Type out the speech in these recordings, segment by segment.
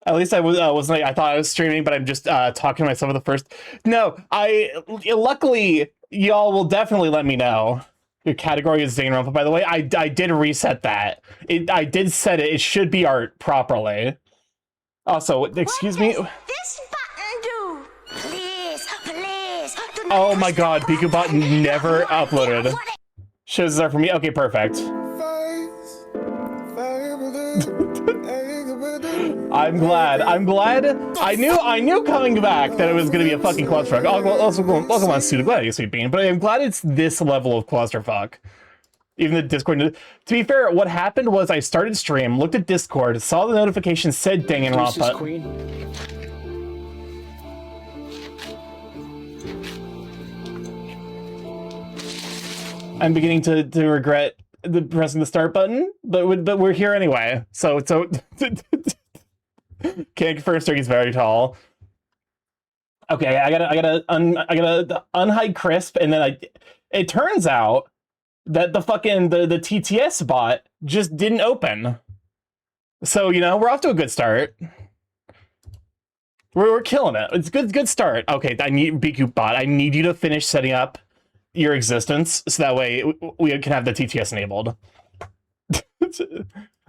At least I wasn't. I thought I was streaming, but I'm just talking to myself at the first. No, luckily y'all will definitely let me know. Your category is Zane Rumpa, by the way. I did reset that. I did set it. It should be art properly. Also, excuse me. This button do? Please, please. Do not Oh my touch God, the BikuBot button. never uploaded. What Shows are for me. Okay, perfect. I'm glad. I knew coming back that it was going to be a fucking clusterfuck. Welcome on, Suda. Glad you sweet bean, but I'm glad it's this level of clusterfuck. Even the Discord. To be fair, what happened was I started stream, looked at Discord, saw the notification, said Danganronpa. Queen. I'm beginning to regret pressing the start button, but we're here anyway. So can't confirm Starky's very tall. Okay, I gotta unhide Crisp, and then it turns out that the fucking the TTS bot just didn't open. So, you know, we're off to a good start. We're killing it. It's good start. Okay, I need BQ bot. I need you to finish setting up your existence so that way we can have the TTS enabled.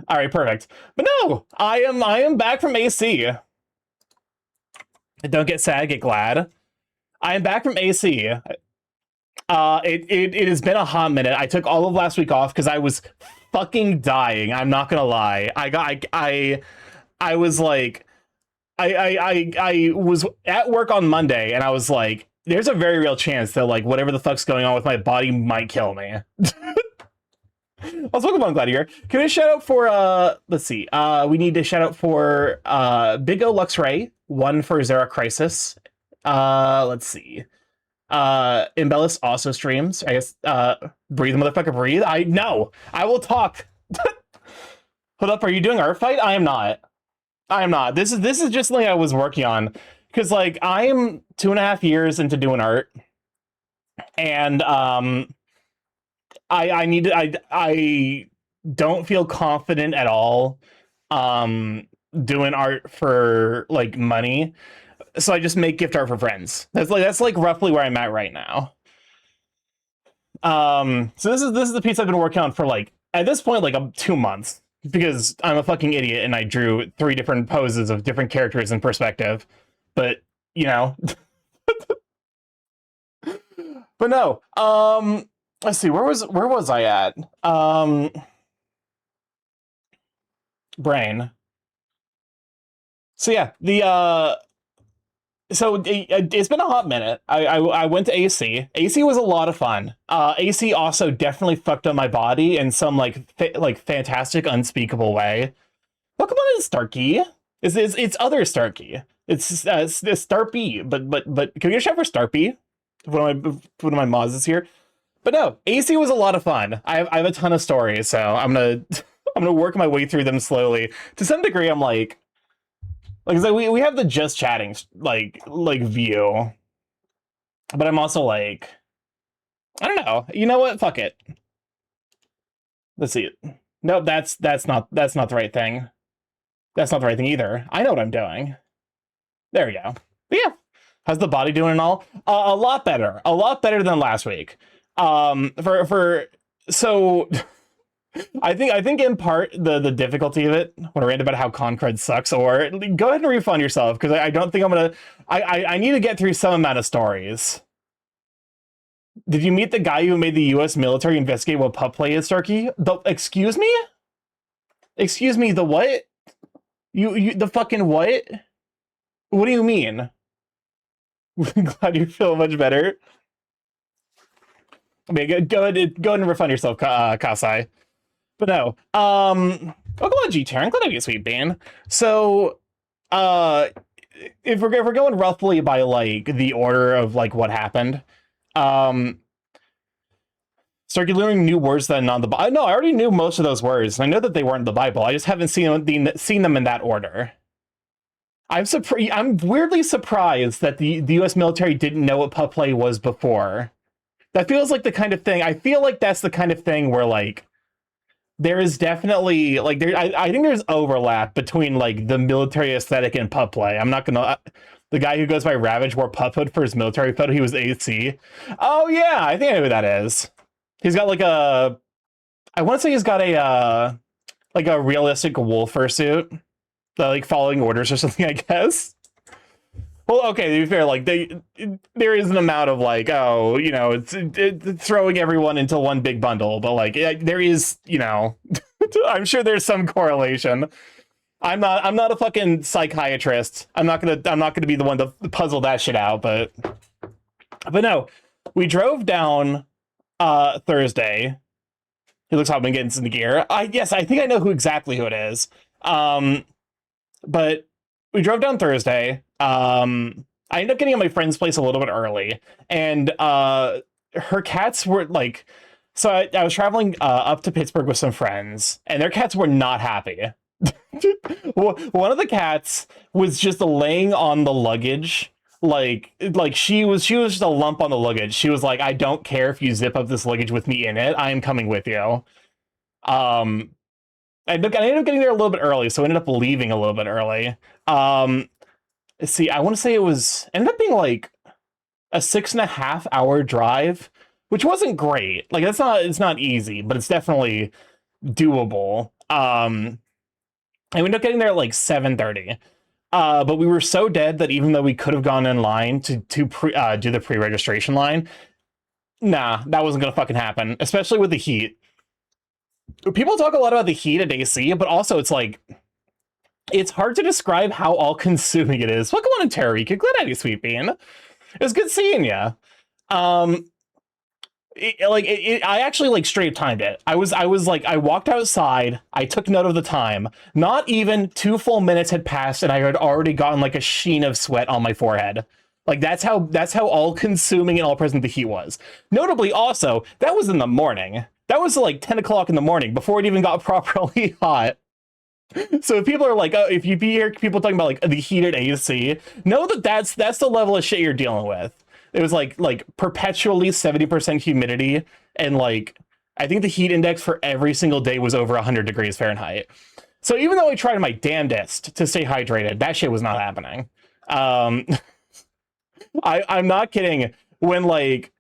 All right, perfect. But no, I am back from AC. Don't get sad, get glad. I am back from AC. It has been a hot minute. I took all of last week off because I was fucking dying. I'm not gonna lie. I was like, I was at work on Monday and I was like, there's a very real chance that like whatever the fuck's going on with my body might kill me. Also, welcome on, glad you're here. Can we shout out for let's see. We need to shout out for Big O Luxray, one for Zera Crisis. Let's see. Embellis also streams. I guess breathe, motherfucker, breathe. I will talk. Hold up, are you doing art fight? I am not. This is just something I was working on. Because like I am 2.5 years into doing art. And I don't feel confident at all doing art for like money. So I just make gift art for friends. That's like roughly where I'm at right now. So this is the piece I've been working on for like at this point like 2 months because I'm a fucking idiot and I drew 3 different poses of different characters in perspective. But you know, but no. Let's see, where was I at? Brain. So yeah, it's been a hot minute. I went to AC. AC was a lot of fun. AC also definitely fucked up my body in some like fantastic, unspeakable way. Welcome on, Starky. It's other Starky. It's Starpy, but can we get a shout for Starpy? One of my mods is here. But no, AC was a lot of fun. I have a ton of stories, so I'm gonna work my way through them slowly. To some degree, I'm like we have the just chatting like view, but I'm also like, I don't know. You know what? Fuck it. Let's see it. No, that's not the right thing. That's not the right thing either. I know what I'm doing. There we go. But yeah, how's the body doing and all? A lot better than last week. So I think in part the difficulty of it when I rant about how Concred sucks, or go ahead and refund yourself because I don't think I'm gonna. I need to get through some amount of stories. Did you meet the guy who made the U.S. military investigate what pup play is, Starky? Excuse me? Excuse me, the what? You the fucking what? What do you mean? I'm glad you feel much better. I mean, go ahead and refund yourself, Kasai. But no, welcome on, G-Terran. Glad to be sweet, Dan. So, if we're going roughly by like the order of like what happened, started learning new words that are not the Bible. No, I already knew most of those words. And I know that they weren't the Bible. I just haven't seen them in that order. I'm weirdly surprised that the U.S. military didn't know what pup play was before. That feels like the kind of thing. I feel like that's the kind of thing where like there is definitely like I think there's overlap between like the military aesthetic and pup play. I'm not gonna the guy who goes by Ravage wore puphood for his military photo. He was AC. Oh yeah, I think I know who that is. He's got like a I want to say he's got a like a realistic wolf fursuit, like following orders or something, I guess. Well, okay, to be fair, like there is an amount of like, oh, you know, it's throwing everyone into one big bundle, but like there is, you know, I'm sure there's some correlation. I'm not a fucking psychiatrist. I'm not gonna be the one to puzzle that shit out, but no, we drove down Thursday. He looks hot when getting into gear. Yes, I think I know exactly who it is. But we drove down Thursday. I ended up getting at my friend's place a little bit early, and her cats were like, so I was traveling up to Pittsburgh with some friends, and their cats were not happy. One of the cats was just laying on the luggage, like she was just a lump on the luggage. She was like, I don't care if you zip up this luggage with me in it. I am coming with you. I ended up getting there a little bit early, so I ended up leaving a little bit early. Let's see, I want to say ended up being like a 6.5 hour drive, which wasn't great. Like it's not easy, but it's definitely doable. I ended up getting there at like 7:30. But we were so dead that even though we could have gone in line to do the pre-registration line, nah, that wasn't gonna fucking happen, especially with the heat. People talk a lot about the heat at AC, but also it's like, it's hard to describe how all-consuming it is. Welcome on in, Tariq. Glad to have you, Sweet Bean. It was good seeing you. I actually like straight timed it. I was like, I walked outside, I took note of the time. Not even 2 full minutes had passed, and I had already gotten like a sheen of sweat on my forehead. Like that's how all-consuming and all-present the heat was. Notably, also, that was in the morning. That was like 10 o'clock in the morning before it even got properly hot. So if people are like, oh, if you hear people talking about like the heated AC, know that that's the level of shit you're dealing with. It was like perpetually 70% humidity, and like I think the heat index for every single day was over 100 degrees Fahrenheit. So even though I tried my damnedest to stay hydrated, that shit was not happening. I'm not kidding. When like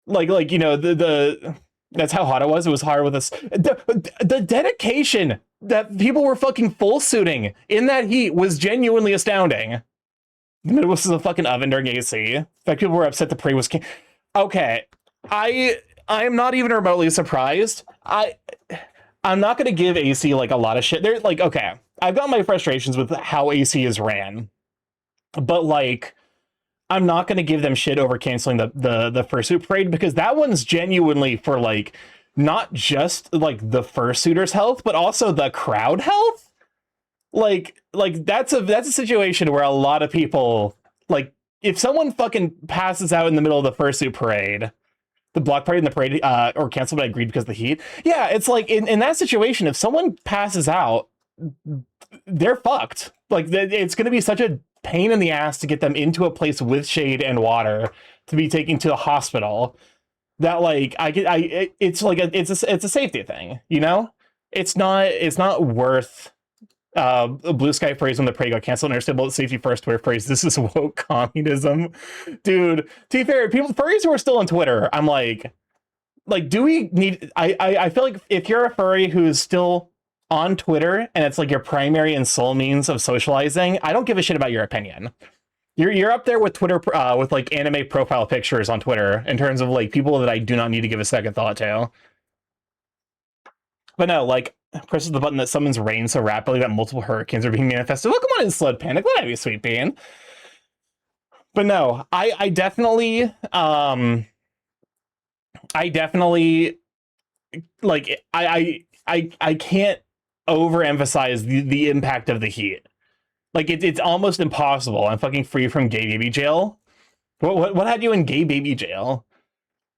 you know the that's how hot it was. It was hard with us. The dedication that people were fucking full suiting in that heat was genuinely astounding. The Midwest is a fucking oven during AC. In fact, people were upset the pre was okay. I am not even remotely surprised. I'm not gonna give AC like a lot of shit. They're like, okay, I've got my frustrations with how AC is ran, but like, I'm not going to give them shit over canceling the fursuit parade, because that one's genuinely for like not just like the fursuiters' health, but also the crowd health. Like that's a situation where a lot of people, like, if someone fucking passes out in the middle of the fursuit parade, the block parade and the parade or canceled, but I agreed because of the heat. Yeah, it's like in that situation, if someone passes out, they're fucked. Like it's going to be such a pain in the ass to get them into a place with shade and water to be taken to the hospital, that like it's like it's a safety thing, you know. It's not worth a blue sky phrase when the parade got canceled. Understandable safety first Twitter phrase. This is woke communism, dude. To be fair, people furries who are still on Twitter, I'm like do we need? I feel like if you're a furry who's still on Twitter and it's like your primary and sole means of socializing, I don't give a shit about your opinion. You're up there with Twitter with like anime profile pictures on Twitter in terms of like people that I do not need to give a second thought to. But no, like, presses the button that summons rain so rapidly that multiple hurricanes are being manifested. Welcome on in, Slud Panic. Let me, Sweet Bean. But no, I definitely like I can't overemphasize the impact of the heat. Like it's almost impossible. I'm fucking free from gay baby jail. What had you in gay baby jail?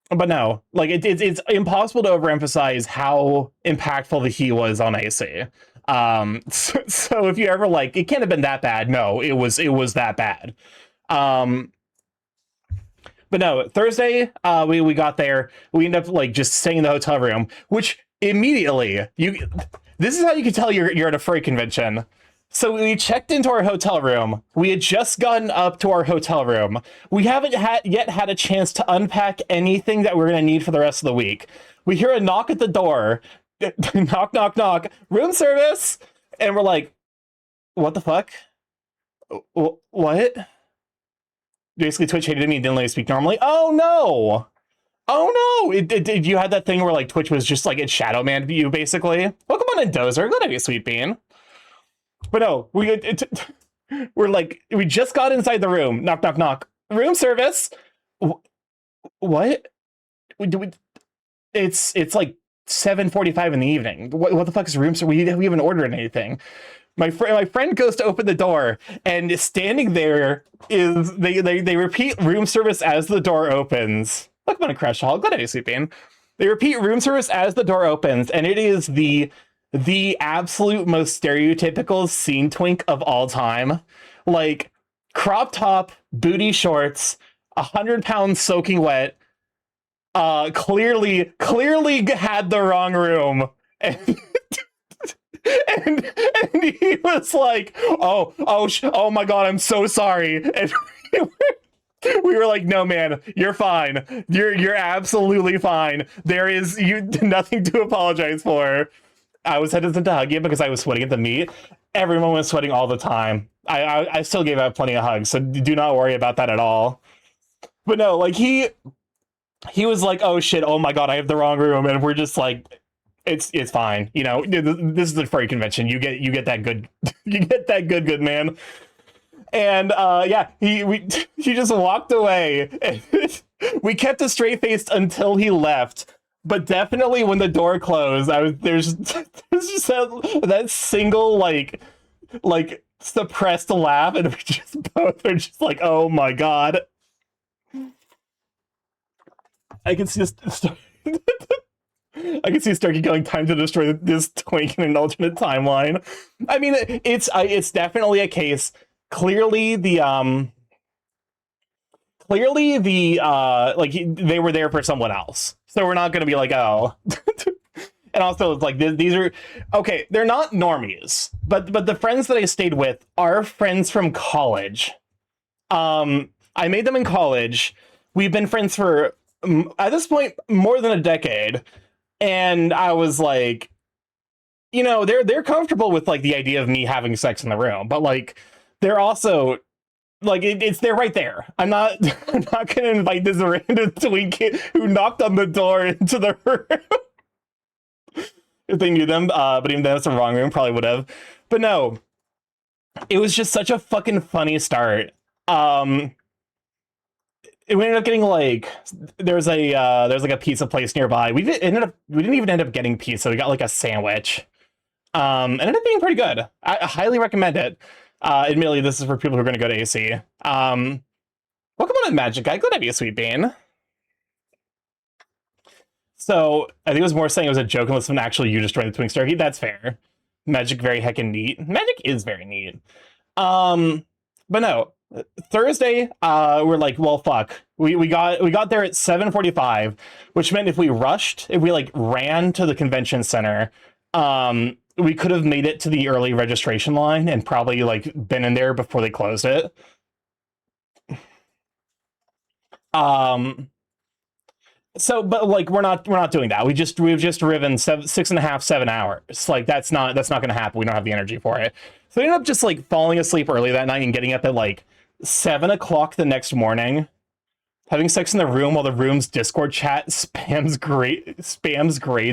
But no, like it's impossible to overemphasize how impactful the heat was on AC. So if you ever like, it can't have been that bad. No, it was that bad. But no, Thursday, we got there. We ended up like just staying in the hotel room, which immediately. This is how you can tell you're at a furry convention. So we checked into our hotel room. We had just gotten up to our hotel room. We haven't yet had a chance to unpack anything that we're going to need for the rest of the week. We hear a knock at the door. Knock, knock, knock. Room service. And we're like, what the fuck? What? Basically, Twitch hated me and didn't let me speak normally. Oh, no. Oh, no. Did you had that thing where, like, Twitch was just, like, it shadow manned you, basically? Welcome on in, Dozer. Glad to have you, Sweet Bean. But no, we're like, we just got inside the room. Knock, knock, knock. Room service. What? It's like 7:45 in the evening. What the fuck is room service? We haven't ordered anything. My friend goes to open the door, and standing there is they repeat room service as the door opens. Look, I'm on a crash hall. Glad I was sleeping. They repeat room service as the door opens, and it is the absolute most stereotypical scene twink of all time. Like, crop top, booty shorts, 100 pounds soaking wet. Clearly had the wrong room. And, and he was like, oh my god, I'm so sorry. And we were like, no, man, you're fine. You're absolutely fine. There is nothing to apologize for. I was hesitant to hug you because I was sweating at the meet. Everyone was sweating all the time. I still gave out plenty of hugs, so do not worry about that at all. But no, like he was like, oh shit, oh my god, I have the wrong room, and we're just like, it's fine. You know, this is a furry convention. You get that good, you get that good man. And yeah, he just walked away. And we kept a straight face until he left. But definitely when the door closed, there's just that single like suppressed laugh, and we just both are just like, oh my god. I can see I can see Starky going, time to destroy this twink in an alternate timeline. I mean, it's definitely a case. Clearly the like they were there for someone else, so we're not going to be like, oh. And also, it's like, these are okay, they're not normies, but the friends that I stayed with are friends from college. I made them in college. We've been friends for at this point more than a decade, and I was like, you know, they're comfortable with like the idea of me having sex in the room, but like they're also like, they're right there. I'm not gonna invite this random twink who knocked on the door into the room. If they knew them, but even though it's the wrong room, probably would have. But no, it was just such a fucking funny start. We ended up getting like, there's like a pizza place nearby. We didn't even end up getting pizza. We got like a sandwich. Ended up being pretty good. I highly recommend it. Admittedly, this is for people who are going to go to AC. Welcome on in, Magic Guy. Glad to be a Sweet Bean. So I think it was more saying it was a joke unless when actually you destroy the Twink Starky. That's fair. Magic very heckin' neat. Magic is very neat. But no, Thursday, we're like, well, fuck. We got there at 7:45, which meant if we like ran to the convention center, we could have made it to the early registration line and probably like been in there before they closed it. So, but like we're not doing that. We've just driven 6.5, 7 hours. Like that's not going to happen. We don't have the energy for it. So we ended up just like falling asleep early that night and getting up at like 7 o'clock the next morning, having sex in the room while the room's Discord chat spams grades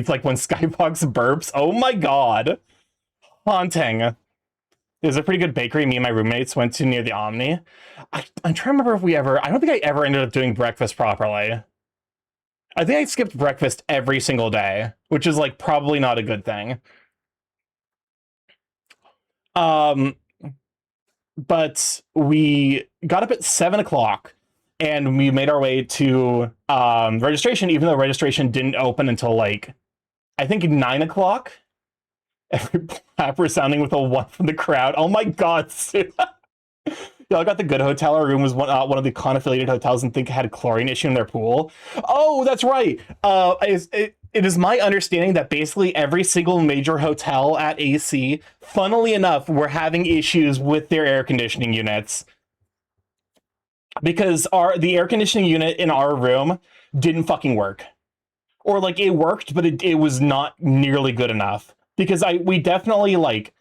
like when Skybox burps. Oh my god. Haunting. There's a pretty good bakery me and my roommates went to near the Omni. I'm trying to remember if I don't think I ever ended up doing breakfast properly. I think I skipped breakfast every single day, which is like probably not a good thing. But we got up at 7 o'clock and we made our way to registration, even though registration didn't open until like, I think 9 o'clock. Every plapper sounding with a one from the crowd. Oh my god, Sue. Y'all got the good hotel. Our room was one of the con-affiliated hotels and think it had a chlorine issue in their pool. Oh, that's right. it is my understanding that basically every single major hotel at AC, funnily enough, were having issues with their air conditioning units because the air conditioning unit in our room didn't fucking work, or like it worked, but it was not nearly good enough because we definitely like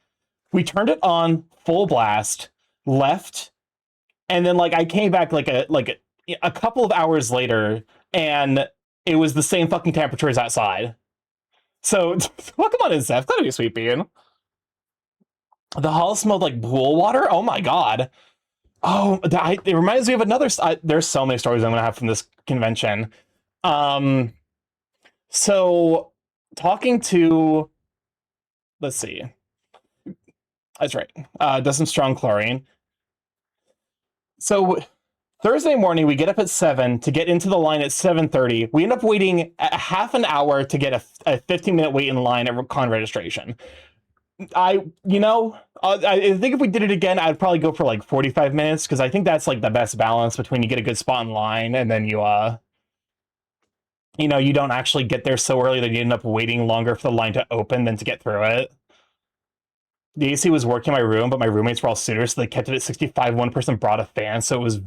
we turned it on full blast, left, and then like I came back like a couple of hours later, and it was the same fucking temperatures outside. So welcome on in, Seth. Glad to be sweet bean. The hall smelled like pool water. Oh my god. Oh, it reminds me of another. There's so many stories I'm gonna have from this convention. So talking to, let's see. That's right. Does some strong chlorine. So Thursday morning, we get up at 7 to get into the line at 7:30. We end up waiting a half an hour to get a 15-minute wait in line at con registration. I think if we did it again, I'd probably go for like 45 minutes because I think that's like the best balance between you get a good spot in line and then you don't actually get there so early that you end up waiting longer for the line to open than to get through it. The AC was working in my room, but my roommates were all suitors, so they kept it at 65. One person brought a fan, so it was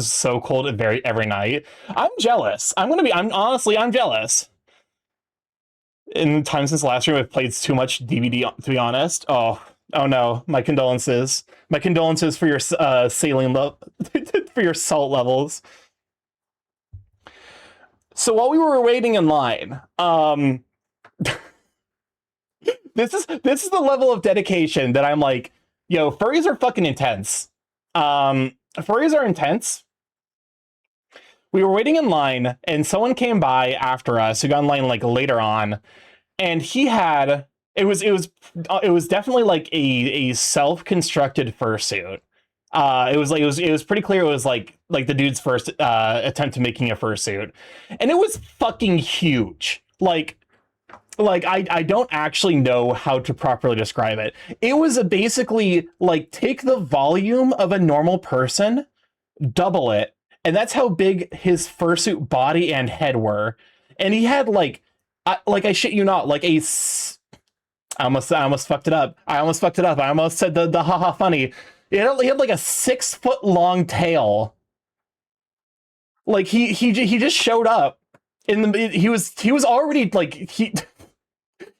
so cold every night. I'm jealous. I'm jealous. In time since last year, I've played too much DVD, to be honest. Oh no, my condolences. My condolences for your saline for your salt levels. So while we were waiting in line, this is the level of dedication that I'm like, yo, furries are fucking intense. Furries are intense. We were waiting in line, and someone came by after us who got in line like later on, and he had it was definitely like a self-constructed fursuit. It was pretty clear it was like the dude's first attempt to making a fursuit, and it was fucking huge. Like I don't actually know how to properly describe it. It was basically like take the volume of a normal person, double it, and that's how big his fursuit body and head were. And he had I shit you not, like I almost fucked it up. I almost said the haha funny. He had like a 6-foot long tail. Like he just showed up he was already like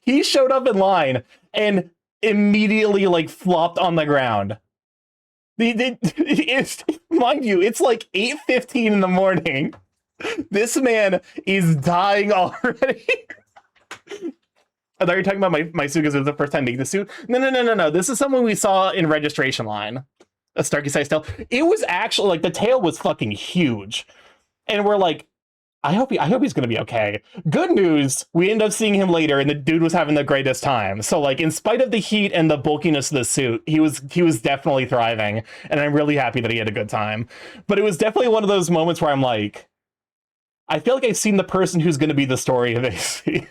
he showed up in line and immediately like flopped on the ground. Mind you, it's like 8:15 in the morning. This man is dying already. I thought you were talking about my suit because it was the first time making the suit. No. This is someone we saw in registration line. A Starky size tail. It was actually like the tail was fucking huge. And we're like, I hope he's gonna be okay. Good news, we end up seeing him later, and the dude was having the greatest time. So like, in spite of the heat and the bulkiness of the suit, he was definitely thriving, and I'm really happy that he had a good time. But it was definitely one of those moments where I'm like, I feel like I've seen the person who's gonna be the story of AC.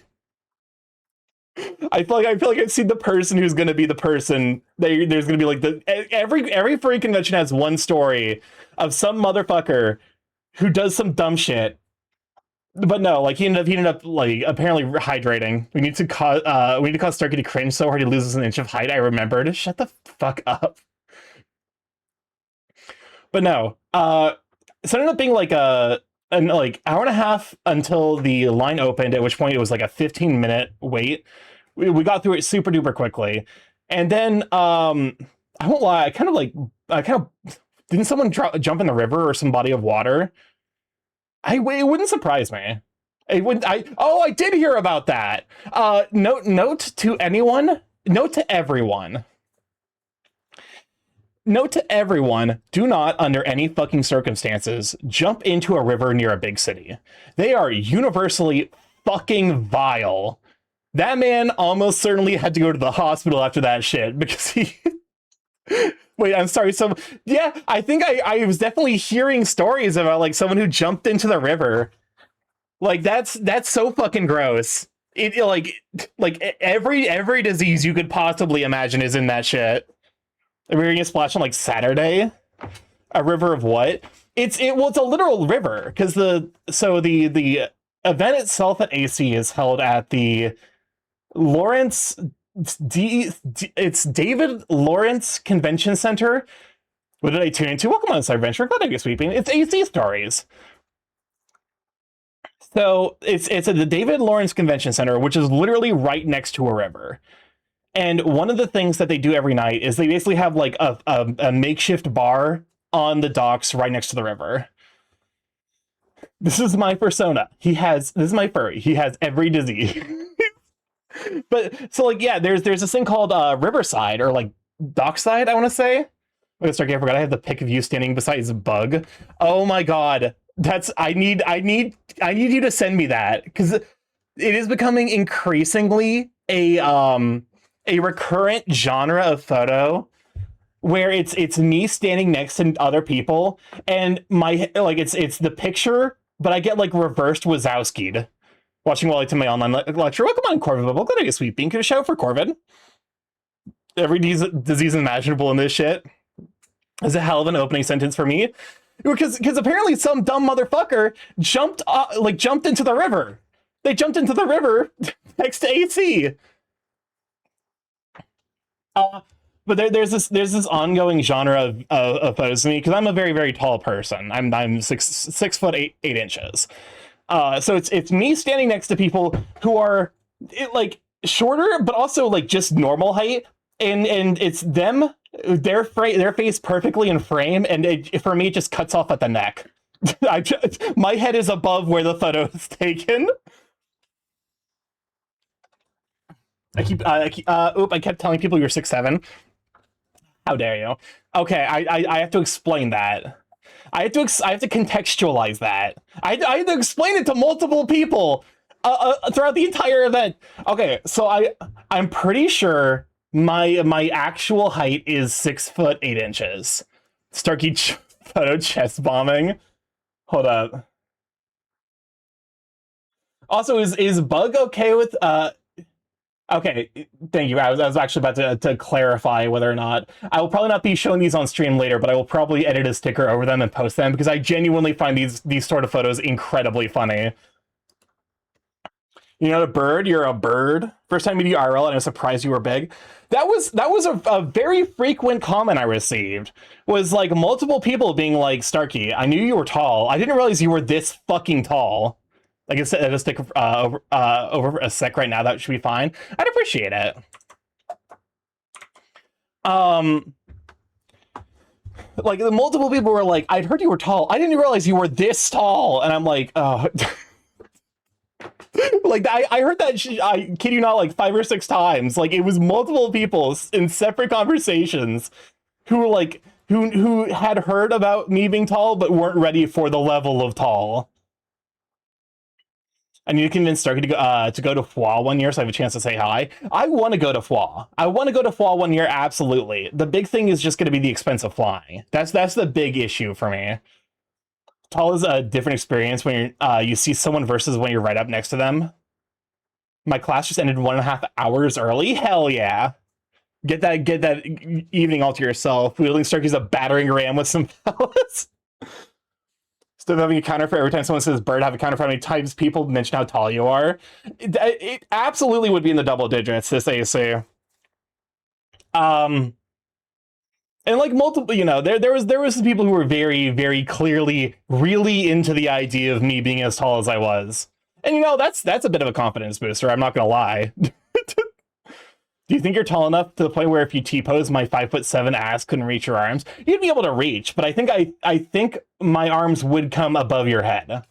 I feel like I've seen the person who's gonna be the person that there's gonna be like every furry convention has one story of some motherfucker who does some dumb shit. But no, like he ended up like apparently hydrating. We need to cause Starky to cringe so hard he loses an inch of height. I remembered. Shut the fuck up. But no, so it ended up being like an like hour and a half until the line opened. At which point it was like a 15-minute wait. We got through it super duper quickly, and then I won't lie. I kind of didn't someone jump in the river or some body of water? It wouldn't surprise me. I did hear about that. Note to everyone. Note to everyone, do not, under any fucking circumstances, jump into a river near a big city. They are universally fucking vile. That man almost certainly had to go to the hospital after that shit because he... Wait, I'm sorry. So, yeah, I think I was definitely hearing stories about, like, someone who jumped into the river. Like, that's so fucking gross. It like every disease you could possibly imagine is in that shit. We're gonna splash on, like, Saturday? A river of what? It's a literal river, because the event itself at AC is held at the Lawrence it's David Lawrence Convention Center. What did I tune into? Welcome on this adventure. Glad I be sweeping. It's AC Stories. So it's at the David Lawrence Convention Center, which is literally right next to a river. And one of the things that they do every night is they basically have like a makeshift bar on the docks right next to the river. This is my persona. This is my furry. He has every disease. But so like, yeah, there's this thing called Riverside, or like Dockside, I want to say. Wait, sorry, I forgot I have the pic of you standing beside his bug. Oh my god. I need you to send me that, because it is becoming increasingly a recurrent genre of photo where it's me standing next to other people, and my like it's the picture, but I get like reversed Wazowski'd watching while I attend my online lecture. Welcome on, Corvid. Well, glad I get sweet bean. Could a shout for Corvid? Every disease imaginable in this shit is a hell of an opening sentence for me, because apparently some dumb motherfucker jumped into the river. They jumped into the river next to AC. But there's this ongoing genre of photos to me, because I'm a very, very tall person. I'm 6 foot 8 inches. So it's me standing next to people who are like shorter, but also like just normal height, and it's them, their face perfectly in frame, and for me it just cuts off at the neck. My head is above where the photo is taken. I kept telling people you're 6'7". How dare you? Okay, I have to explain that. I have to contextualize that. I have to explain it to multiple people throughout the entire event. Okay, so I'm pretty sure my actual height is 6 foot 8 inches. Starky photo chest bombing. Hold up. Also, is Bug okay with Okay, thank you. I was actually about to clarify whether or not I will probably not be showing these on stream later, but I will probably edit a sticker over them and post them, because I genuinely find these sort of photos incredibly funny. You're not a bird, you're a bird. First time meeting you IRL, and I was surprised you were big. That was a very frequent comment I received. Was like multiple people being like, Starky, I knew you were tall. I didn't realize you were this fucking tall. Like I said, I'll just stick over a sec right now. That should be fine. I'd appreciate it. Like multiple people were like, I'd heard you were tall. I didn't realize you were this tall. And I'm like, oh. Like I heard that, I kid you not, like 5 or 6 times. Like it was multiple people in separate conversations who were like, who had heard about me being tall, but weren't ready for the level of tall. I need to convince Starky to go to FWA one year so I have a chance to say hi. I want to go to FWA. I want to go to FWA one year, absolutely. The big thing is just going to be the expense of flying. That's the big issue for me. Tall is a different experience when you see someone versus when you're right up next to them. My class just ended 1.5 hours early. Hell yeah. Get that evening all to yourself. Wielding Starky's a battering ram with some fellas. Instead of having a counter for every time someone says bird, have a counter for how many times people mention how tall you are. It absolutely would be in the double digits, this AC. And like multiple, you know, there was some people who were very, very clearly really into the idea of me being as tall as I was. And you know, that's a bit of a confidence booster, I'm not gonna lie. Do you think you're tall enough to the point where if you T-pose, my 5'7" ass couldn't reach your arms? You'd be able to reach, but I think my arms would come above your head.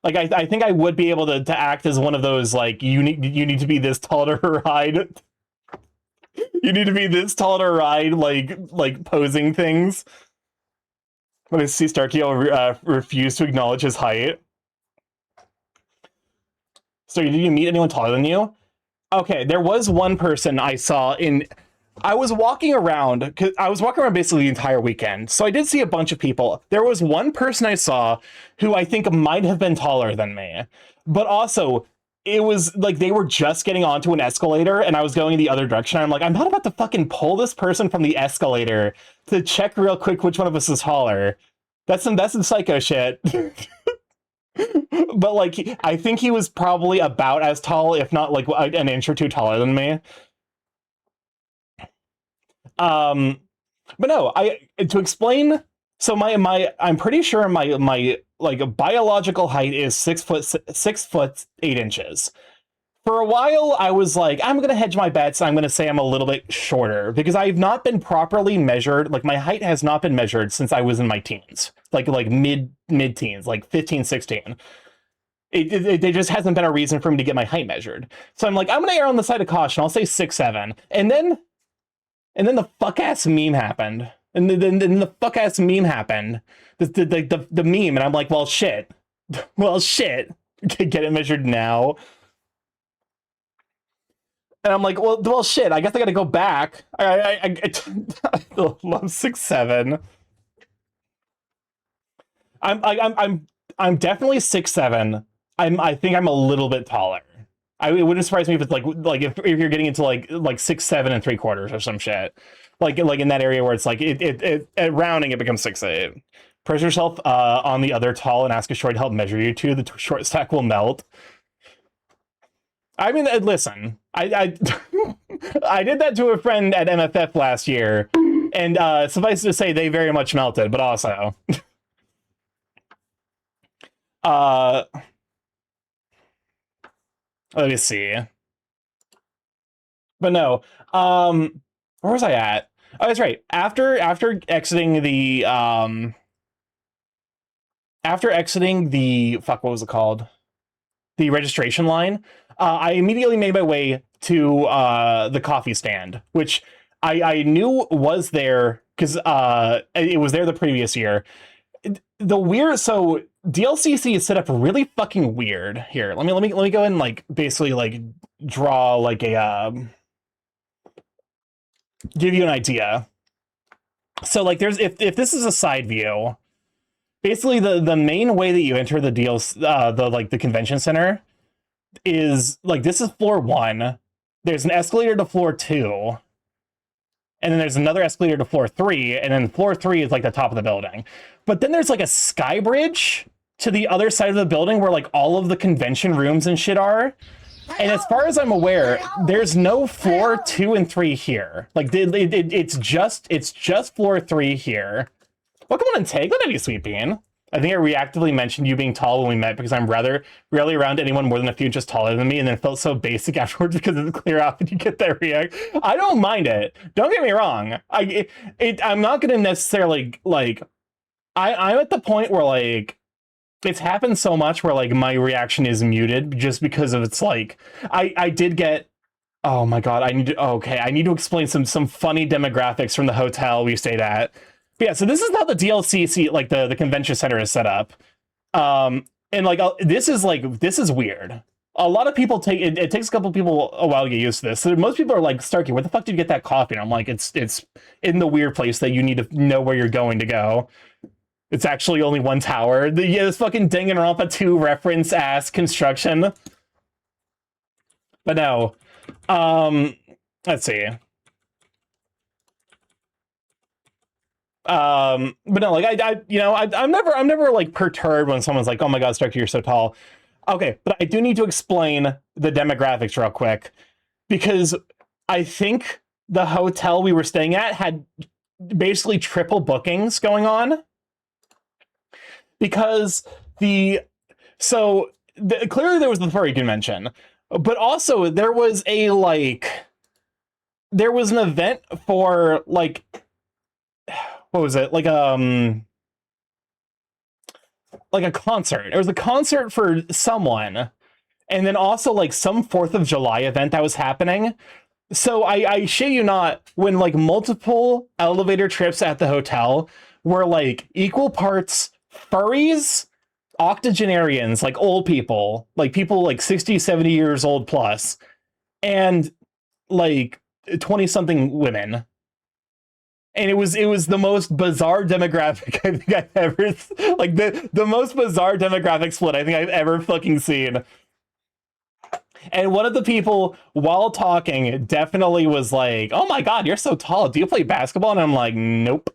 Like I think I would be able to act as one of those, like, you need to be this tall to ride. You need to be this tall to ride, like posing things. When I see Starky, I'll refuse to acknowledge his height. So did you meet anyone taller than you? Okay, there was one person I saw I was walking around basically the entire weekend, so I did see a bunch of people. There was one person I saw who I think might have been taller than me, but also it was like they were just getting onto an escalator and I was going in the other direction. I'm like, I'm not about to fucking pull this person from the escalator to check real quick which one of us is taller. That's some psycho shit. But like, I think he was probably about as tall, if not like an inch or two taller than me. But no, I to explain. So I'm pretty sure my like biological height is 6 foot 8 inches. For a while, I was like, I'm gonna hedge my bets. I'm gonna say I'm a little bit shorter because I've not been properly measured. Like my height has not been measured since I was in my teens, like mid teens, like 15, 16. There just hasn't been a reason for me to get my height measured. So I'm like, I'm gonna err on the side of caution. I'll say 6'7", and then the fuck ass meme happened. And then the fuck ass meme happened. The meme, and I'm like, well, shit. Well, shit. Get it measured now. And I'm like, well, shit. I guess I gotta go back. I love 6'7". I'm definitely 6'7". I think I'm a little bit taller. It wouldn't surprise me if it's like if you're getting into like 6'7" and 3/4 or some shit, like in that area where it's like it at rounding it becomes 6'8". Press yourself on the other tall and ask a short to help measure you two. The short stack will melt. I mean, listen, I I did that to a friend at MFF last year, and suffice to say they very much melted. But also, let me see. But no, where was I at? Oh, that's right. After exiting the fuck, what was it called? The registration line. I immediately made my way to the coffee stand, which I knew was there because it was there the previous year. The weird, so DLCC is set up really fucking weird. Here, let me go ahead and like basically like draw like a give you an idea. So like there's if this is a side view, basically the main way that you enter the the convention center is like this is floor 1. There's an escalator to floor 2. And then there's another escalator to floor 3, and then floor 3 is like the top of the building. But then there's like a sky bridge to the other side of the building where like all of the convention rooms and shit are. And as far as I'm aware, there's no floor 2 and 3 here. Like it's just floor 3 here. Welcome on and take that, you sweet bean. I think I reactively mentioned you being tall when we met because I'm rather rarely around anyone more than a few inches taller than me, and then felt so basic afterwards because of the clear outfit you get that react. I don't mind it. Don't get me wrong. I'm not going to necessarily like. I'm at the point where like it's happened so much where like my reaction is muted just because of it's like I did get. Oh my god! I need to explain some funny demographics from the hotel we stayed at. But yeah, so this is how the DLC like the convention center is set up. And like this is weird. A lot of people take it takes a couple people a while to get used to this. So most people are like, Starky, where the fuck did you get that coffee? And I'm like, it's in the weird place that you need to know where you're going to go. It's actually only one tower. This fucking Danganronpa 2 reference ass construction. But no. Let's see. But no, like I'm never like perturbed when someone's like, oh my god, Starky, you're so tall. Okay, but I do need to explain the demographics real quick because I think the hotel we were staying at had basically triple bookings going on because clearly there was the furry convention, but also there was an event for like, what was it? Like a concert. It was a concert for someone. And then also like some 4th of July event that was happening. So I shit you not, when like multiple elevator trips at the hotel were like equal parts furries, octogenarians, like old people like 60, 70 years old plus, and like 20-something women. And it was the most bizarre demographic I think I've ever, like the most bizarre demographic split I think I've ever fucking seen. And one of the people, while talking, definitely was like, oh my god, you're so tall. Do you play basketball? And I'm like, nope.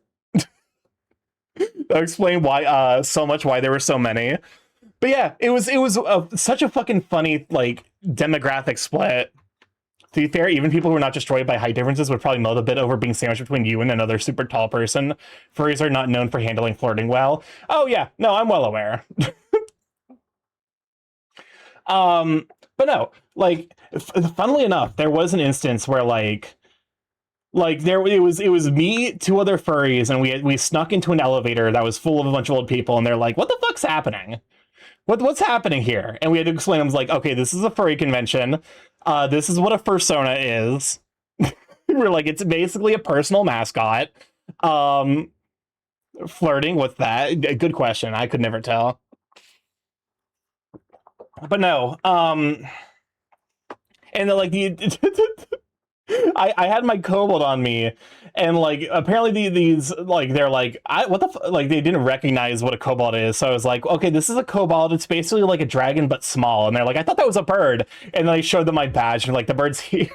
I'll explain why so much why there were so many. But yeah, it was such a fucking funny like demographic split. To be fair, even people who are not destroyed by height differences would probably melt a bit over being sandwiched between you and another super tall person. Furries are not known for handling flirting well. Oh yeah, no, I'm well aware. um, but no, like, funnily enough, there was an instance where like there it was me, two other furries, and we snuck into an elevator that was full of a bunch of old people, and they're like, "What the fuck's happening? What's happening here?" And we had to explain. I was like, "Okay, this is a furry convention. This is what a fursona is." We're like, it's basically a personal mascot. Um, Flirting with that? Good question. I could never tell. But no. And like I had my kobold on me, and like apparently these like they're like like they didn't recognize what a kobold is, so I was like, okay, this is a kobold. It's basically like a dragon but small, and they're like, I thought that was a bird, and then I showed them my badge, and like the bird's here.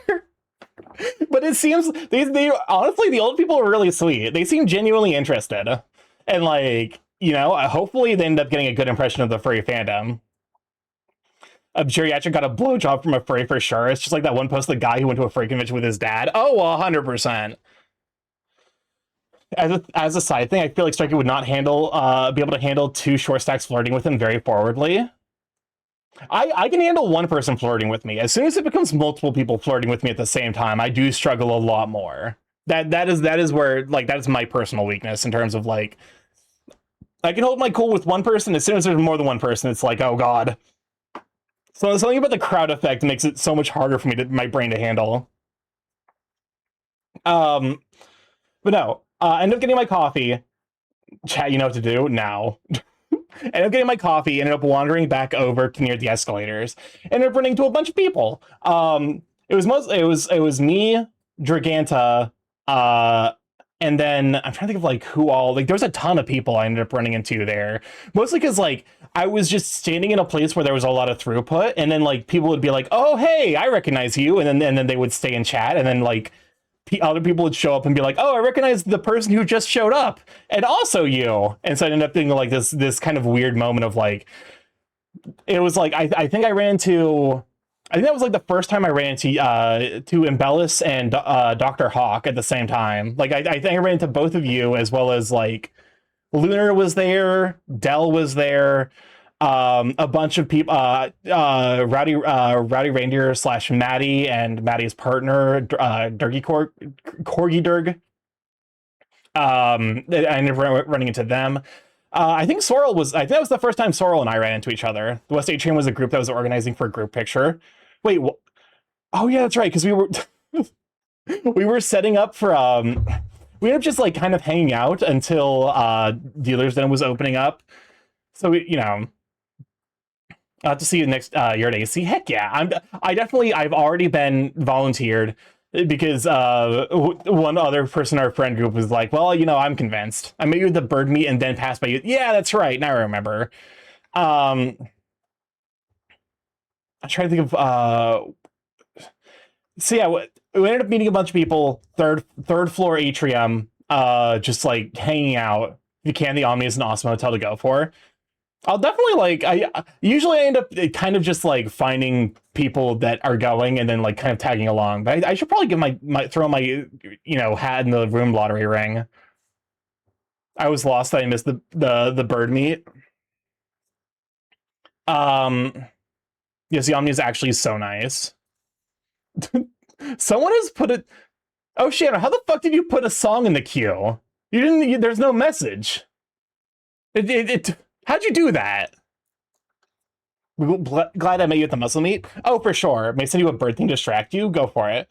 But it seems they honestly the old people are really sweet. They seem genuinely interested, and like hopefully they end up getting a good impression of the furry fandom. A geriatric got a blowjob from a furry for sure. It's just like that one post, the guy who went to a furry convention with his dad. Oh, 100%. As a side thing, I feel like Starky would not be able to handle two short stacks flirting with him very forwardly. I can handle one person flirting with me. As soon as it becomes multiple people flirting with me at the same time, I do struggle a lot more. That is where like that is my personal weakness in terms of like I can hold my cool with one person. As soon as there's more than one person, it's like, oh god. So something about the crowd effect makes it so much harder for my brain to handle. Um, but no, I end up getting my coffee. Chat, you know what to do now. Ended up getting my coffee. Ended up wandering back over to near the escalators. Ended up running into a bunch of people. It was me, Draganta, and then I'm trying to think of like who all like. There was a ton of people I ended up running into there, mostly because like I was just standing in a place where there was a lot of throughput, and then like people would be like, "Oh, hey, I recognize you," and then they would stay and chat, and then like other people would show up and be like, "Oh, I recognize the person who just showed up, and also you." And so I ended up being like this kind of weird moment of like, it was like I think I ran into. I think that was like the first time I ran into to Embellis and Dr. Hawk at the same time. Like I think I ran into both of you as well as like Lunar was there, Dell was there, a bunch of people, Rowdy Reindeer / Maddie and Maddie's partner, Corgi Durg. I ended up running into them. I think that was the first time Sorrel and I ran into each other. The West Atrium was a group that was organizing for a group picture. Wait, oh yeah, that's right, because we were we were setting up for we ended up just like kind of hanging out until Dealer's Den was opening up. So I'll have to see you next year at AC. Heck yeah, I've already been volunteered because one other person in our friend group was like, well, I'm convinced. I met you at the bird meet and then passed by you. Yeah, that's right. Now I remember. I'm trying to think of so yeah, we ended up meeting a bunch of people, third floor atrium, just like hanging out. If you can, the Omni is an awesome hotel to go for. I'll definitely like I usually end up kind of just like finding people that are going and then like kind of tagging along. But I should probably give throw my hat in the room lottery ring. I was lost that I missed the bird meet. Yes, the Omni is actually so nice. Someone has put it. Oh, Shannon, how the fuck did you put a song in the queue? You didn't. There's no message. How'd you do that? Glad I met you at the muscle meet. Oh, for sure. May send you a bird thing to distract you. Go for it.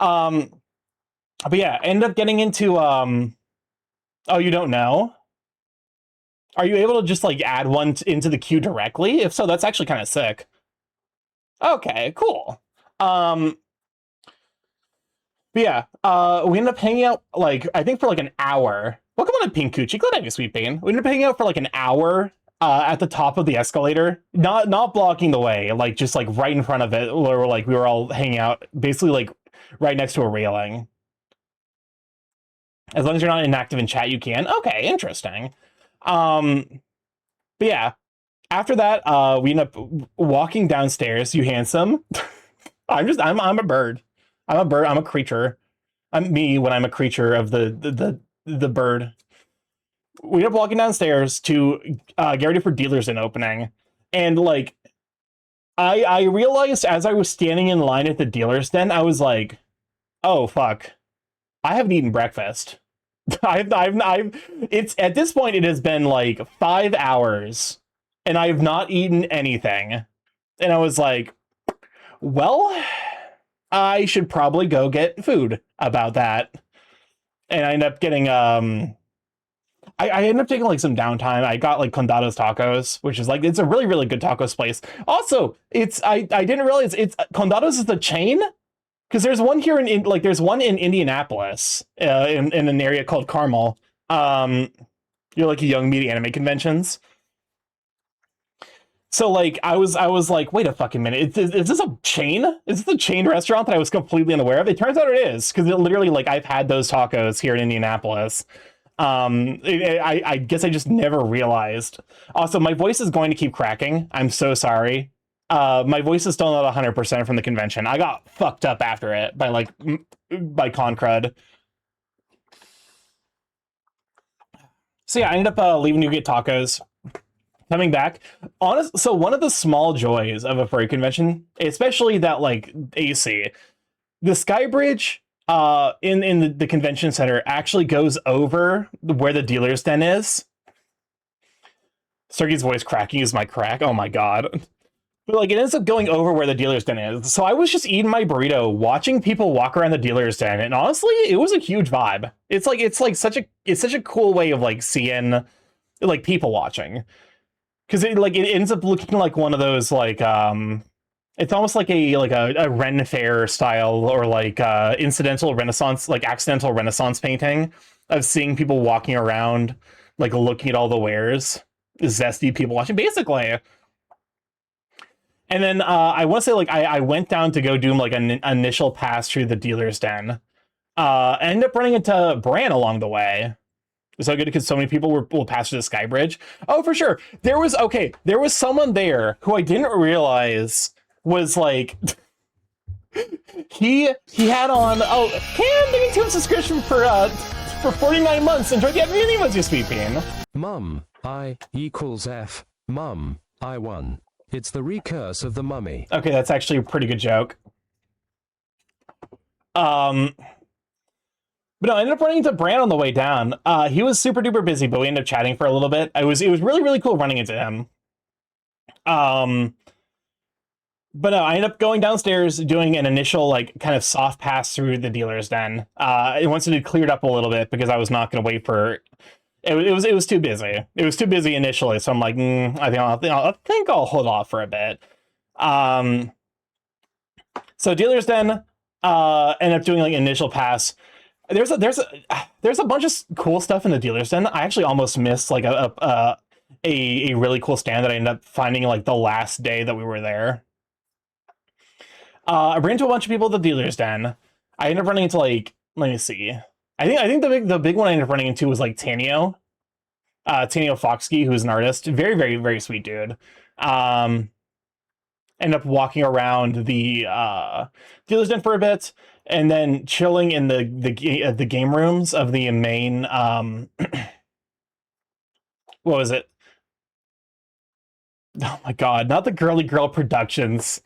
But yeah, end up getting into Oh, you don't know? Are you able to just like add one into the queue directly? If so, that's actually kind of sick. Okay, cool. But yeah, we ended up hanging out like I think for like an hour. Welcome on, Pink Coochie. Glad to have you, Sweet Bean. We ended up hanging out for like an hour at the top of the escalator, not blocking the way, like just like right in front of it, where we were all hanging out, basically like right next to a railing. As long as you're not inactive in chat, you can. Okay, interesting. But yeah, After that, we end up walking downstairs. You handsome? I'm a bird. I'm a bird. I'm a creature. I'm me when I'm a creature of the bird. We end up walking downstairs to get ready for dealers in opening, and like I realized as I was standing in line at the dealer's den, I was like, oh fuck, I haven't eaten breakfast. It's at this point it has been like 5 hours, and I have not eaten anything, and I was like, well, I should probably go get food about that, and I end up getting I ended up taking like some downtime. I got like Condado's Tacos, which is like it's a really really good tacos place. Also, it's I didn't realize it's Condado's is the chain because there's one here in like there's one in Indianapolis in an area called Carmel. You're like a young media anime conventions. So like I was like, wait a fucking minute, is this a chain? Is this a chain restaurant that I was completely unaware of? It turns out it is because it literally like I've had those tacos here in Indianapolis. I guess I just never realized. Also, my voice is going to keep cracking. I'm so sorry. My voice is still not 100% from the convention. I got fucked up after it by like by Concrud. So yeah, I ended up leaving to get tacos. Coming back, so one of the small joys of a furry convention, especially that like AC, the Sky Bridge in the convention center actually goes over where the dealer's den is. Sergey's voice cracking is my crack. Oh my god. But like it ends up going over where the dealer's den is. So I was just eating my burrito, watching people walk around the dealer's den, and honestly, it was a huge vibe. It's such a cool way of like seeing like people watching. Because it ends up looking like one of those like it's almost like a Ren Fair style or like incidental Renaissance, like accidental Renaissance painting of seeing people walking around, like looking at all the wares, zesty people watching, basically. And then I want to say like I went down to go do like an initial pass through the dealer's den. I ended up running into Bran along the way. It was so good because so many people will pass through the Sky Bridge. Oh, for sure. There was someone there who I didn't realize was like he had on Cam thank you to a subscription for 49 months. Enjoy the everything was you speaking. Mum, I equals F. Mum, I won. It's the recurse of the mummy. Okay, that's actually a pretty good joke. But no, I ended up running into Bran on the way down. He was super duper busy, but we ended up chatting for a little bit. It was really, really cool running into him. But no, I ended up going downstairs, doing an initial like kind of soft pass through the dealer's den. Once it had cleared up a little bit because I was not going to wait for it was too busy. It was too busy initially, so I'm like, I think I'll hold off for a bit. So dealer's den, ended up doing like initial pass. There's a bunch of cool stuff in the dealer's den. I actually almost missed like a really cool stand that I ended up finding like the last day that we were there. I ran into a bunch of people at the dealer's den. I ended up running into like, let me see. I think the big one I ended up running into was like Tanio. Tanio Foxkey, who's an artist. Very, very, very sweet dude. End up walking around the dealer's den for a bit, and then chilling in the game rooms of the main what was it? Oh my god, not the Girly Girl Productions.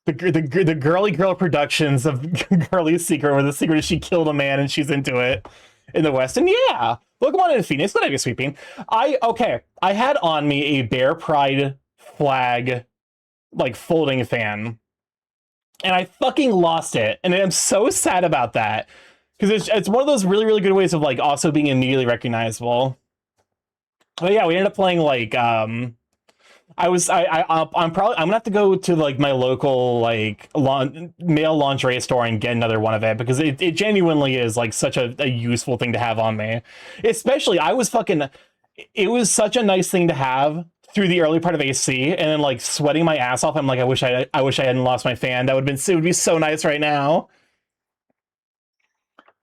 The Girly Girl Productions of Girly's Secret, where the secret is she killed a man and she's into it in the West. And yeah, Pokemon in Phoenix, what have you sweeping? I had on me a Bear Pride flag like folding fan, and I fucking lost it, and I'm so sad about that because it's one of those really really good ways of like also being immediately recognizable. But yeah, we ended up playing like I'm gonna have to go to like my local like male lingerie store and get another one of it because it genuinely is like such a useful thing to have on me. Especially it was such a nice thing to have through the early part of AC, and then like sweating my ass off. I'm like, I wish I hadn't lost my fan. It would be so nice right now.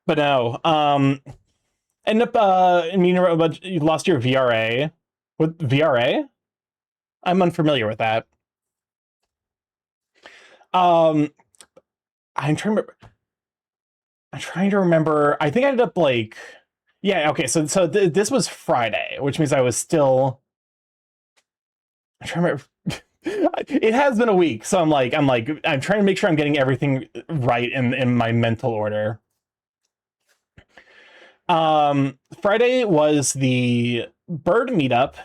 But no, end up you lost your VRA, With VRA? I'm unfamiliar with that. I'm trying to remember. I'm trying to remember. I think I ended up like, yeah, okay. This was Friday, which means I was still. I'm trying to remember. It has been a week, so I'm trying to make sure I'm getting everything right in my mental order. Friday was the bird meetup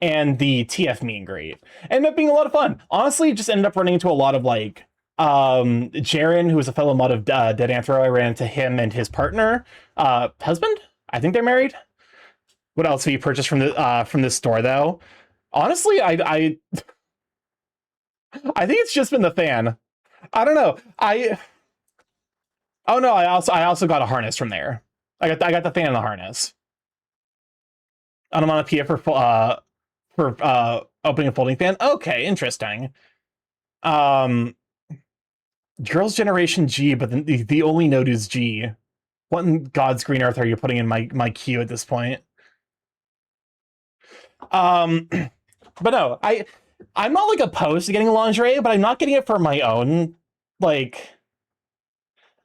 and the TF meet and greet. Ended up being a lot of fun. Honestly, just ended up running into a lot of like Jaren, who was a fellow mod of Dead Anthro. I ran into him and his partner, husband. I think they're married. What else have you purchased from this store though? Honestly, I think it's just been the fan. I don't know. Oh no, I also got a harness from there. I got the fan and the harness. Onomatopoeia for opening a folding fan. Okay, interesting. Girls Generation G, but the only note is G. What in God's green earth are you putting in my queue at this point? But no, I'm not like opposed to getting lingerie, but I'm not getting it for my own. Like,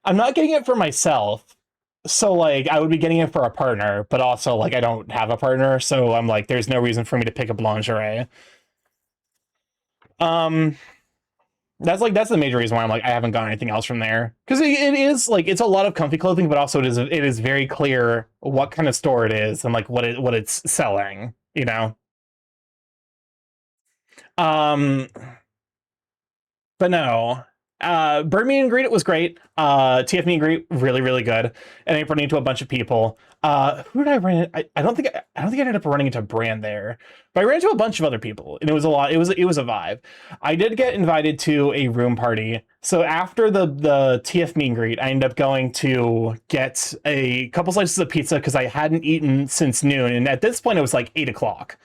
I'm not getting it for myself. So like, I would be getting it for a partner, but also like I don't have a partner, so I'm like, there's no reason for me to pick up lingerie. That's the major reason why I'm like I haven't got anything else from there, because it is like it's a lot of comfy clothing, but also it is very clear what kind of store it is and like what it's selling, you know. But no, Bird meet and greet, it was great. TF meet and greet, really, really good. And I ran into a bunch of people. Who did I run into? I don't think I ended up running into Brand there, but I ran into a bunch of other people, and it was a lot. It was a vibe. I did get invited to a room party. So after the TF meet and greet, I ended up going to get a couple slices of pizza because I hadn't eaten since noon, and at this point it was like 8 o'clock.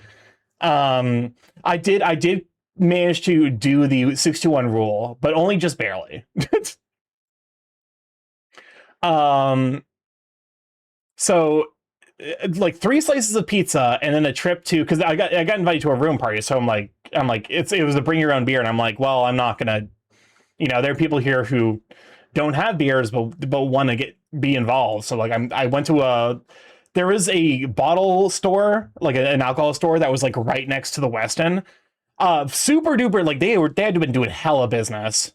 I did manage to do the 6-1 rule, but only just barely. So like 3 slices of pizza and then a trip to, because I got invited to a room party, so I'm like it was a bring your own beer, and I'm like, well, I'm not gonna, there are people here who don't have beers but want to be involved. So like I went to there was a bottle store, like an alcohol store that was like right next to the Westin. Super duper, like they had been doing hella business.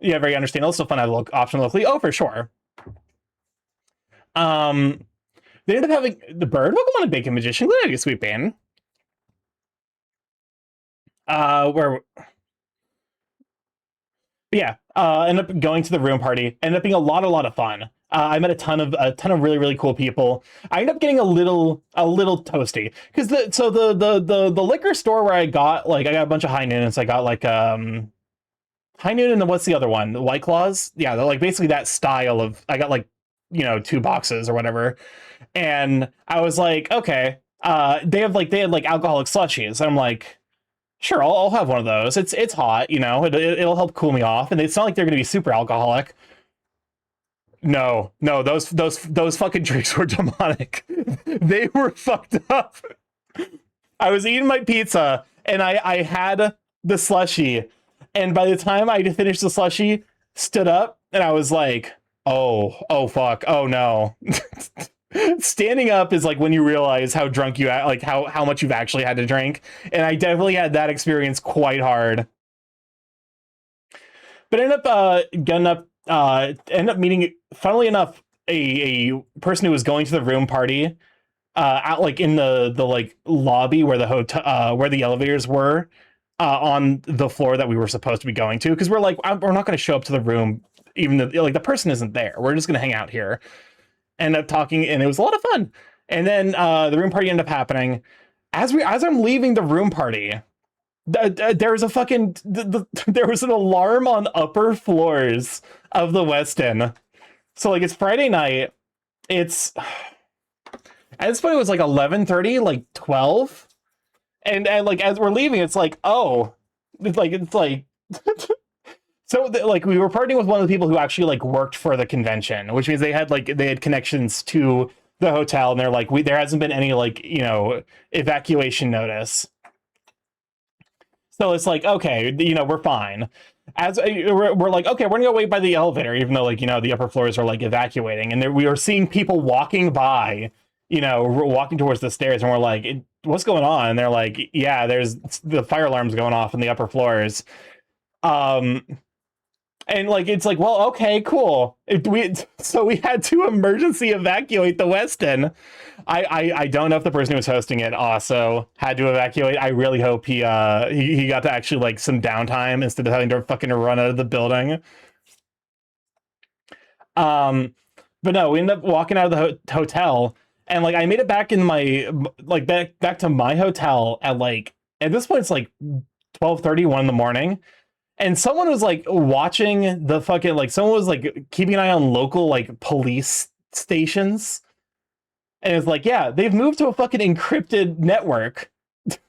Yeah, very understandable. Still fun to have a option locally. Oh, for sure. They ended up having the bird. Welcome on a Bacon Magician. Glad you, sweet Bane. Where? Yeah. Ended up going to the room party. Ended up being a lot of fun. I met a ton of really, really cool people. I ended up getting a little toasty because the liquor store where I got a bunch of High Noon, so I got like High Noon, and then what's the other one? The White Claws. Yeah, they're like basically that style of. I got like 2 boxes or whatever, and I was like, okay. They had alcoholic slushies, and I'm like, sure, I'll have one of those. It's hot, it'll help cool me off, and it's not like they're gonna be super alcoholic. No, those fucking drinks were demonic. They were fucked up. I was eating my pizza and I had the slushy, and by the time I finished the slushy, stood up, and I was like, oh fuck, oh no. Standing up is like when you realize how drunk you like how much you've actually had to drink, and I definitely had that experience quite hard. But ended up meeting, funnily enough, a person who was going to the room party out like in the like lobby where the hotel where the elevators were on the floor that we were supposed to be going to, because we're like, we're not going to show up to the room even though like the person isn't there. We're just going to hang out here. End up talking, and it was a lot of fun. And then the room party ended up happening. As I'm leaving the room party, there was a fucking there was an alarm on upper floors of the Westin. So like it's Friday night. It's at this point it was like 11:30, like 12, and like as we're leaving, it's like, oh, it's like so like we were partying with one of the people who actually like worked for the convention, which means they had connections to the hotel, and they're like, there hasn't been any like, you know, evacuation notice. So it's like, okay, you know, we're fine. As we're like, okay, we're gonna go wait by the elevator, even though, like, you know, the upper floors are like evacuating, and we were seeing people walking by, you know, walking towards the stairs, and we're like, what's going on? And they're like, yeah, there's the fire alarms going off in the upper floors. And like, it's like, well, okay, cool. So we had to emergency evacuate the Westin. I don't know if the person who was hosting it also had to evacuate. I really hope he got to actually like some downtime instead of having to fucking run out of the building. But no, we ended up walking out of the hotel, and like I made it back in my like back to my hotel at like, at this point it's like 12:30, 1 in the morning. And someone was like watching the fucking, like, someone was like keeping an eye on local like police stations. And it's like, yeah, they've moved to a fucking encrypted network.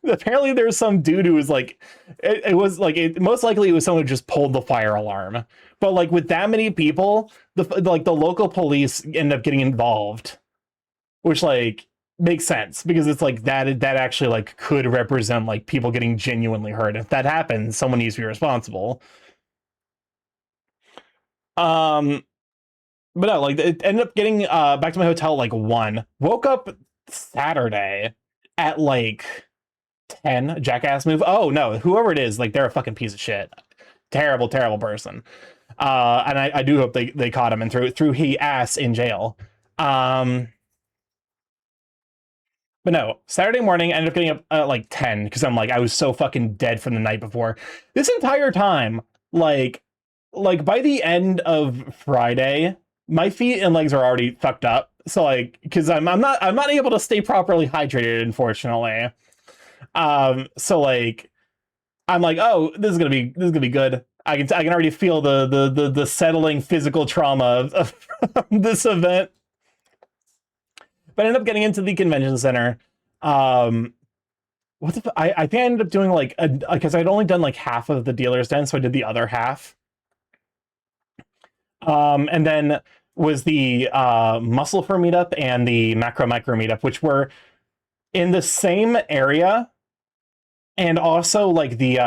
Apparently there's some dude who was like, it was like, most likely it was someone who just pulled the fire alarm. But like with that many people, the local police end up getting involved, which like makes sense, because it's like that actually like could represent like people getting genuinely hurt. If that happens, someone needs to be responsible. But no, like it ended up getting back to my hotel like 1. Woke up Saturday at like 10. Jackass move. Oh no, whoever it is, like they're a fucking piece of shit. Terrible person. And I do hope they caught him and threw he ass in jail. But no, Saturday morning, I ended up getting up at like 10 because I'm like, I was so fucking dead from the night before. This entire time, like by the end of Friday, my feet and legs are already fucked up. So like, because I'm not able to stay properly hydrated, unfortunately. So like, I'm like, oh, this is gonna be good. I can already feel the settling physical trauma of this event. But I ended up getting into the convention center. What the I think I ended up doing like because I'd only done like half of the dealer's den, so I did the other half. And then was the muscle for meetup and the macro micro meetup, which were in the same area, and also like the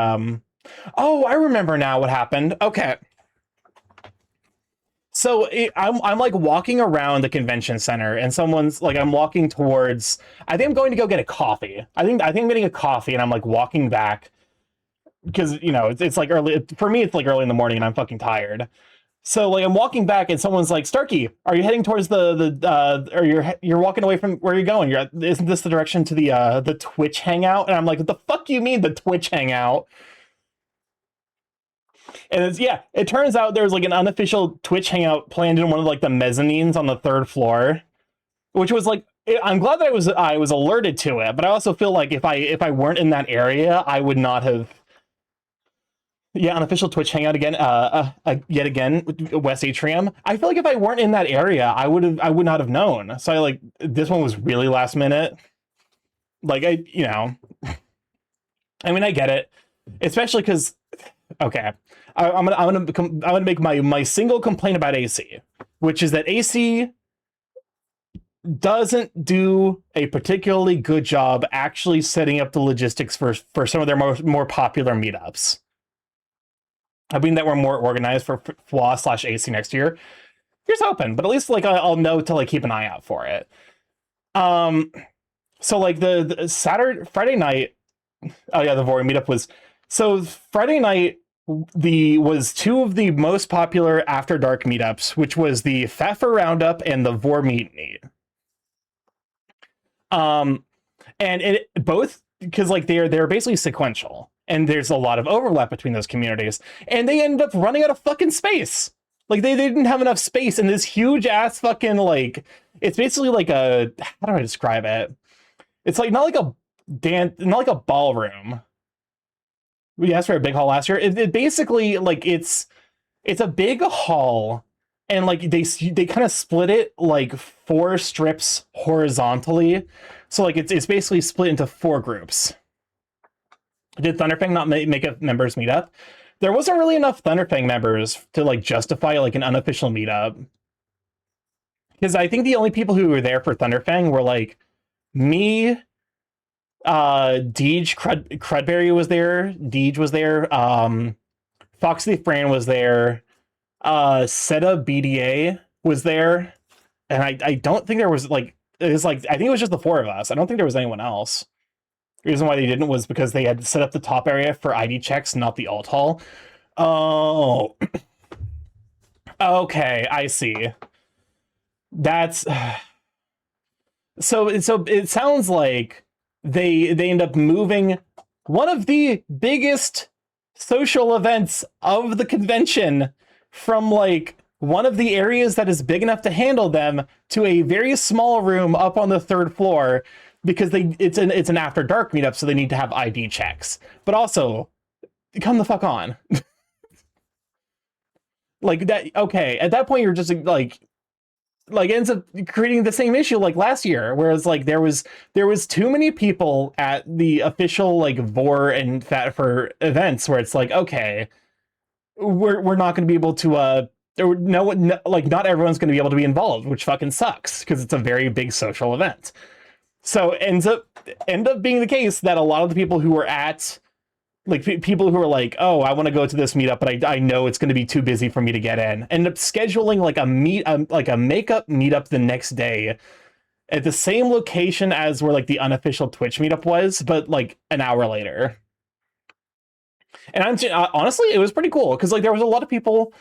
oh, I remember now what happened. Okay. So I'm like walking around the convention center, and someone's like, I'm walking towards, I think I'm going to go get a coffee. I think I'm getting a coffee, and I'm like walking back because, you know, it's like early for me. It's like early in the morning, and I'm fucking tired. So like I'm walking back, and someone's like, Starky, are you heading towards or you're walking away from where you're going? Isn't this the direction to the Twitch hangout? And I'm like, what the fuck do you mean the Twitch hangout? And it's, yeah, it turns out there was like an unofficial Twitch hangout planned in one of like the mezzanines on the 3rd floor, which was like, I'm glad that I was alerted to it, but I also feel like if I weren't in that area, I would not have. Yeah, unofficial Twitch hangout again, yet again, West Atrium. I feel like if I weren't in that area, I would not have known. So I like, this one was really last minute. Like you know, I mean, I get it, especially because, okay, I'm gonna make my single complaint about AC, which is that AC doesn't do a particularly good job actually setting up the logistics for some of their more popular meetups. I mean that we're more organized for FWA/AC next year. Here's hoping, but at least like I'll know to like keep an eye out for it. So like the Friday night, oh yeah, the Vori meetup was, so Friday night was 2 of the most popular after dark meetups, which was the Faffer Roundup and the Vor Meet Meet. And it both, because like they're basically sequential, and there's a lot of overlap between those communities, and they ended up running out of fucking space. Like they didn't have enough space in this huge ass fucking, like, it's basically like a, how do I describe it? It's like not like a ballroom. We asked for a big hall last year. It basically, like, it's a big hall, and like they kind of split it like 4 strips horizontally. So like it's basically split into 4 groups. Did Thunderfang not make a members meetup? There wasn't really enough Thunderfang members to like justify like an unofficial meetup. Because I think the only people who were there for Thunderfang were like me, Deej Crudberry was there, Deej was there, Foxy Fran was there, Seta BDA was there, and I don't think there was like, it was like, I think it was just the four of us. I don't think there was anyone else. The reason why they didn't was because they had set up the top area for ID checks, not the alt hall. Oh, okay, I see. That's so it sounds like they end up moving one of the biggest social events of the convention from like one of the areas that is big enough to handle them to a very small room up on the third floor, because it's an after dark meetup, so they need to have ID checks. But also, come the fuck on. Like that, okay, at that point you're just like ends up creating the same issue like last year, whereas like there was too many people at the official like Vor and Fat for events where it's like, okay, we're not going to be able to like not everyone's going to be able to be involved, which fucking sucks because it's a very big social event. So end up being the case that a lot of the people who were at like people who are like, oh, I want to go to this meetup, but I know it's going to be too busy for me to get in, end up scheduling like a makeup meetup the next day at the same location as where like the unofficial Twitch meetup was, but like an hour later. And honestly, it was pretty cool because like there was a lot of people.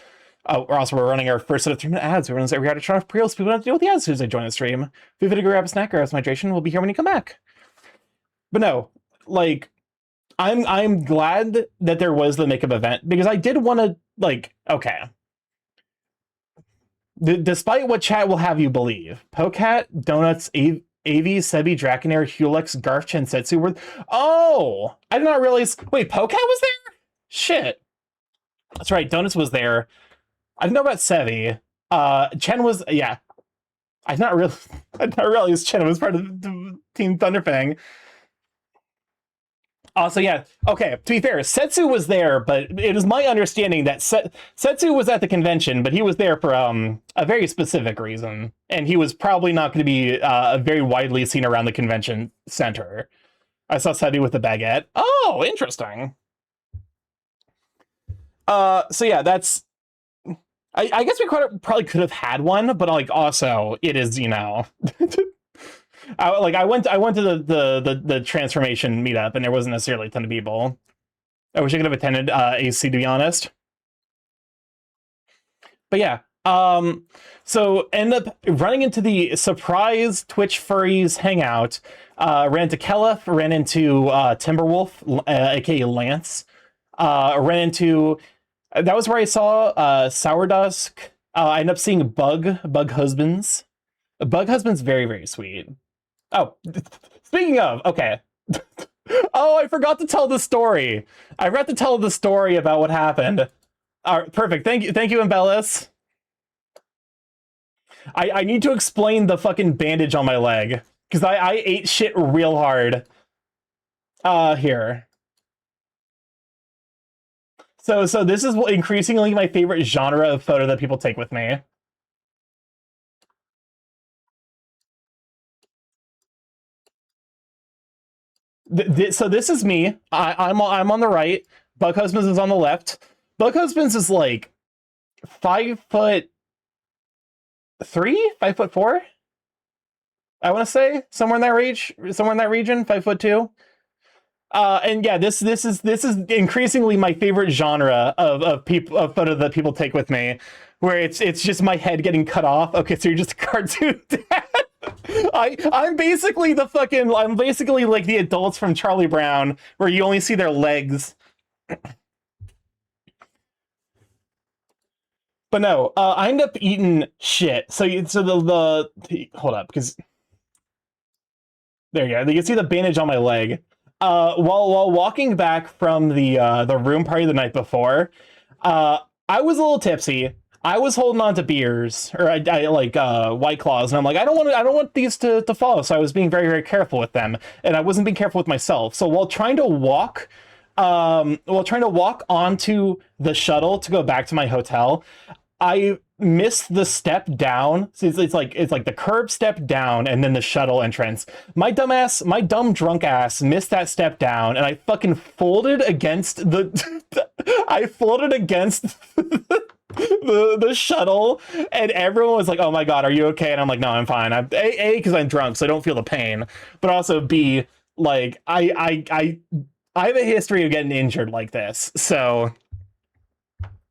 Oh, we're running our first set of 3-minute ads. Everyone's like, we got to turn off pre-rolls. People don't have to deal with the ads as soon as they join the stream. If you have to grab a snack or have some hydration, we'll be here when you come back. But no, like, I'm glad that there was the makeup event because I did want to, like, okay. Despite what chat will have you believe, Pocat, Donuts, AV, Sebi, Draconair, Hulex, Garf, Chensetsu were... Oh! I did not realize... Wait, Pocat was there? Shit. That's right, Donuts was there. I didn't know about Sevi. Chen was... Yeah. I did not realize Chen was part of the Team Thunderfang. Also, yeah, okay, to be fair, Setsu was there, but it is my understanding that Setsu was at the convention, but he was there for a very specific reason, and he was probably not going to be very widely seen around the convention center. I saw Sebi with the baguette. Oh, interesting. So yeah, that's... I guess we probably could have had one, but like also, it is, you know... I went to the transformation meetup and there wasn't necessarily a ton of people. I wish I could have attended AC, to be honest. But yeah, so end up running into the surprise Twitch furries hangout. Ran into Kelef, ran into Timberwolf, aka Lance. Ran into that was where I saw Sourdusk. I ended up seeing Bug Husbands. Bug Husband's very, very sweet. Oh, speaking of, okay. Oh, I forgot to tell the story. I forgot to tell the story about what happened. All right, perfect. Thank you, Embellis. I need to explain the fucking bandage on my leg because I ate shit real hard. Here. So this is increasingly my favorite genre of photo that people take with me. So this is me. I'm on the right. Bug Husbands is on the left. Bug Husbands is like 5'3", 5'4". I want to say somewhere in that range, somewhere in that region, 5'2". And yeah, this is increasingly my favorite genre of photo that people take with me, where it's just my head getting cut off. Okay, so you're just a cartoon dad. I'm basically like the adults from Charlie Brown, where you only see their legs. But no, I end up eating shit. So the hold up, because there you go. You can see the bandage on my leg. While walking back from the room party the night before, I was a little tipsy. I was holding on to beers, or I like White Claws, and I'm like, I don't want these to fall. So I was being very, very careful with them, and I wasn't being careful with myself. So while trying to walk onto the shuttle to go back to my hotel, I missed the step down. So it's like the curb step down and then the shuttle entrance. My dumb drunk ass missed that step down, and I fucking folded against the I folded against the shuttle, and everyone was like, "Oh my god, are you okay?" And I'm like, "No, I'm fine. I'm A, because I'm drunk, so I don't feel the pain, but also B, like I have a history of getting injured like this, so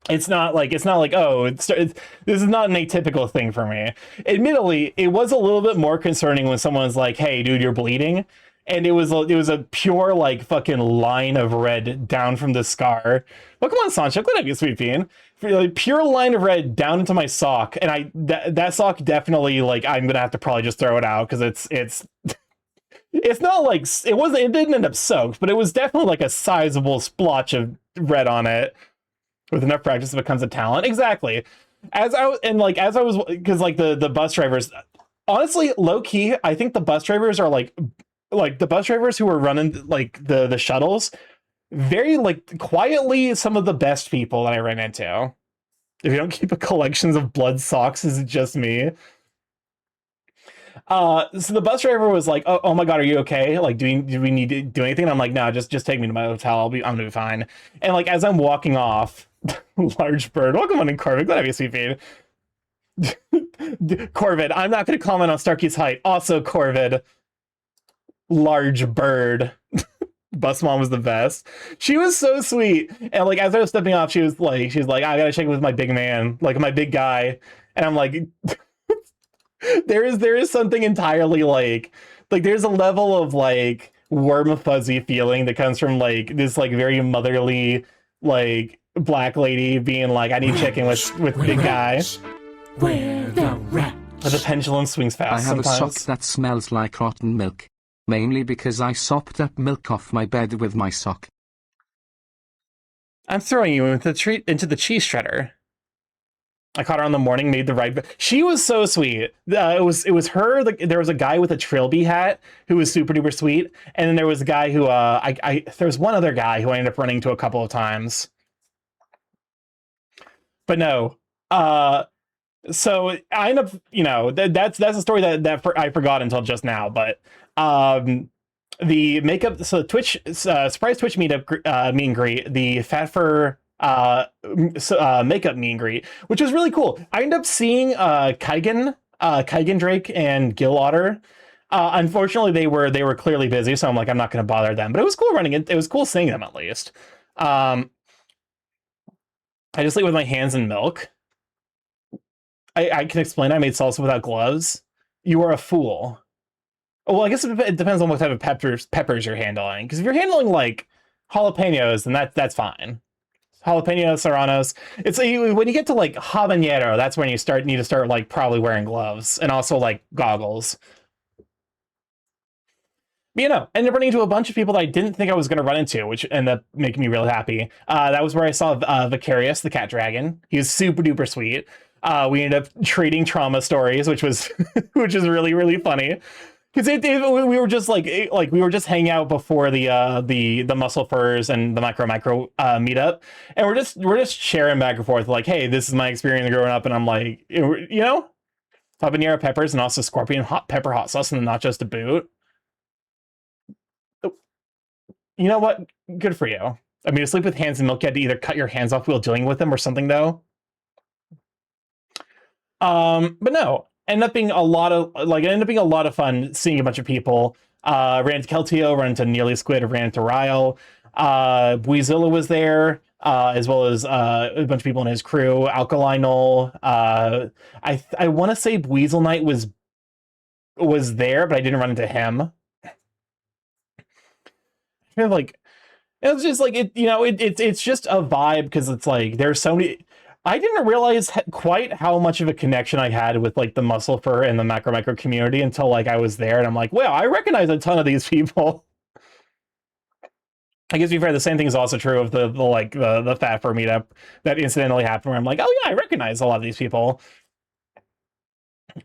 it's not like this is not an atypical thing for me. Admittedly, it was a little bit more concerning when someone's like, "Hey, dude, you're bleeding," and it was a pure like fucking line of red down from the scar. Well, come on, Sancho, glad I get sweet bean. Like, pure line of red down into my sock, and that sock definitely, like, I'm gonna have to probably just throw it out because it's not like it didn't end up soaked, but it was definitely like a sizable splotch of red on it. With enough practice, it becomes a talent. Exactly. As I was, because like the bus drivers, honestly, low key, I think the bus drivers are like the bus drivers who are running like the shuttles, very like quietly some of the best people that I ran into. If you don't keep a collections of blood socks, is it just me? So the bus driver was like, oh my god, are you okay? Like, do we need to do anything? And I'm like, no, just take me to my hotel. I'm gonna be fine. And like as I'm walking off, large bird, welcome on in, Corvid. Glad to have you, sweet feed. Corvid, I'm not gonna comment on Starky's height. Also, Corvid, large bird. Bus mom was the best. She was so sweet. And like as I was stepping off, she was like, I gotta check with my big man, like my big guy. And I'm like, there is something entirely like there's a level of like warm fuzzy feeling that comes from like this like very motherly like black lady being like, I need to check in with big guy. Where the rat? But the pendulum swings fast. I have sometimes. a sock that smells like rotten milk. Mainly because I sopped up milk off my bed with my sock. I'm throwing you into the cheese shredder. I caught her on the morning, made the right. She was so sweet. It was her. There was a guy with a trilby hat who was super duper sweet, and then there was a guy who there was one other guy who I ended up running into a couple of times. But no, so I end up, that's a story that I forgot until just now. But the makeup, so Twitch surprise Twitch meetup meet and greet, the Fat Fur makeup meet and greet, which was really cool. I ended up seeing Kygan Drake and Gil Otter. Unfortunately, they were clearly busy, so I'm like, I'm not going to bother them. But it was cool running it. It was cool seeing them at least. I just eat with my hands in milk. I can explain. I made salsa without gloves. You are a fool. Well, I guess it depends on what type of peppers you're handling. Because if you're handling like jalapenos, then that's fine. Jalapenos, serranos. It's when you get to like habanero, that's when you need to start like probably wearing gloves and also like goggles. But, I ended up running into a bunch of people that I didn't think I was going to run into, which ended up making me really happy. That was where I saw Vicarious, the cat dragon. He was super duper sweet. We ended up trading trauma stories, which was which is really, really funny. Because we were just we were just hanging out before the muscle furs and the micro meetup, and we're just sharing back and forth like, hey, this is my experience growing up, and I'm like, habanero peppers and also scorpion pepper hot sauce and the nachos to boot. You know what? Good for you. I mean, to sleep with hands in milk, you had to either cut your hands off while dealing with them or something, though. But no. Ended up being a lot of fun seeing a bunch of people. Ran into Keltio, ran into Nearly Squid, ran into Ryle. Buizilla was there, as well as a bunch of people in his crew. Alkali Null. I want to say Weasel Knight was there, but I didn't run into him. Like, it was just like it's just a vibe because it's like there's so many. I didn't realize quite how much of a connection I had with like the muscle fur and the macro community until like I was there, and I'm like, wow, I recognize a ton of these people. I guess we've heard the same thing is also true of the Fat Fur meetup that incidentally happened, where I'm like, oh yeah, I recognize a lot of these people.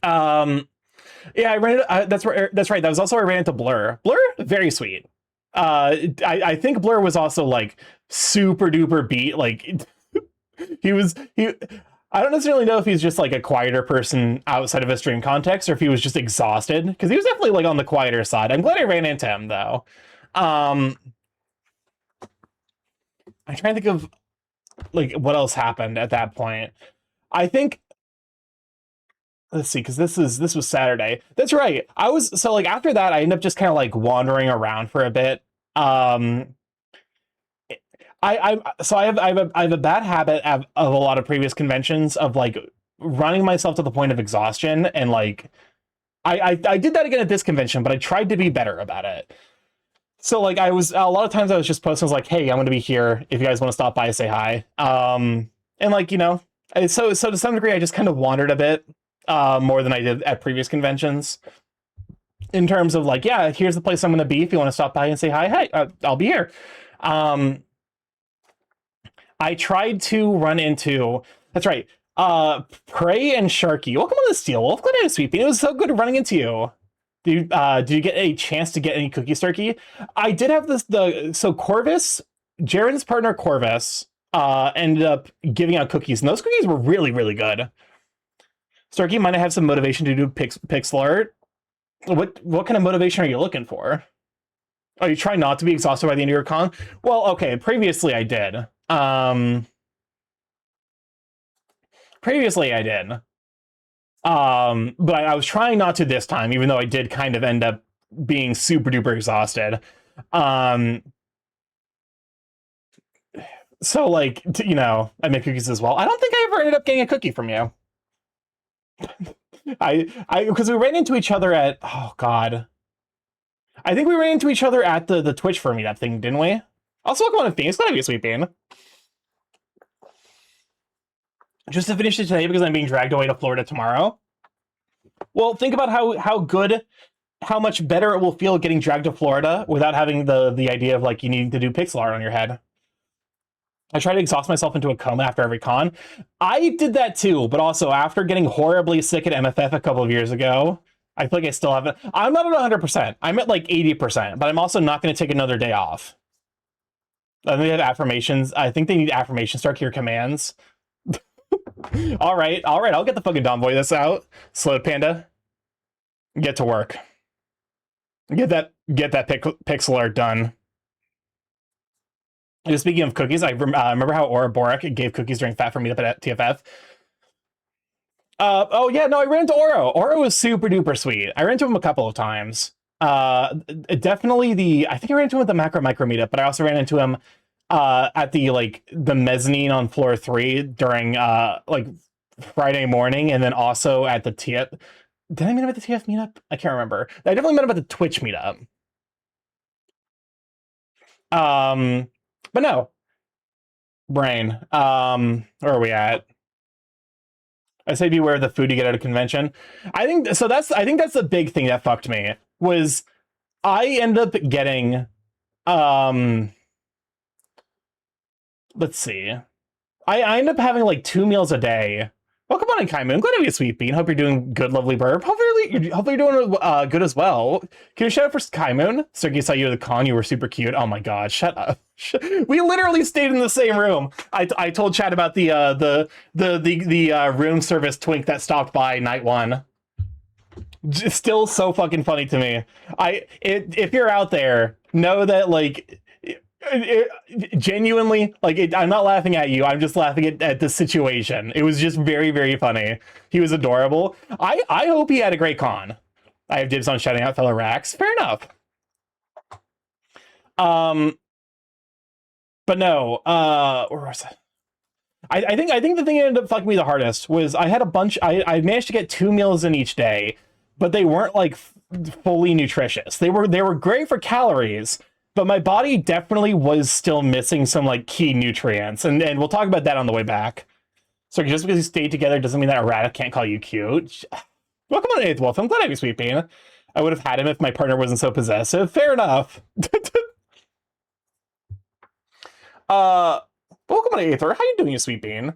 Yeah, I ran. That's right. That was also where I ran into Blur. Blur, very sweet. I think Blur was also like super duper beat. Like he I don't necessarily know if he's just like a quieter person outside of a stream context, or if he was just exhausted, because he was definitely like on the quieter side. I'm glad I ran into him though. I'm trying to think of like what else happened at that point. I think, let's see, because this was Saturday. That's right. So like after that, I ended up just kind of like wandering around for a bit. I have a bad habit of a lot of previous conventions of like running myself to the point of exhaustion, and like I did that again at this convention, but I tried to be better about it. So like a lot of times I was just posting, I was like, hey, I'm gonna be here if you guys want to stop by, say hi. And like, you know, so to some degree I just kind of wandered a bit more than I did at previous conventions, in terms of like, yeah, here's the place I'm gonna be if you want to stop by and say hi. Hey, I'll be here. I tried to run into, that's right, Prey and Sharky. Welcome to the Steel Wolf. Glad I was sweeping. It was so good running into you. Did you get a chance to get any cookies, Starky? I did have so Corvus, Jaren's partner Corvus, ended up giving out cookies, and those cookies were really, really good. Starky, might I have some motivation to do pixel art? What kind of motivation are you looking for? Oh, you try not to be exhausted by the end of your con? Well, okay, previously I did. Previously I did. But I was trying not to this time, even though I did kind of end up being super duper exhausted. So like, you know, I make cookies as well. I don't think I ever ended up getting a cookie from you. Because we ran into each other at, oh god. I think we ran into each other at the Twitch for meetup thing, didn't we? Also, welcome on to Phoenix. Glad to be sweeping. Just to finish it today because I'm being dragged away to Florida tomorrow. Well, think about how much better it will feel getting dragged to Florida without having the idea of like you needing to do pixel art on your head. I try to exhaust myself into a coma after every con. I did that too, but also after getting horribly sick at MFF a couple of years ago, I feel like I still haven't. I'm not at 100%. I'm at like 80%, but I'm also not going to take another day off. I think they have affirmations. I think they need affirmations to start your commands. All right. I'll get the fucking Domboy this out. Slow Panda, get to work. Get that pixel art done. And speaking of cookies, I remember how Aura Borak gave cookies during Fat for Meetup at TFF. Oh yeah, no, I ran into Oro. Oro was super duper sweet. I ran into him a couple of times. Definitely I think I ran into him at the Macro Micro Meetup, but I also ran into him at the mezzanine on floor 3 during like Friday morning, and then also at the TF. Did I meet him at the TF meetup? I can't remember. I definitely met him at the Twitch meetup. But no. Brain. Where are we at? I say beware of the food you get at a convention. I think so. I think that's the big thing that fucked me, was I ended up getting let's see. I end up having like 2 meals a day. Welcome on in, Kaimun. Glad to be a sweet bean. Hope you're doing good, lovely burp. Hopefully you're doing good as well. Can you shout out for Kaimun? Sergey saw you at the con. You were super cute. Oh my god, shut up. We literally stayed in the same room. I told Chad about the room service twink that stopped by night 1. It's still so fucking funny to me. If you're out there, know that like genuinely, like I'm not laughing at you. I'm just laughing at the situation. It was just very, very funny. He was adorable. I hope he had a great con. I have dibs on shouting out fellow Rax. Fair enough. But no, where was it? I think the thing that ended up fucking me the hardest was I had a bunch. I managed to get 2 meals in each day, but they weren't like fully nutritious. They were great for calories, but my body definitely was still missing some like key nutrients, and we'll talk about that on the way back. So just because you stayed together doesn't mean that errata can't call you cute. Welcome on 8th Wolf. I'm glad I was sweeping. I would have had him if my partner wasn't so possessive. Fair enough. Welcome on Aether. How you doing, you sweet bean?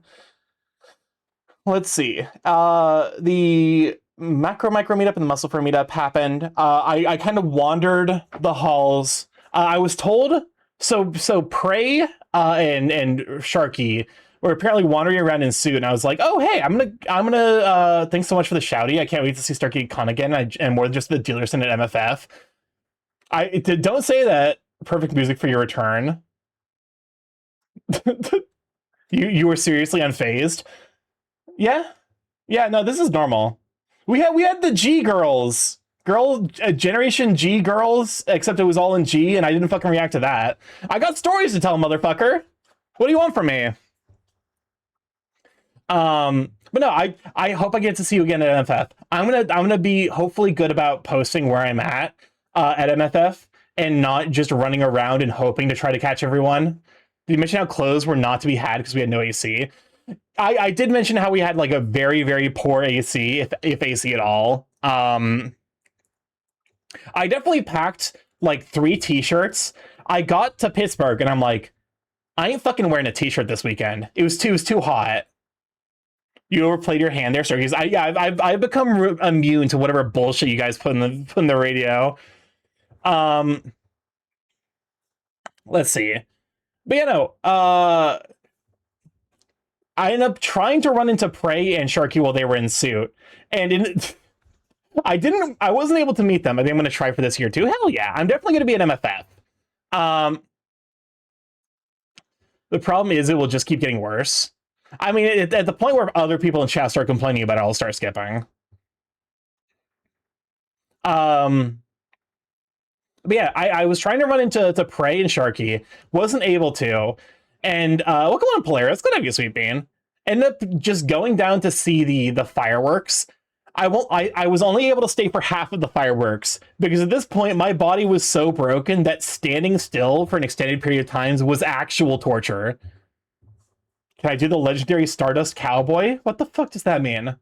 Let's see. The Macro Micro meetup and the Muscle Fur meetup happened. I kind of wandered the halls. I was told so Prey and Sharky were apparently wandering around in suit, and I was like, oh hey, I'm gonna thanks so much for the shouty. I can't wait to see Starky Con again, and more than just the Dealerson at MFF. Don't say that. Perfect music for your return. You were seriously unfazed. Yeah, no, this is normal. We had the G girls, Generation G girls, except it was all in G, and I didn't fucking react to that. I got stories to tell, motherfucker. What do you want from me? But no, I hope I get to see you again at MFF. I'm gonna be hopefully good about posting where I'm at MFF, and not just running around and hoping to try to catch everyone. Did you mention how clothes were not to be had because we had no AC? I did mention how we had like a very, very poor AC, if AC at all. I definitely packed like 3 t-shirts. I got to Pittsburgh and I'm like, I ain't fucking wearing a t-shirt this weekend. It was too hot. You overplayed your hand there, sir. I've become immune to whatever bullshit you guys put in the radio. Let's see. But you know, I ended up trying to run into Prey and Sharky while they were in suit, and I wasn't able to meet them. I think I'm going to try for this year too. Hell yeah, I'm definitely going to be at MFF. The problem is it will just keep getting worse. I mean, at the point where other people in chat start complaining about it, I'll start skipping. But yeah, I was trying to run into Prey and Sharky, wasn't able to, and welcome on Polaris. Good to have you, Sweet Bean. Ended up just going down to see the fireworks. I was only able to stay for half of the fireworks because at this point my body was so broken that standing still for an extended period of time was actual torture. Can I do the legendary Stardust Cowboy? What the fuck does that mean?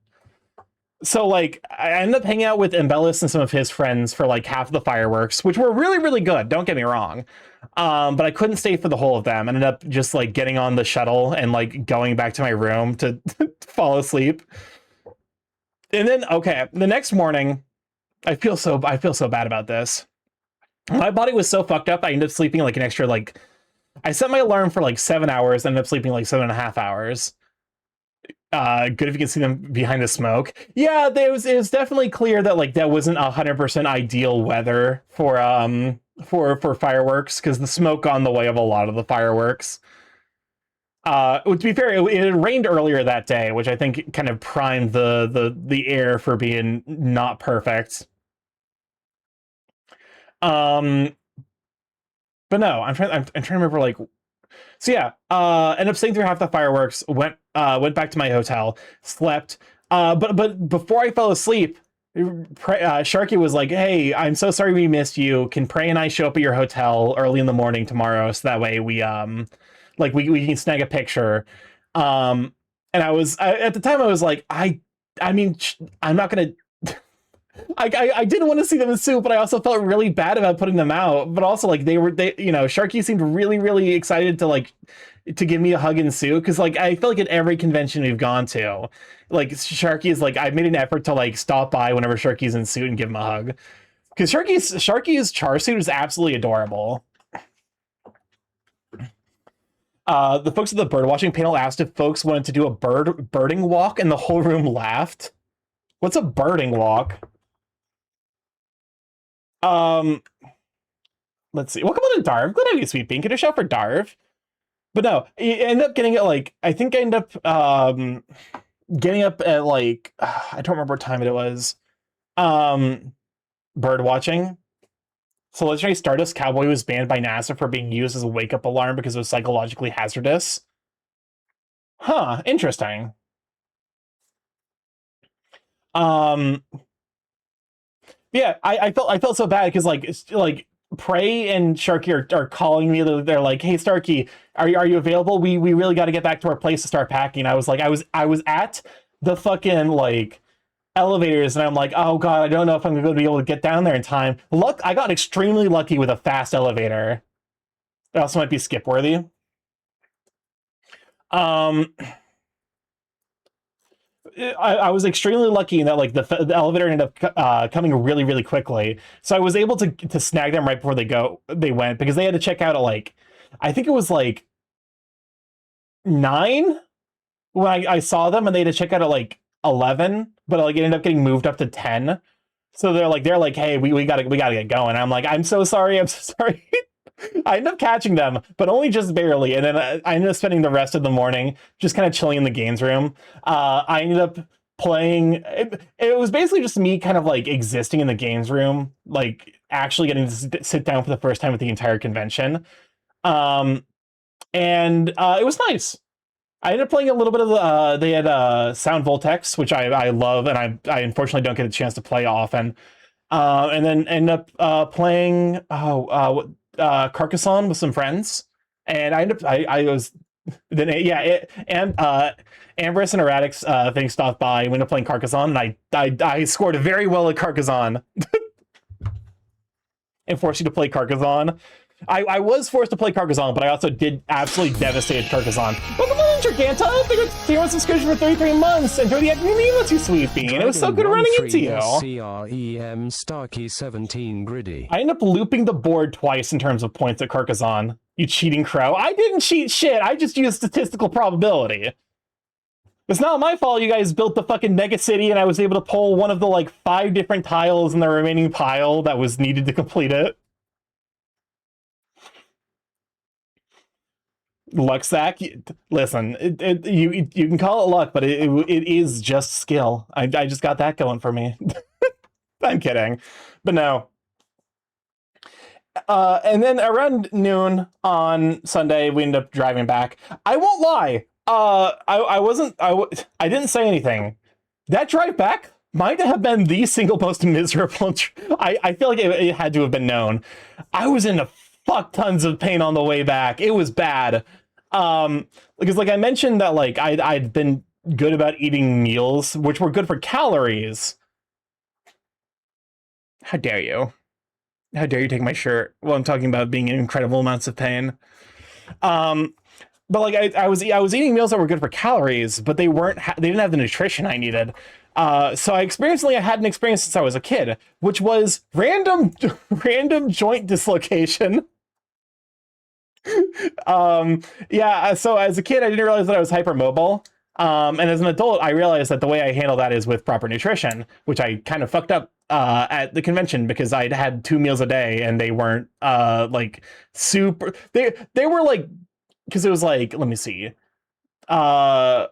So, like, I ended up hanging out with Embellis and some of his friends for, like, half of the fireworks, which were really, really good, don't get me wrong. But I couldn't stay for the whole of them. I ended up just, like, getting on the shuttle and, like, going back to my room to fall asleep. And then, okay, the next morning, I feel so bad about this. My body was so fucked up, I ended up sleeping, like, an extra, like... I set my alarm for, like, 7 hours, ended up sleeping, like, 7.5 hours. Good if you can see them behind the smoke. Yeah, it was definitely clear that like that wasn't 100% ideal weather for fireworks because the smoke got in the way of a lot of the fireworks. To be fair, it rained earlier that day, which I think kind of primed the air for being not perfect. But no, I'm trying to remember like. So yeah, ended up staying through half the fireworks, went back to my hotel, slept. But before I fell asleep, Sharky was like, "Hey, I'm so sorry we missed you. Can Prey and I show up at your hotel early in the morning tomorrow so that way we can snag a picture?" And at the time I was like, I mean, I'm not gonna. I didn't want to see them in suit, but I also felt really bad about putting them out. But also, like, Sharky seemed really, really excited to give me a hug in suit because, like, I feel like at every convention we've gone to, like, Sharky is like, I've made an effort to like stop by whenever Sharky's in suit and give him a hug because Sharky's char suit is absolutely adorable. The folks at the birdwatching panel asked if folks wanted to do a birding walk, and the whole room laughed. What's a birding walk? Let's see. Welcome on to Darv. Good to have you, Sweet Bean. Get a shout for Darv. But no, you end up getting it like I think I end up getting up at like I don't remember what time it was. Bird watching. So Legendary Stardust Cowboy was banned by NASA for being used as a wake-up alarm because it was psychologically hazardous. Huh, interesting. Yeah, I felt so bad because like Prey and Sharky are calling me. They're like, "Hey Starky, are you available? We really got to get back to our place to start packing." I was like, I was at the fucking like elevators, and I'm like, "Oh god, I don't know if I'm going to be able to get down there in time." I got extremely lucky with a fast elevator. It also might be skip worthy. I was extremely lucky in that like the elevator ended up coming really, really quickly, so I was able to snag them right before they went because they had to check out at like I think it was like 9 when I saw them and they had to check out at like 11, but like it ended up getting moved up to 10. So they're like, hey, we gotta get going. I'm like, I'm so sorry. I ended up catching them, but only just barely. And then I ended up spending the rest of the morning just kind of chilling in the games room. I ended up playing. It was basically just me kind of like existing in the games room, like actually getting to sit down for the first time at the entire convention. And it was nice. I ended up playing a little bit of the. They had Sound Voltex, which I love, and I unfortunately don't get a chance to play often. And then end up playing Carcassonne with some friends, and I was then and Ambrose and Erratix thing stopped by. We ended up playing Carcassonne, and I scored very well at Carcassonne, and forced you to play Carcassonne. I was forced to play Carcassonne, but I also did absolutely devastate Carcassonne. Welcome on, Giganta! Thank you for subscription for 33 months. Enjoy the Equanimity, you sweet bean. It was so good running into you. CREM Starky 17 Griddy. I ended up looping the board twice in terms of points at Carcassonne. You cheating crow. I didn't cheat shit. I just used statistical probability. It's not my fault you guys built the fucking mega city and I was able to pull one of the like 5 different tiles in the remaining pile that was needed to complete it. Lucksack, listen, you can call it luck, but it is just skill. I just got that going for me. I'm kidding, but no. And then around noon on Sunday, we ended up driving back. I won't lie. I didn't say anything. That drive back might have been the single most miserable. I feel like it had to have been known. I was in a fuck tons of pain on the way back. It was bad. Because like I mentioned that like I'd been good about eating meals, which were good for calories. How dare you? How dare you take my shirt while I'm talking about being in incredible amounts of pain? But like I was eating meals that were good for calories, but they didn't have the nutrition I needed. So I had an experience since I was a kid, which was random joint dislocation. So as a kid, I didn't realize that I was hypermobile. And as an adult, I realized that the way I handle that is with proper nutrition, which I kind of fucked up at the convention because I'd had 2 meals a day and they weren't like super. They were like, because it was like, let me see. It was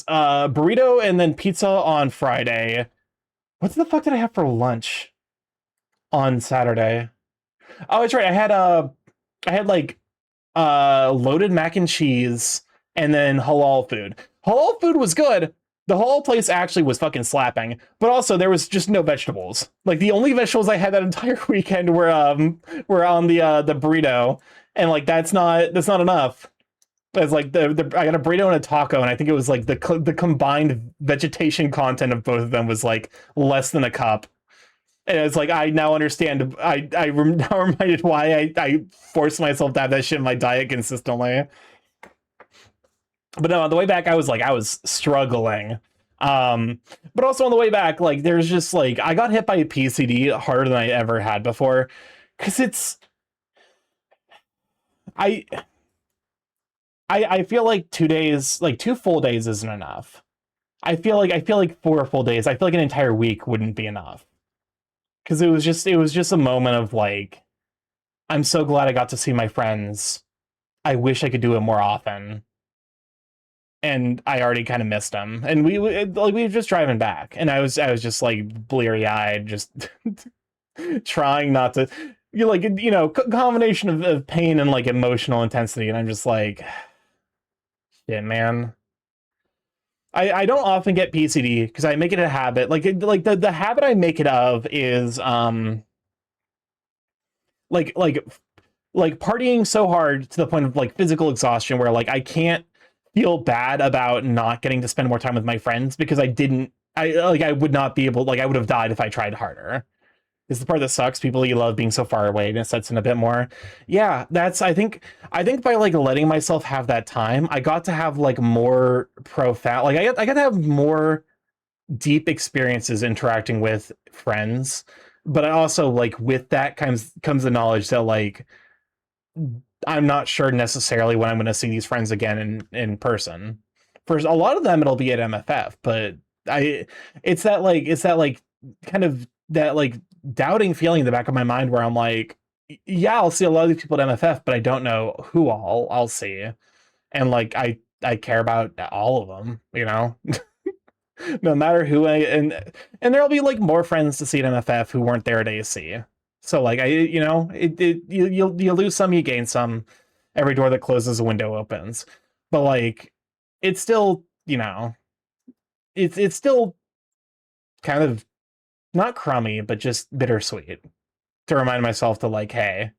burrito and then pizza on Friday. What the fuck did I have for lunch on Saturday? Oh, that's right. I had like loaded mac and cheese and then halal food. Halal food was good. The halal place actually was fucking slapping, but also there was just no vegetables. Like the only vegetables I had that entire weekend were on the burrito, and like that's not enough. It's like I got a burrito and a taco, and I think it was like the combined vegetation content of both of them was like less than a cup. And it's like, I now understand. Now reminded why I forced myself to have that shit in my diet consistently. But no, on the way back, I was struggling. But also on the way back, like there's just like, I got hit by a PCD harder than I ever had before. Cause I feel like 2 days, like 2 full days isn't enough. I feel like 4 full days. I feel like an entire week wouldn't be enough. Because it was just a moment of like, I'm so glad I got to see my friends. I wish I could do it more often. And I already kind of missed them. And we were just driving back, and I was just like bleary eyed, just trying not to. Combination of pain and like emotional intensity, and I'm just like, shit, man. I don't often get PCD because I make it a habit. Like the habit I make it of is like partying so hard to the point of like physical exhaustion where like I can't feel bad about not getting to spend more time with my friends because I would not be able, like I would have died if I tried harder. This is the part that sucks. People you love being so far away, and it sets in a bit more. Yeah, I think by like letting myself have that time, I got to have like more profound, like I got to have more deep experiences interacting with friends. But I also like with that comes the knowledge that like I'm not sure necessarily when I'm going to see these friends again in person. For a lot of them, it'll be at MFF, but it's that like kind of that like doubting feeling in the back of my mind where I'm like, yeah, I'll see a lot of these people at MFF, but I don't know who I'll see, and like I care about all of them, you know. No matter who and there'll be like more friends to see at MFF who weren't there at AC. So like you lose some, you gain some. Every door that closes, a window opens. But like, it's still, you know, it's still kind of not crummy, but just bittersweet to remind myself to like, hey,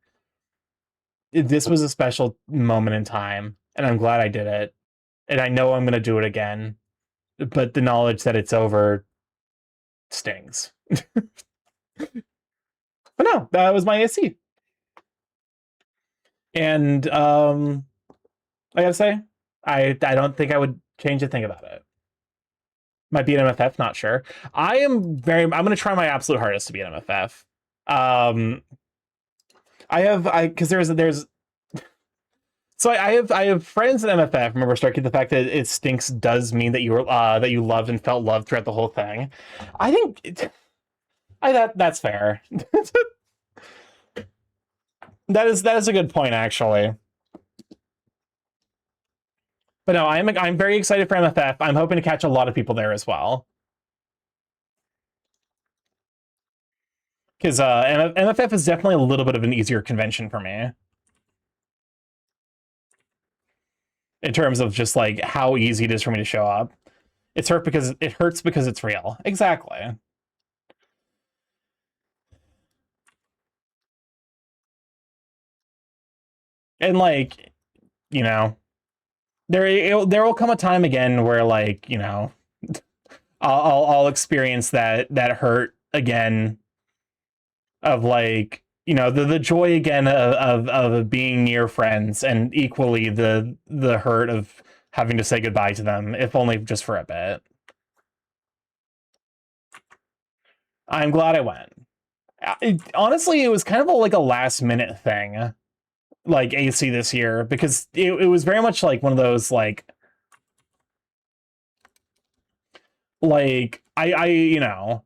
this was a special moment in time, and I'm glad I did it, and I know I'm gonna do it again. But the knowledge that it's over stings. But no, that was my AC. And I gotta say, I don't think I would change a thing about it. Might be an MFF, not sure. I'm gonna try my absolute hardest to be an MFF. Because there's so I have friends at MFF. Remember, Starky, the fact that it stinks does mean that that you loved and felt loved throughout the whole thing. I think that's fair. That is a good point, actually. But no, I'm very excited for MFF. I'm hoping to catch a lot of people there as well. Because MFF is definitely a little bit of an easier convention for me. In terms of just like how easy it is for me to show up. It hurts because it's real. Exactly. And like, you know, there will come a time again where like, you know, I'll experience that hurt again of like, you know, the joy again of being near friends, and equally the hurt of having to say goodbye to them, if only just for a bit. I'm glad I went. Honestly, it was kind of like a last minute thing, like AC this year, because it was very much like one of those like I you know,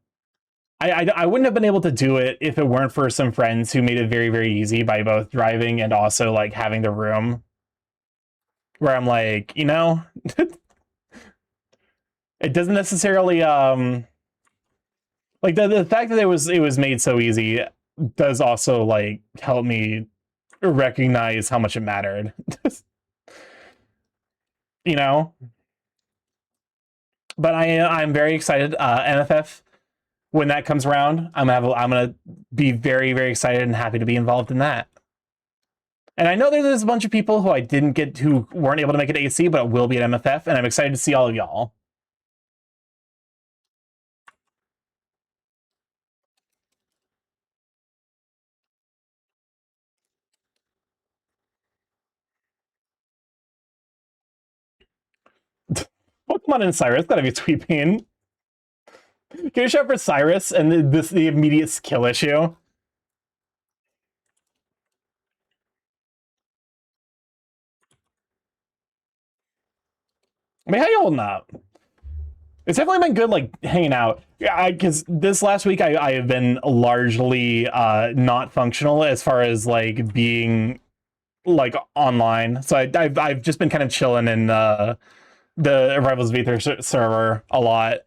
I wouldn't have been able to do it if it weren't for some friends who made it very, very easy by both driving and also like having the room, where I'm like, you know, it doesn't necessarily like the fact that it was made so easy does also like help me recognize how much it mattered. You know. But I'm very excited. NFF, when that comes around, I'm gonna be very, very excited and happy to be involved in that. And I know there's a bunch of people who who weren't able to make it AC, but will be at MFF, and I'm excited to see all of y'all. Pokemon and Cyrus gotta be sweeping. Can you shout for Cyrus and the immediate skill issue? I mean, how you holding up? It's definitely been good, like, hanging out. Yeah, because this last week I have been largely not functional as far as, like, being, like, online. So I've just been kind of chilling in the Rivals V3 server a lot.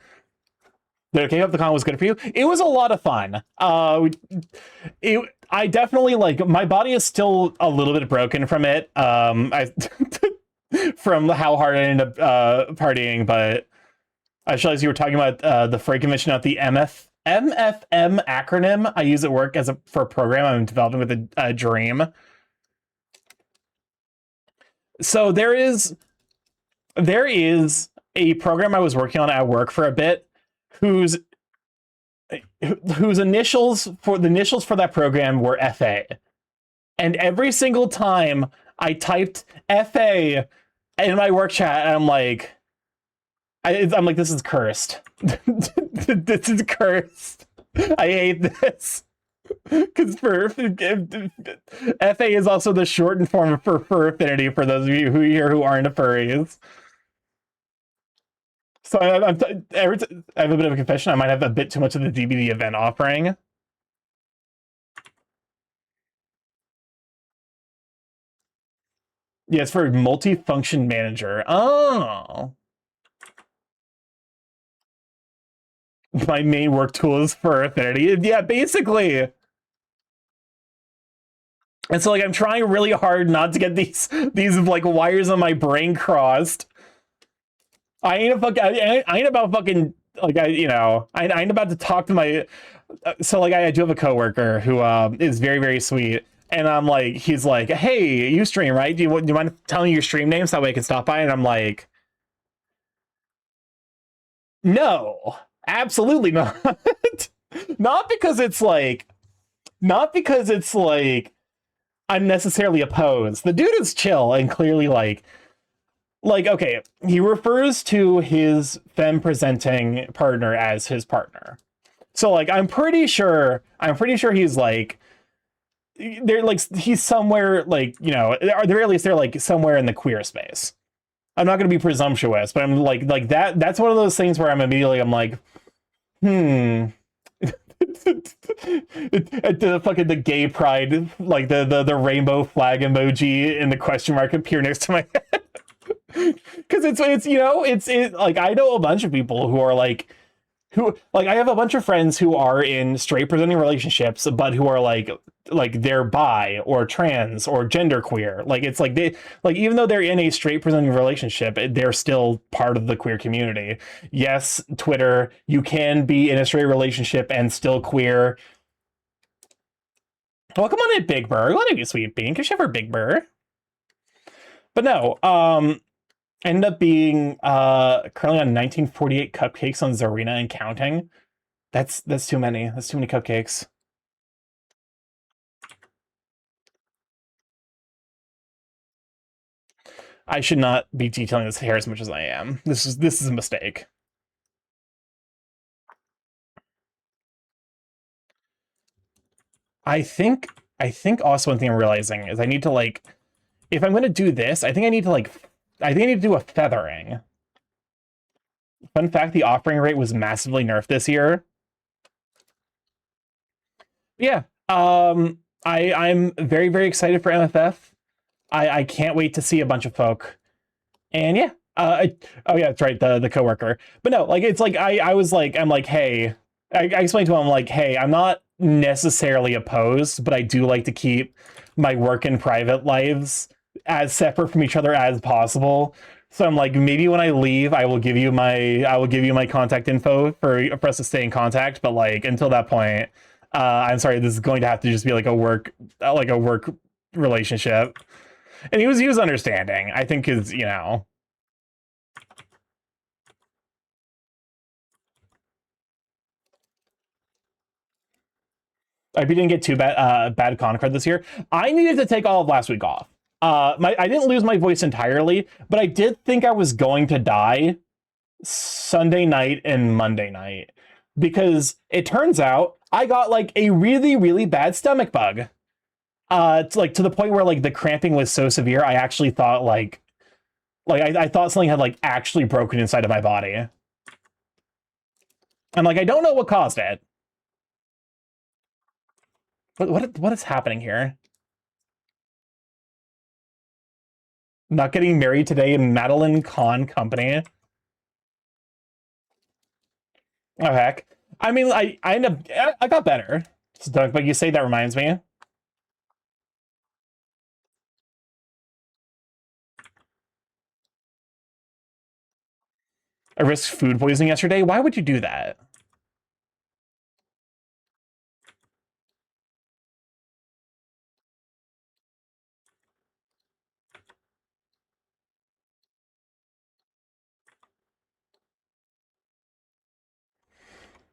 The K-Up.con was good for you. It was a lot of fun. I definitely, like, my body is still a little bit broken from it. From how hard I ended up partying, but I just realized you were talking about the Freight Convention at the MFM acronym I use at work for a program I'm developing with a dream. So there is a program I was working on at work for a bit whose initials for that program were FA. And every single time I typed FA in my work chat, and I'm like, this is cursed. This is cursed. I hate this. Because FA is also the shortened form for fur affinity for those of you who aren't furries. So I have a bit of a confession. I might have a bit too much of the DBD event offering. Yeah, it's for multi-function manager. Oh. My main work tool is for Affinity. Yeah, basically. And so like I'm trying really hard not to get these like wires on my brain crossed. I ain't I ain't about fucking like I ain't about to talk to my so like I do have a coworker who is very very sweet, and I'm like he's like, hey, you stream, right? Do you mind telling me your stream name so that way I can stop by? And I'm like, no, absolutely not. Not because it's like I'm necessarily opposed. The dude is chill and clearly like okay, he refers to his femme presenting partner as his partner. So like I'm pretty sure he's like they're like he's somewhere like, or at the very least they're like somewhere in the queer space. I'm not going to be presumptuous, but I'm like that's one of those things where I'm like, the gay pride, like the rainbow flag emoji and the question mark appear next to my head. Because it's like I know a bunch of people who are like I have a bunch of friends who are in straight presenting relationships but who are like they're bi or trans or genderqueer. Like it's like they like even though they're in a straight presenting relationship, they're still part of the queer community. Yes, Twitter, you can be in a straight relationship and still queer. Welcome on in, Big Burr. Let me be sweet bean. Cause you have Big Burr. But no, ended up being currently on 1948 cupcakes on Zarina and counting. That's too many. That's too many cupcakes. I should not be detailing this hair as much as I am. This is a mistake. I think also one thing I'm realizing is I need to like if I'm gonna do this, I think I need to do a feathering. Fun fact, the offering rate was massively nerfed this year. Yeah. I'm very, very excited for MFF. I can't wait to see a bunch of folk. And yeah. Oh yeah, that's right, the coworker. But no, like it's like I'm like, hey, I explained to him, I'm like, hey, I'm not necessarily opposed, but I do like to keep my work and private lives as separate from each other as possible. So I'm like, maybe when I leave, I will give you my contact info for us to stay in contact. But like until that point, I'm sorry, this is going to have to just be like a work relationship. And he was understanding. I think is I didn't get too bad con card this year. I needed to take all of last week off. I didn't lose my voice entirely, but I did think I was going to die Sunday night and Monday night because it turns out I got like a really really bad stomach bug. It's like to the point where like the cramping was so severe, I actually thought I thought something had like actually broken inside of my body. I'm like, I don't know what caused it. What is happening here? Not getting married today in Madeline Kahn company. Oh heck. I mean, I got better. So, but you say that reminds me. I risked food poisoning yesterday. Why would you do that?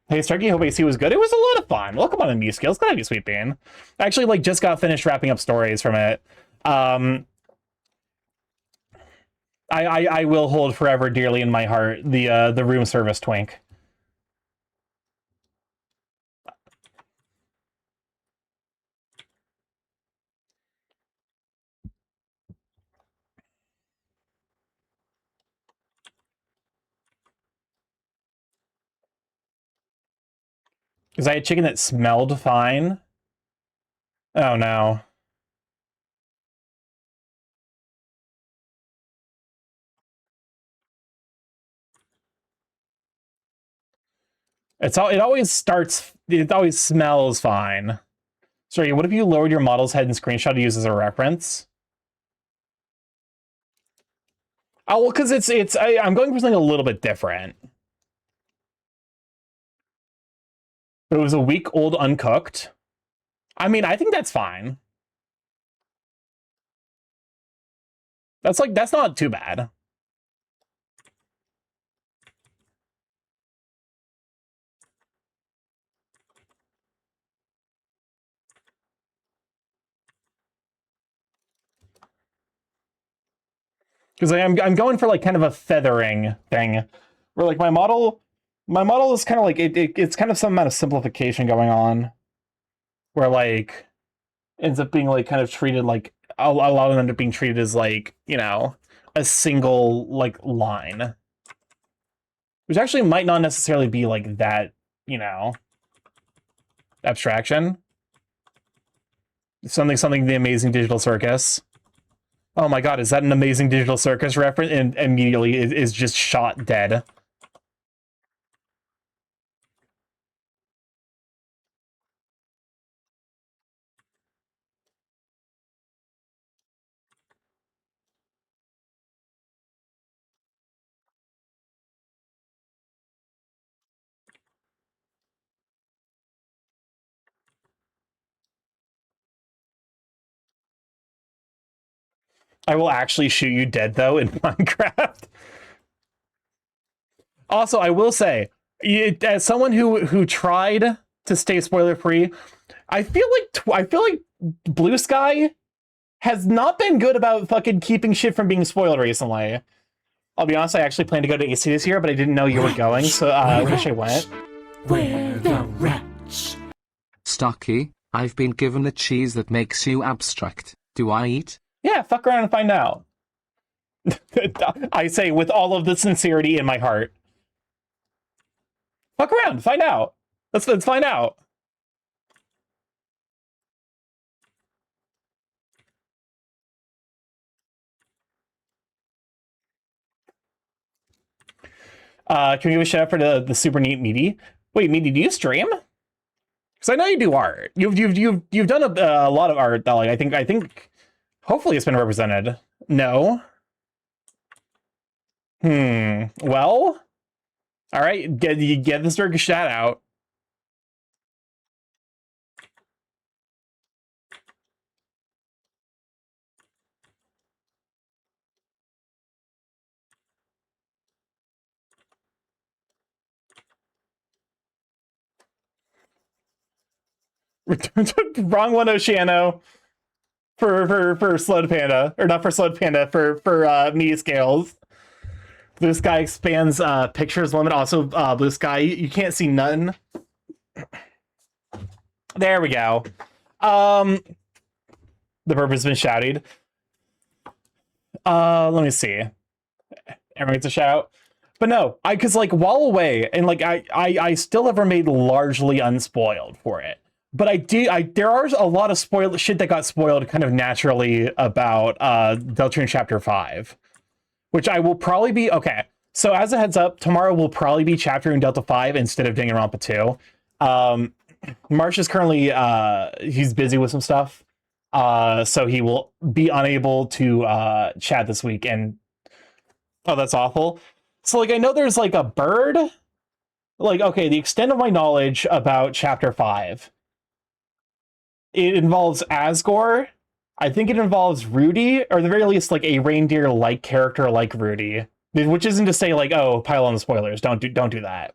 Hey, Starky, hope AC was good. It was a lot of fun. Welcome on the new skills. Glad you, Sweet Bean. I actually like just got finished wrapping up stories from it. I will hold forever dearly in my heart the room service twink. Because I had chicken that smelled fine. Oh no. It always smells fine. Sorry, what if you lowered your model's head and screenshot to use as a reference? Oh, well, because I'm going for something a little bit different. But it was a week old uncooked. I mean, I think that's fine. That's not too bad. Because I'm going for like kind of a feathering thing, where like my model is kind of like it's kind of some amount of simplification going on, where like ends up being like kind of treated like a lot of them end up being treated as like, you know, a single like line, which actually might not necessarily be like that, you know, abstraction. Something the Amazing Digital Circus. Oh my god, is that an Amazing Digital Circus reference? And immediately is just shot dead. I will actually shoot you dead though in Minecraft. Also, I will say, as someone who tried to stay spoiler free, I feel like Blue Sky has not been good about fucking keeping shit from being spoiled recently. I'll be honest, I actually planned to go to AC this year, but I didn't know you were going, so I wish I went. We're the rats. Starky, I've been given the cheese that makes you abstract. Do I eat? Yeah, fuck around and find out. I say with all of the sincerity in my heart. Fuck around, find out. Let's find out. Can we give a shout out for the super neat Meaty? Wait, Meaty, do you stream? Because I know you do art. You've done a lot of art that like I think hopefully it's been represented. No. Well. All right, get this Dirk a shout out. Wrong one, Oceano. For Slowed Panda, or not for Slowed Panda, for media scales. Blue Sky expands pictures limit. Also, Blue Sky, you can't see none. There we go. The purpose has been shouted. Let me see. Everyone gets a shout. But no, because like while away, and like I still have remained largely unspoiled for it. But there are a lot of spoiled shit that got spoiled kind of naturally about Deltarune Chapter 5. Which I will probably be... Okay, so as a heads up, tomorrow will probably be Chapter in Delta 5 instead of Danganronpa 2. Marsh is currently... he's busy with some stuff. So he will be unable to chat this week. And... Oh, that's awful. So, like, I know there's, like, a bird. Like, okay, the extent of my knowledge about Chapter 5. It involves Asgore. I think it involves Rudy, or at the very least, like a reindeer-like character like Rudy, which isn't to say like, oh, pile on the spoilers. Don't do that.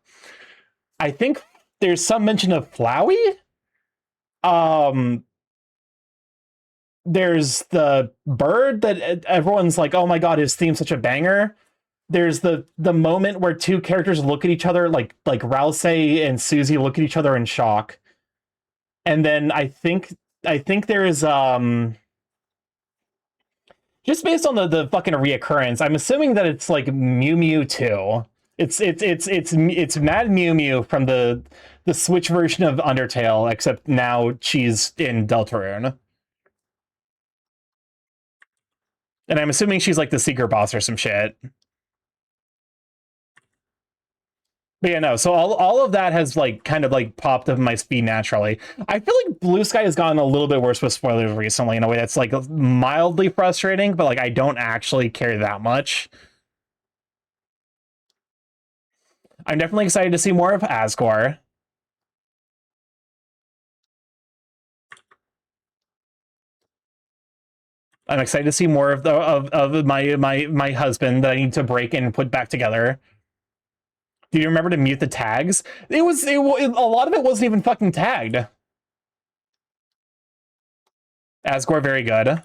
I think there's some mention of Flowey. There's the bird that everyone's like, oh my god, his theme's such a banger. There's the moment where two characters look at each other, like Rousey and Susie look at each other in shock. And then I think there is just based on the fucking reoccurrence, I'm assuming that it's like Mew Mew 2. It's Mad Mew Mew from the the Switch version of Undertale, except now she's in Deltarune. And I'm assuming she's like the secret boss or some shit. But yeah, no, so all of that has like kind of like popped up my speed naturally. I feel like Blue Sky has gotten a little bit worse with spoilers recently in a way that's like mildly frustrating, but like I don't actually care that much. I'm definitely excited to see more of Asgore. I'm excited to see more of my husband that I need to break and put back together. Do you remember to mute the tags? A lot of it wasn't even fucking tagged. Asgore, very good.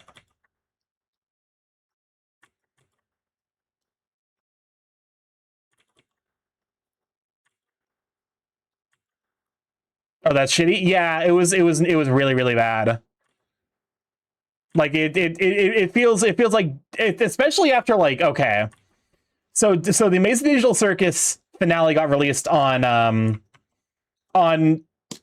Oh, that's shitty. Yeah, it was really, really bad. Like it feels like especially after like, okay. So the Amazing Digital Circus finale got released on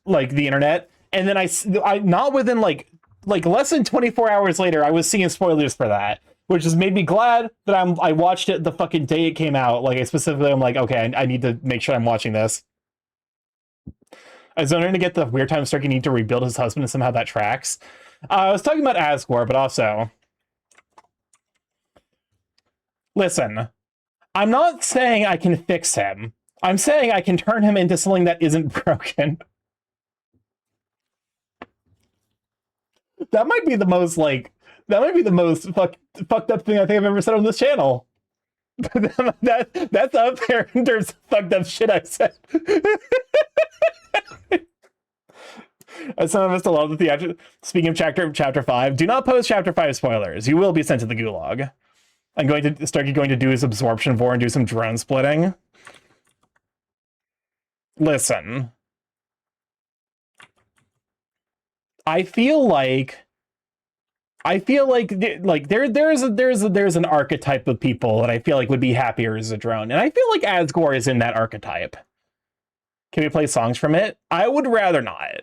like the internet, and then I not within like less than 24 hours later, I was seeing spoilers for that, which has made me glad that I watched it the fucking day it came out. Like I'm like, okay, I need to make sure I'm watching this. I was wondering to get the weird time Starky need to rebuild his husband, and somehow that tracks. I was talking about Asgore, but also listen. I'm not saying I can fix him. I'm saying I can turn him into something that isn't broken. That might be the most fucked up thing I think I've ever said on this channel. That's up there in terms of fucked up shit I've said. Some of us love the theater. Speaking of chapter 5, do not post chapter 5 spoilers. You will be sent to the gulag. I'm going to start going to do his absorption vor and do some drone splitting. Listen. I feel like there's an archetype of people that I feel like would be happier as a drone, and I feel like Asgore is in that archetype. Can we play songs from it? I would rather not.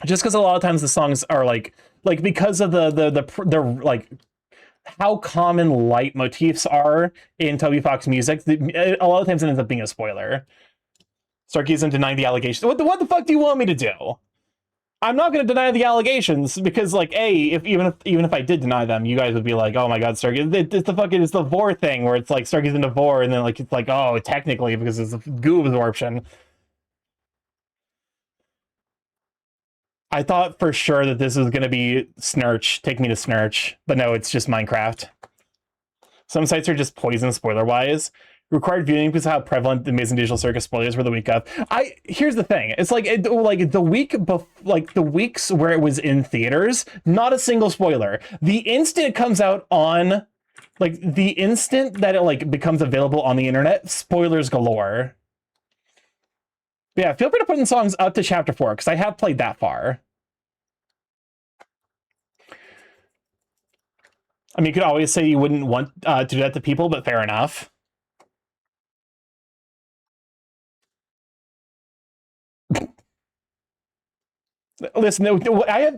Just because a lot of times the songs are like because of the like how common light motifs are in Toby Fox music, a lot of times it ends up being a spoiler. Starkey isn't denying the allegations. What the fuck do you want me to do? I'm not going to deny the allegations because, like, even if I did deny them, you guys would be like, "Oh my god, Starkey!" It's the vor thing where it's like Starkey's into vor, and then like it's like, oh, technically because it's a goo absorption. I thought for sure that this was going to be Snurch, Take Me to Snurch, but no, it's just Minecraft. Some sites are just poison spoiler-wise. Required viewing because of how prevalent the Amazing Digital Circus spoilers were the week of. Here's the thing. It's like the weeks where it was in theaters, not a single spoiler. The instant it comes out on, like the instant that it like becomes available on the internet, spoilers galore. But yeah, feel free to put in songs up to chapter 4 because I have played that far. I mean, you could always say you wouldn't want to do that to people, but fair enough. Listen, I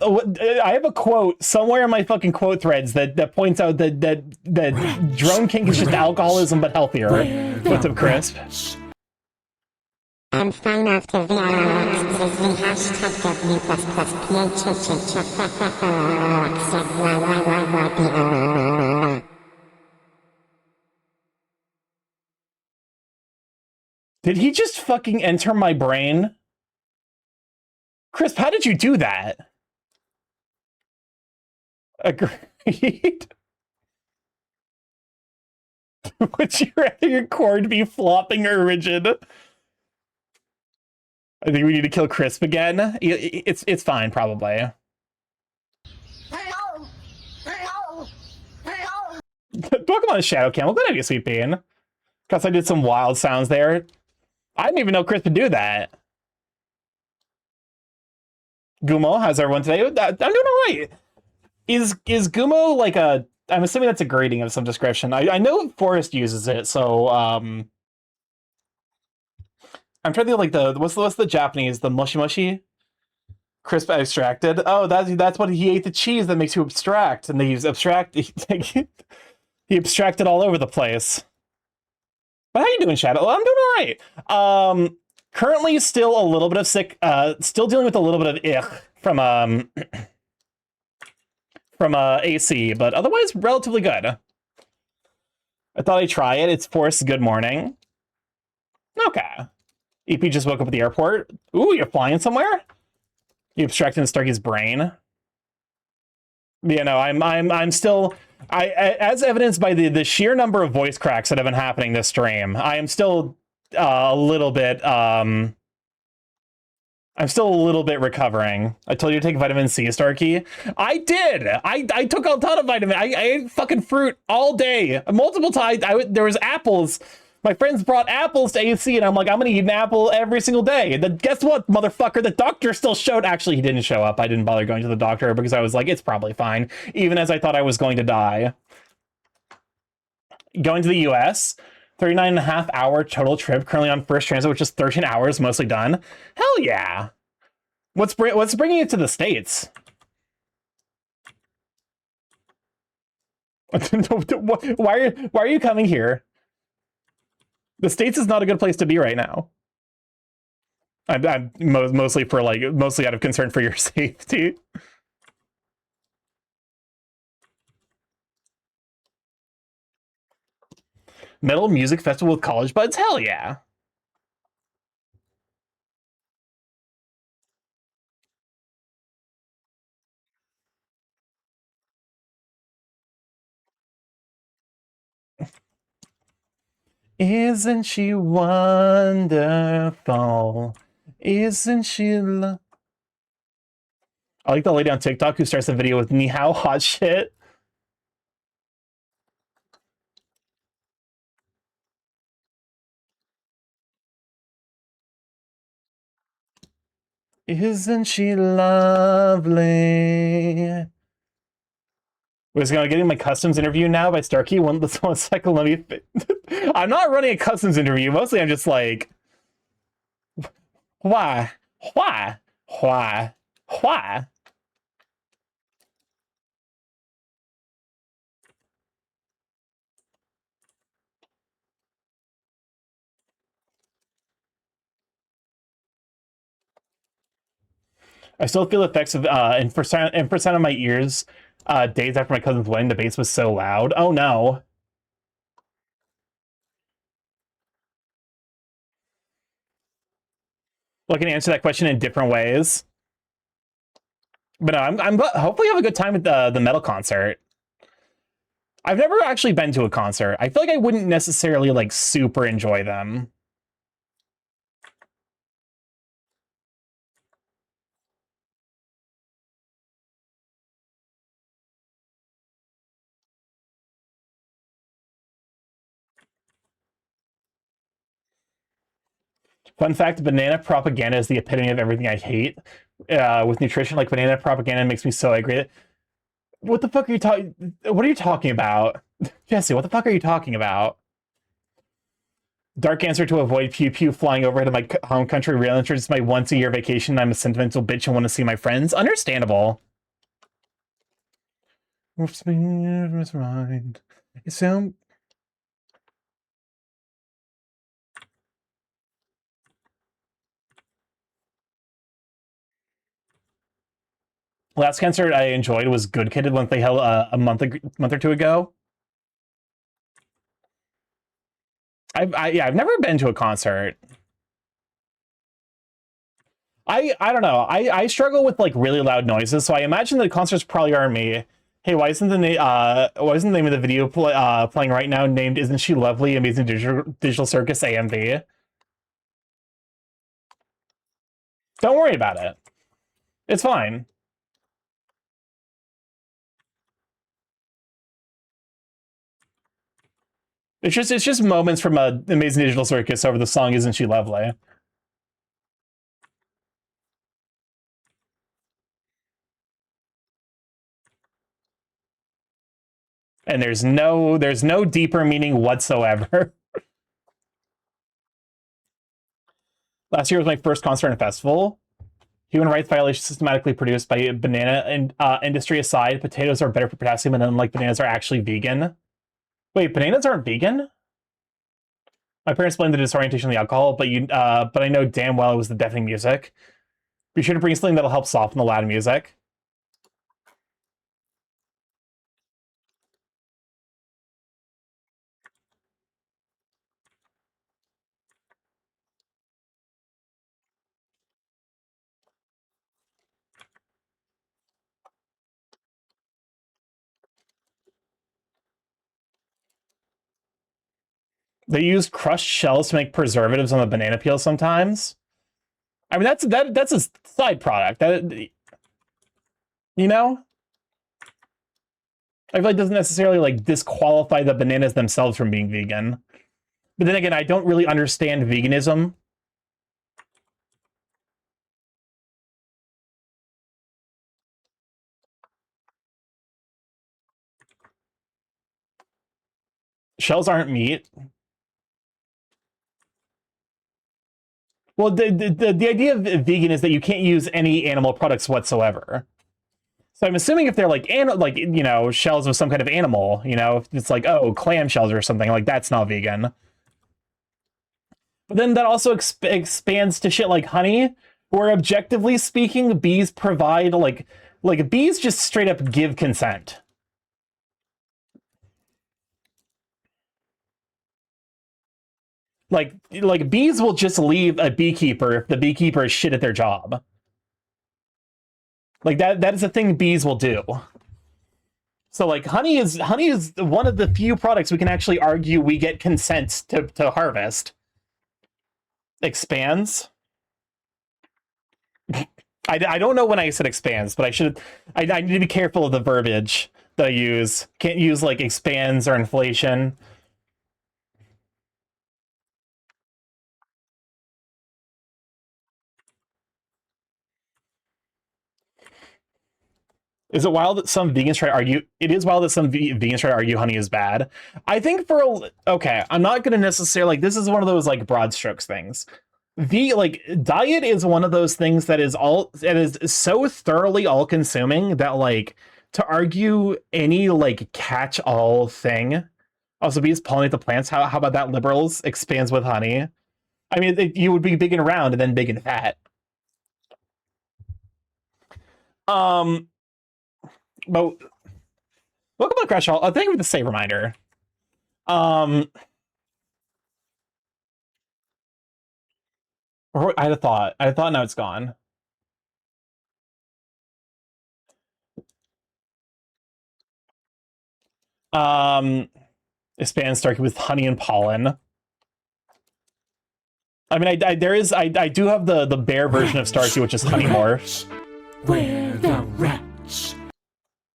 have a quote somewhere in my fucking quote threads that points out that drone kink is just alcoholism but healthier. What's up, Crisp? And sign after the hashtag W++PHH. Did he just fucking enter my brain? Crisp, how did you do that? Agreed. Would you rather your cord be flopping or rigid? I think we need to kill Crisp again. It's fine, probably. Pokemon Shadow Camel, good idea, Sweet Bean. Because I did some wild sounds there. I didn't even know Crisp would do that. Gumo, how's everyone today? I'm doing all right. Is Gumo like a... I'm assuming that's a grading of some description. I know Forest uses it, so... I'm trying to think like what's the Japanese, the mushy mushy? Crisp abstracted. Oh, that's what he ate, the cheese that makes you abstract, and he's abstract. He abstracted all over the place. But how you doing, Shadow? I'm doing all right. Currently still a little bit of sick. Still dealing with a little bit of ich from AC, but otherwise relatively good. I thought I'd try it. It's Forrest's Good Morning. Okay. EP just woke up at the airport. Ooh, you're flying somewhere? You abstracting Starky's brain. Yeah, no, I'm still as evidenced by the sheer number of voice cracks that have been happening this stream. I am still a little bit I'm still a little bit recovering. I told you to take vitamin C, Starky. I did. I took a ton of vitamin. I ate fucking fruit all day, multiple times. There was apples. My friends brought apples to AC, and I'm like, I'm gonna eat an apple every single day. And then guess what, motherfucker? The doctor still showed. Actually, he didn't show up. I didn't bother going to the doctor because I was like, it's probably fine, even as I thought I was going to die. Going to the US, 39.5-hour total trip, currently on first transit, which is 13 hours, mostly done. Hell yeah. What's bringing you to the States? Why are you coming here? The States is not a good place to be right now. I'm mostly out of concern for your safety. Metal music festival with college buds? Hell yeah. Isn't she wonderful? Isn't she I like the lady on TikTok who starts the video with ni hao hot shit. Isn't she lovely? We're just gonna getting my customs interview now by Starky. One second, let me. I'm not running a customs interview. Mostly, I'm just like, why? I still feel effects of in percent of my ears days after my cousin's wedding. The bass was so loud. Oh no. Well, I can answer that question in different ways. But no, I'm hopefully have a good time at the metal concert. I've never actually been to a concert. I feel like I wouldn't necessarily like super enjoy them. Fun fact, banana propaganda is the epitome of everything I hate. With nutrition, like banana propaganda makes me so angry. What the fuck are you talking? What are you talking about? Jesse, what the fuck are you talking about? Dark answer to avoid pew pew flying over to my home country rail entrance. It's my once-a-year vacation. I'm a sentimental bitch and want to see my friends. Understandable. What's mind? It sound. Last concert I enjoyed was Good Kid, one they held a month or two ago. I've never been to a concert. I don't know. I struggle with like really loud noises, so I imagine the concerts probably aren't me. Hey, why isn't the name of the video playing right now named "Isn't She Lovely? Amazing Digital Circus AMV"? Don't worry about it. It's fine. It's just moments from Amazing Digital Circus over the song "Isn't She Lovely." And there's no deeper meaning whatsoever. Last year was my first concert and festival. Human rights violations systematically produced by banana and industry aside, potatoes are better for potassium, and unlike bananas, are actually vegan. Wait, bananas aren't vegan? My parents blamed the disorientation on the alcohol, but I know damn well it was the deafening music. Be sure to bring something that'll help soften the loud music. They use crushed shells to make preservatives on the banana peel sometimes. I mean, that's a side product. That, you know, I feel like it doesn't necessarily like disqualify the bananas themselves from being vegan. But then again, I don't really understand veganism. Shells aren't meat. Well, the idea of vegan is that you can't use any animal products whatsoever. So I'm assuming if they're like shells of some kind of animal, if it's like, oh, clam shells or something, like that's not vegan. But then that also expands to shit like honey, where objectively speaking, bees provide like bees just straight up give consent. Like bees will just leave a beekeeper if the beekeeper is shit at their job. Like that is a thing bees will do. So like honey is one of the few products we can actually argue we get consent to harvest. Expands. I don't know when I said expands, but I need to be careful of the verbiage that I use. Can't use like expands or inflation. Is it wild that some vegans try to argue? It is wild that some vegans try to argue honey is bad. I think okay, I'm not going to necessarily this is one of those like broad strokes things. Diet is one of those things that is so thoroughly all consuming that like to argue any like catch all thing. Also, bees pollinate the plants. How about that, liberals? Expands with honey. I mean, you would be big and round and then big and fat. But welcome to Crash Hall. Thank you for the save reminder. I had a thought. Now it's gone. Expand Starkey with honey and pollen. I mean, I do have the bear version of Starkey, which is StarkyMorph. Where the rats?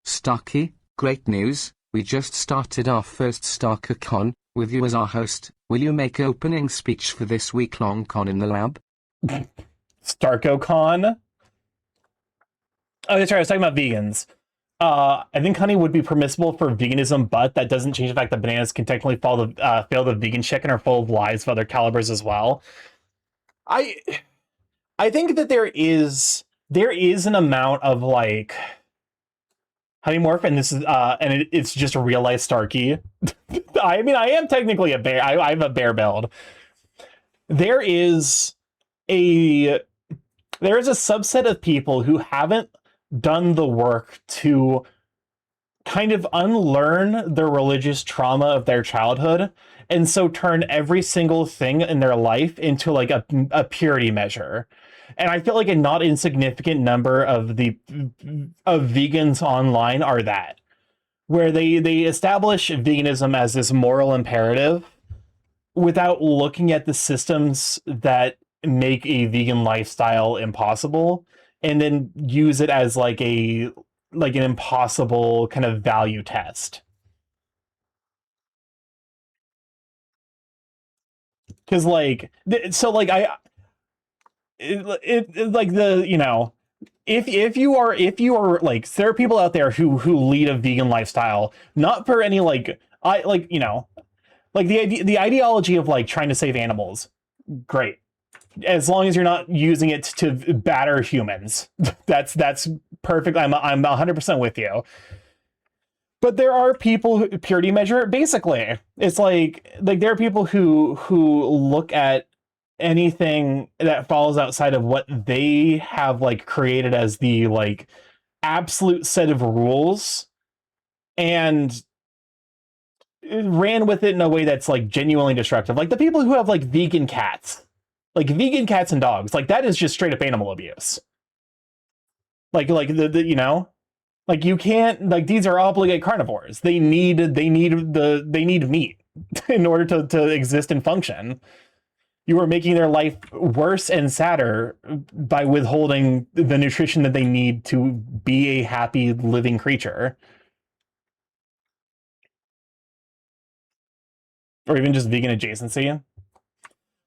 Starky, great news. We just started our first StarkyCon, with you as our host. Will you make opening speech for this week-long con in the lab? StarkoCon? Oh, that's right, I was talking about vegans. I think honey would be permissible for veganism, but that doesn't change the fact that bananas can technically fail the vegan chicken are full of lies of other calibers as well. I think that there is an amount of like honey morph, and this is it's just a real life Starky. I mean, I am technically a bear. I have a bear build. There is a subset of people who haven't done the work to kind of unlearn the religious trauma of their childhood, and so turn every single thing in their life into like a purity measure. And I feel like a not insignificant number of vegans online are that, where they establish veganism as this moral imperative without looking at the systems that make a vegan lifestyle impossible, and then use it as like an impossible kind of value test. Because like if you are like, there are people out there who lead a vegan lifestyle not for any the ideology of like trying to save animals, great. as long as you're not using it to batter humans. That's perfect. I'm 100% with you. But there are people who purity measure. Basically, it's like there are people who look at anything that falls outside of what they have like created as the like absolute set of rules and ran with it in a way that's like genuinely destructive. Like the people who have like vegan cats and dogs, like that is just straight up animal abuse. Like the you know, like you can't, like these are obligate carnivores. They need meat in order to exist and function. You are making their life worse and sadder by withholding the nutrition that they need to be a happy living creature. Or even just vegan adjacency.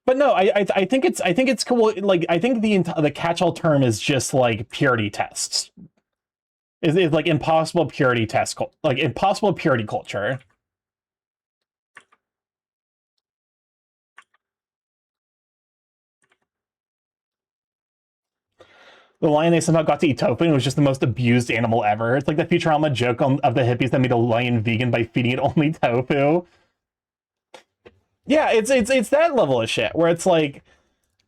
But no, I think it's cool. Like I think the catch-all term is just like purity tests. Is like impossible purity test, like impossible purity culture. The lion, they somehow got to eat tofu and it was just the most abused animal ever. It's like the Futurama joke of the hippies that made a lion vegan by feeding it only tofu. Yeah, it's that level of shit where it's like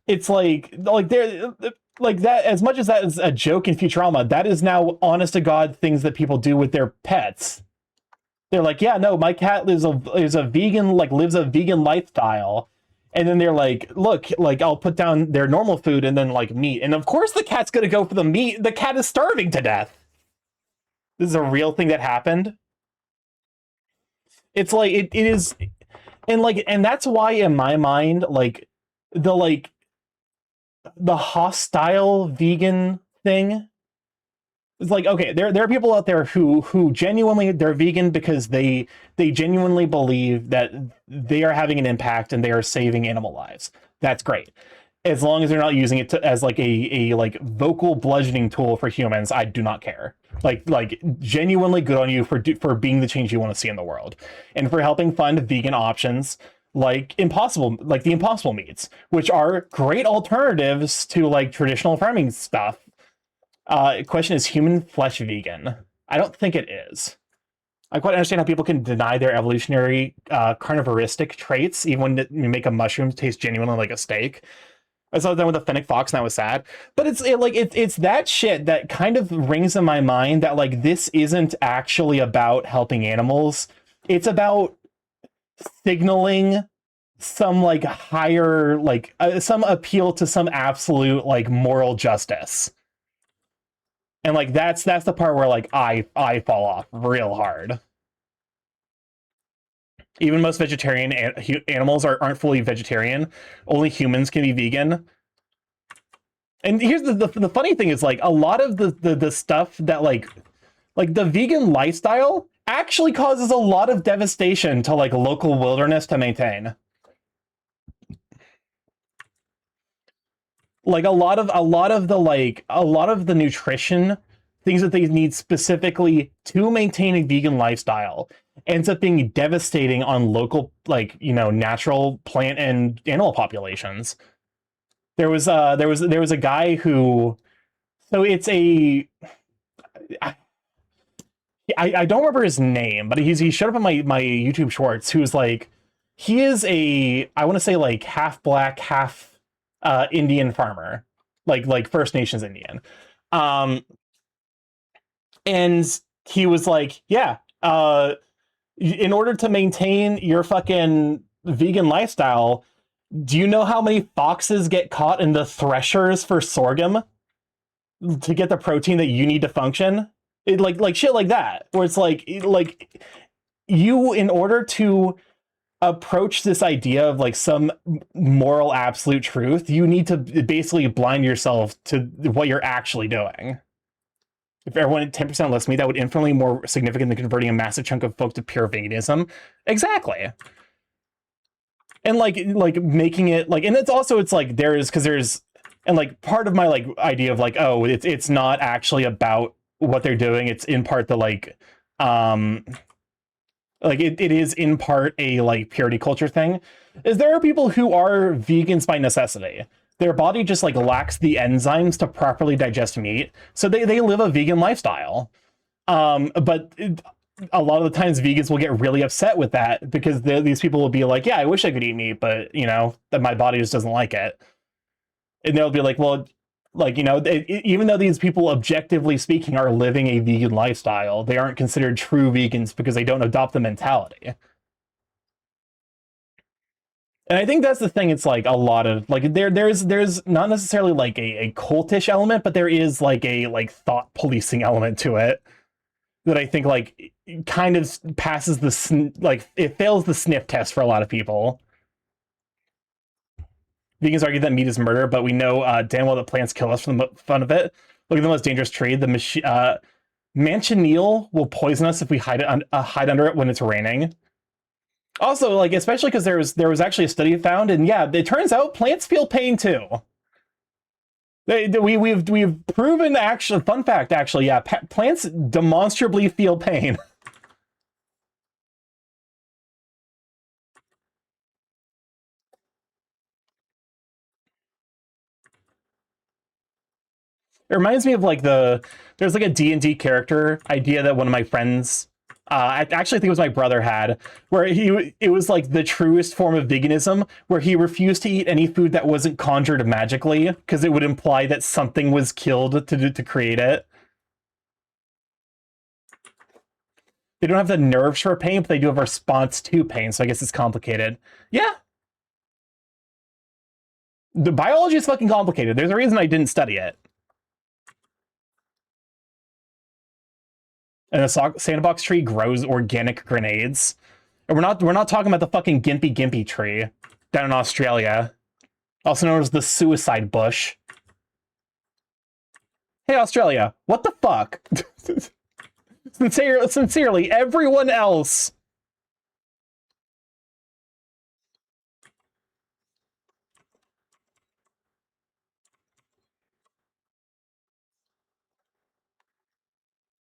they're like that. As much as that is a joke in Futurama, that is now honest to God things that people do with their pets. They're like, yeah, no, my cat lives a vegan, like lives a vegan lifestyle. And then they're like, look, like I'll put down their normal food and then like meat. And of course the cat's gonna go for the meat. The cat is starving to death. This is a real thing that happened. It's like it is, and that's why in my mind, like the hostile vegan thing is like, okay, there are people out there who genuinely they're vegan because they genuinely believe that they are having an impact and they are saving animal lives. That's great. As long as they're not using it as like a like vocal bludgeoning tool for humans, I do not care. Like genuinely good on you for being the change you want to see in the world and for helping fund vegan options like the impossible meats, which are great alternatives to like traditional farming stuff. Question, is human flesh vegan? I don't think it is. I quite understand how people can deny their evolutionary carnivoristic traits even when you make a mushroom taste genuinely like a steak. I saw that with a fennec fox and I was sad. But it's that shit that kind of rings in my mind that like this isn't actually about helping animals. It's about signaling some like higher like some appeal to some absolute like moral justice. And like that's the part where like I fall off real hard. Even most vegetarian animals aren't fully vegetarian. Only humans can be vegan. And here's the funny thing is like a lot of the stuff that like the vegan lifestyle actually causes a lot of devastation to like local wilderness to maintain. Like a lot of the nutrition things that they need specifically to maintain a vegan lifestyle ends up being devastating on local, like, you know, natural plant and animal populations. There was a guy who, so it's a, I don't remember his name, but he showed up in my YouTube shorts. Who's like, he is a, I want to say like half black, half Indian farmer, like First Nations Indian. And he was like, yeah, in order to maintain your fucking vegan lifestyle, do you know how many foxes get caught in the threshers for sorghum to get the protein that you need to function? Like shit like that, where it's like you, in order to approach this idea of like some moral absolute truth, you need to basically blind yourself to what you're actually doing. If everyone had 10% less meat, that would infinitely more significant than converting a massive chunk of folks to pure veganism. Exactly. And like making it like, and it's like there's and like part of my like idea of like, oh, it's not actually about what they're doing. It's in part the like it is in part a like purity culture thing. Is there are people who are vegans by necessity. their body just like lacks the enzymes to properly digest meat, so they live a vegan lifestyle. But a lot of the times vegans will get really upset with that because these people will be like, yeah, I wish I could eat meat, but you know that my body just doesn't like it. And they'll be like, well, like, you know, even though these people objectively speaking are living a vegan lifestyle, they aren't considered true vegans because they don't adopt the mentality. And I think that's the thing. It's like a lot of like there's not necessarily like a cultish element, but there is like a like thought policing element to it that I think like kind of passes the like it fails the sniff test for a lot of people. Vegans argue that meat is murder, but we know damn well that plants kill us for the fun of it. Look at the most dangerous tree. The manchineel will poison us if we hide under it when it's raining. Also, like especially because there was actually a study found, and yeah, it turns out plants feel pain too. We've proven actually. Fun fact, actually, yeah, plants demonstrably feel pain. It reminds me of like there's like a D&D character idea that one of my friends, I actually think it was my brother had, where it was like the truest form of veganism, where he refused to eat any food that wasn't conjured magically because it would imply that something was killed to create it. They don't have the nerves for pain, but they do have a response to pain, so I guess it's complicated. Yeah. The biology is fucking complicated. There's a reason I didn't study it. And a sandbox tree grows organic grenades. And we're not talking about the fucking Gimpy Gimpy tree down in Australia, also known as the suicide bush. Hey Australia, what the fuck? Sincerely, everyone else.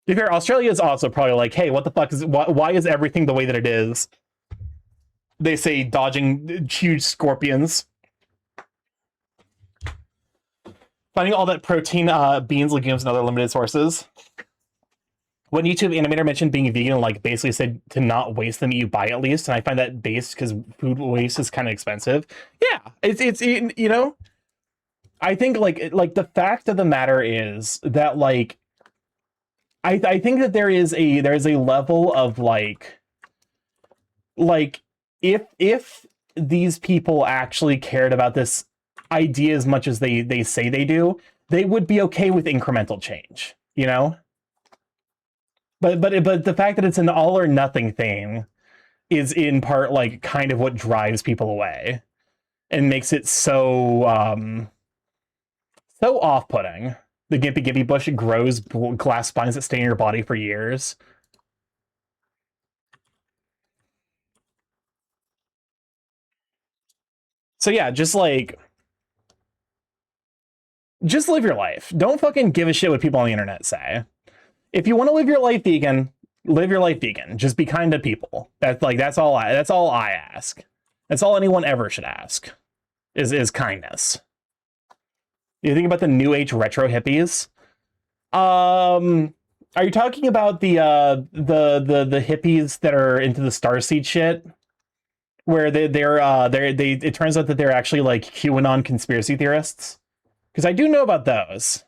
To be fair, Australia is also probably like, hey, what the fuck is why is everything the way that it is? They say dodging huge scorpions. Finding all that protein, beans, legumes, and other limited sources. One YouTube animator mentioned being vegan, like basically said to not waste the meat you buy at least, and I find that based because food waste is kind of expensive. Yeah, it's you know, I think like the fact of the matter is that like I think that there's a level of like if these people actually cared about this idea as much as they say they do, they would be okay with incremental change, you know? But the fact that it's an all or nothing thing is in part like kind of what drives people away and makes it so so off-putting. The Gimpy Gimpy bush grows glass spines that stay in your body for years. So yeah, just live your life. Don't fucking give a shit what people on the internet say. If you want to live your life vegan, live your life vegan. Just be kind to people. That's all I ask. That's all anyone ever should ask. Is kindness. You think about the new age retro hippies? Are you talking about the hippies that are into the starseed shit? Where they it turns out that they're actually like QAnon conspiracy theorists? Because I do know about those.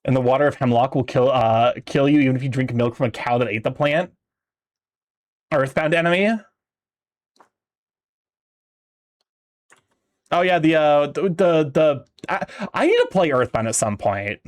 And the water of hemlock will kill you even if you drink milk from a cow that ate the plant. Earthbound enemy. Oh yeah, I need to play Earthbound at some point.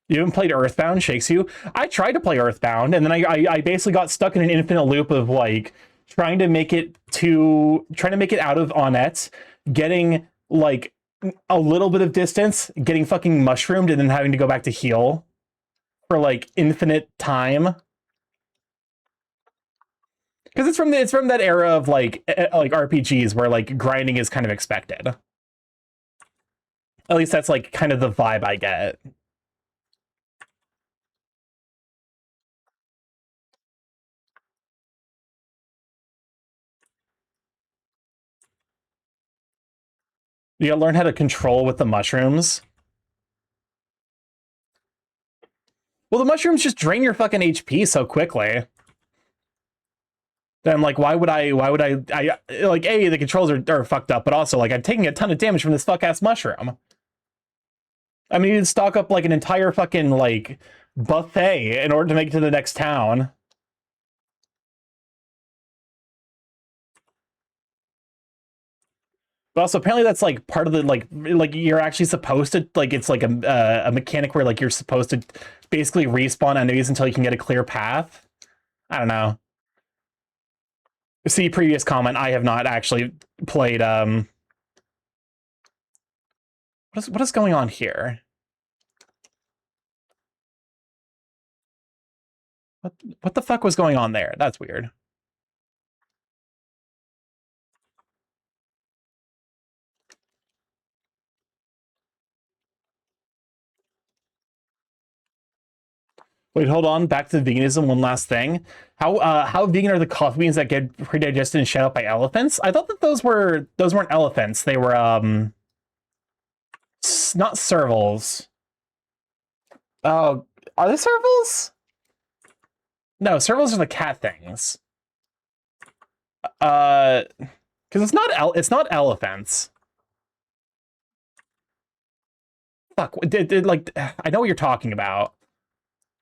You haven't played Earthbound? Shakes you. I tried to play Earthbound, and then I basically got stuck in an infinite loop of like trying to make it out of Onett, getting like a little bit of distance, getting fucking mushroomed, and then having to go back to heal for like infinite time. Because it's from that era of like RPGs where like grinding is kind of expected. At least that's like kind of the vibe I get. You gotta learn how to control with the mushrooms. Well, the mushrooms just drain your fucking HP so quickly. Then, like, why would I like, A, the controls are fucked up, but also, like, I'm taking a ton of damage from this fuck-ass mushroom. I mean, you'd stock up, like, an entire fucking, like, buffet in order to make it to the next town. But also, apparently that's, like, part of the, like you're actually supposed to, like, it's, like, a mechanic where, like, you're supposed to basically respawn enemies until you can get a clear path. I don't know. See previous comment, I have not actually played, what is going on here? What the fuck was going on there? That's weird. Wait, hold on. Back to veganism. One last thing. How vegan are the coffee beans that get pre-digested and shed out by elephants? I thought that those weren't elephants. They were not servals. Oh, are they servals? No, servals are the cat things. Because it's not elephants. Fuck. Like, I know what you're talking about.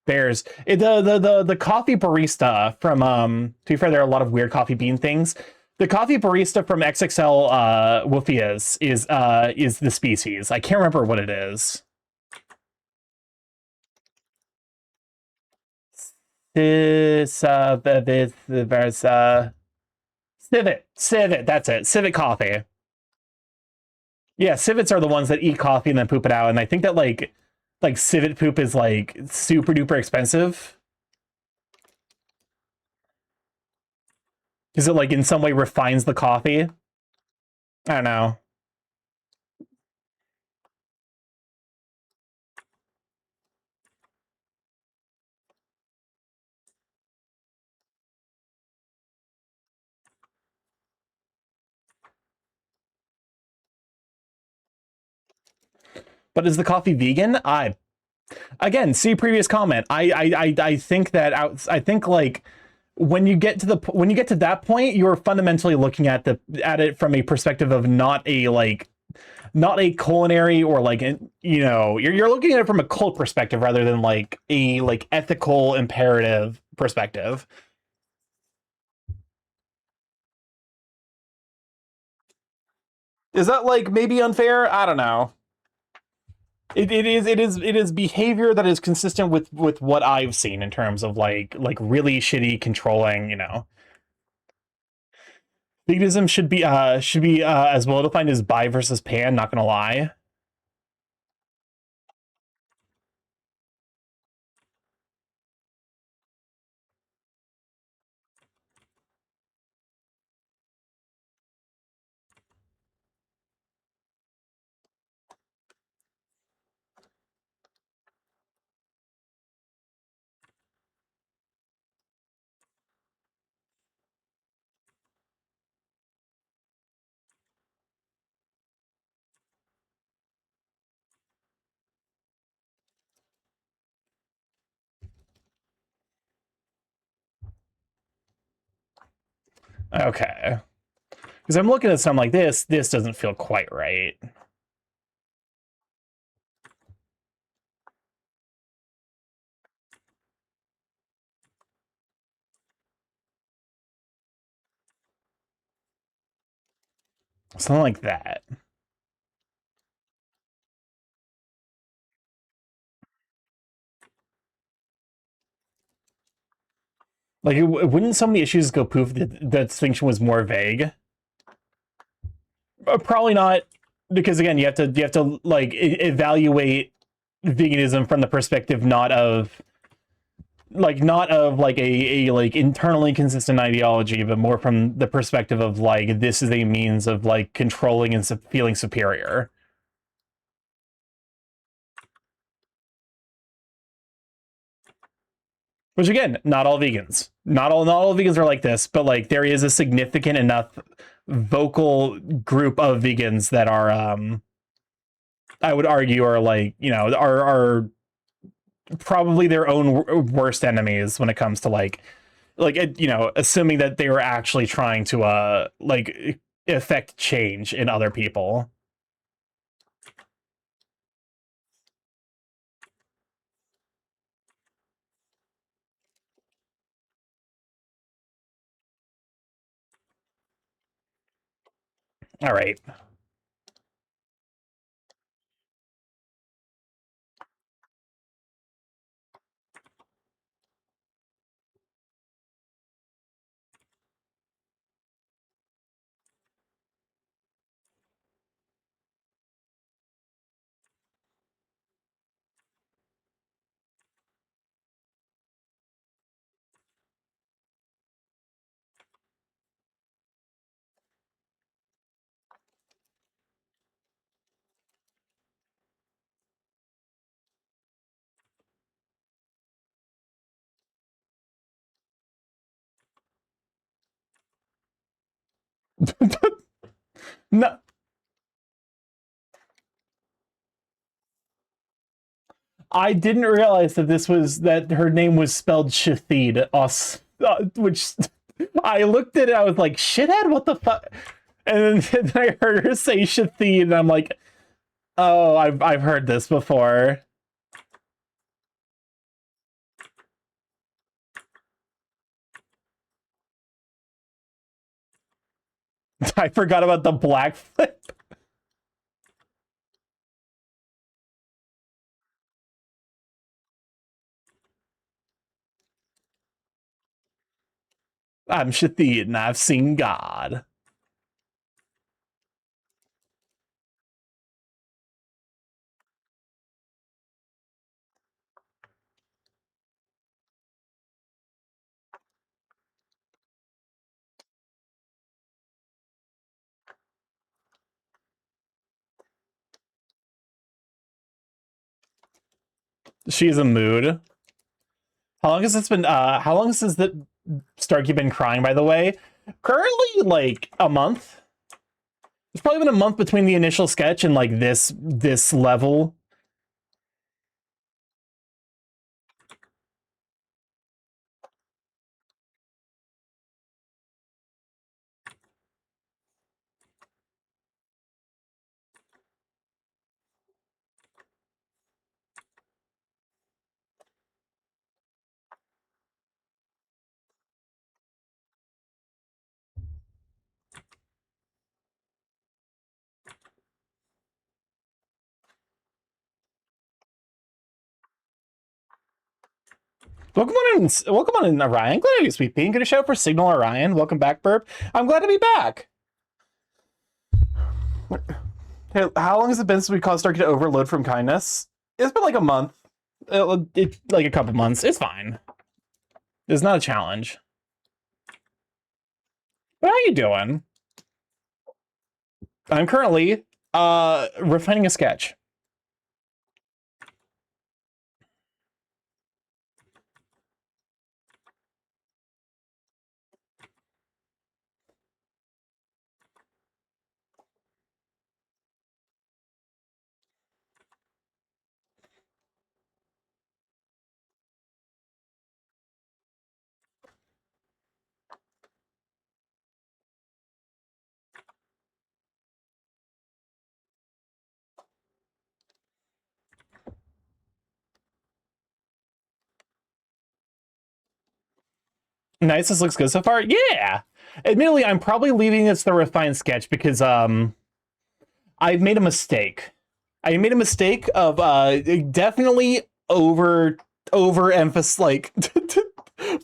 Bears. The coffee barista from to be fair, there are a lot of weird coffee bean things. The coffee barista from XXL Wolfias is the species. I can't remember what it is. Civet, that's it. Civet coffee. Yeah, civets are the ones that eat coffee and then poop it out, and I think that like civet poop is like super duper expensive. Is it like in some way refines the coffee? I don't know. But is the coffee vegan? Again, see previous comment. I think that I think like when you get to that point, you're fundamentally looking at it from a perspective of not a culinary or like you're looking at it from a cult perspective rather than like a ethical imperative perspective. Is that like maybe unfair? I don't know. It is behavior that is consistent with what I've seen in terms of like really shitty controlling, Veganism should be as well defined as bi versus pan, not gonna lie. Okay. Because I'm looking at something like this doesn't feel quite right. Something like that. Like, wouldn't so many issues go poof if the distinction was more vague? Probably not, because again, you have to like evaluate veganism from the perspective not of like a like internally consistent ideology, but more from the perspective of like this is a means of like controlling and feeling superior. Which again, not all vegans, not all vegans are like this, but like there is a significant enough vocal group of vegans that are, I would argue, are like, you know, are probably their own worst enemies when it comes to like, you know, assuming that they were actually trying to like affect change in other people. All right. No, I didn't realize that that her name was spelled Shathid, which I looked at it, I was like, shithead, what the fuck? And then I heard her say Shathid, and I'm like, oh, I've heard this before. I forgot about the black flip. I'm Shathid, and I've seen God. She's a mood. How long has this been? How long has the Starky been crying? By the way, currently like a month. It's probably been a month between the initial sketch and like this level. Welcome on in, Orion. Glad to have you, Sweet Pea. Get a shout for Signal Orion. Welcome back, Burp. I'm glad to be back. Hey, how long has it been since we caused Starky to overload from kindness? It's been like a month. Like a couple months. It's fine. It's not a challenge. But how you doing? I'm currently refining a sketch. Nice, this looks good so far. Yeah. Admittedly, I'm probably leaving this the refined sketch because I've made a mistake. I made a mistake of definitely overemphasis like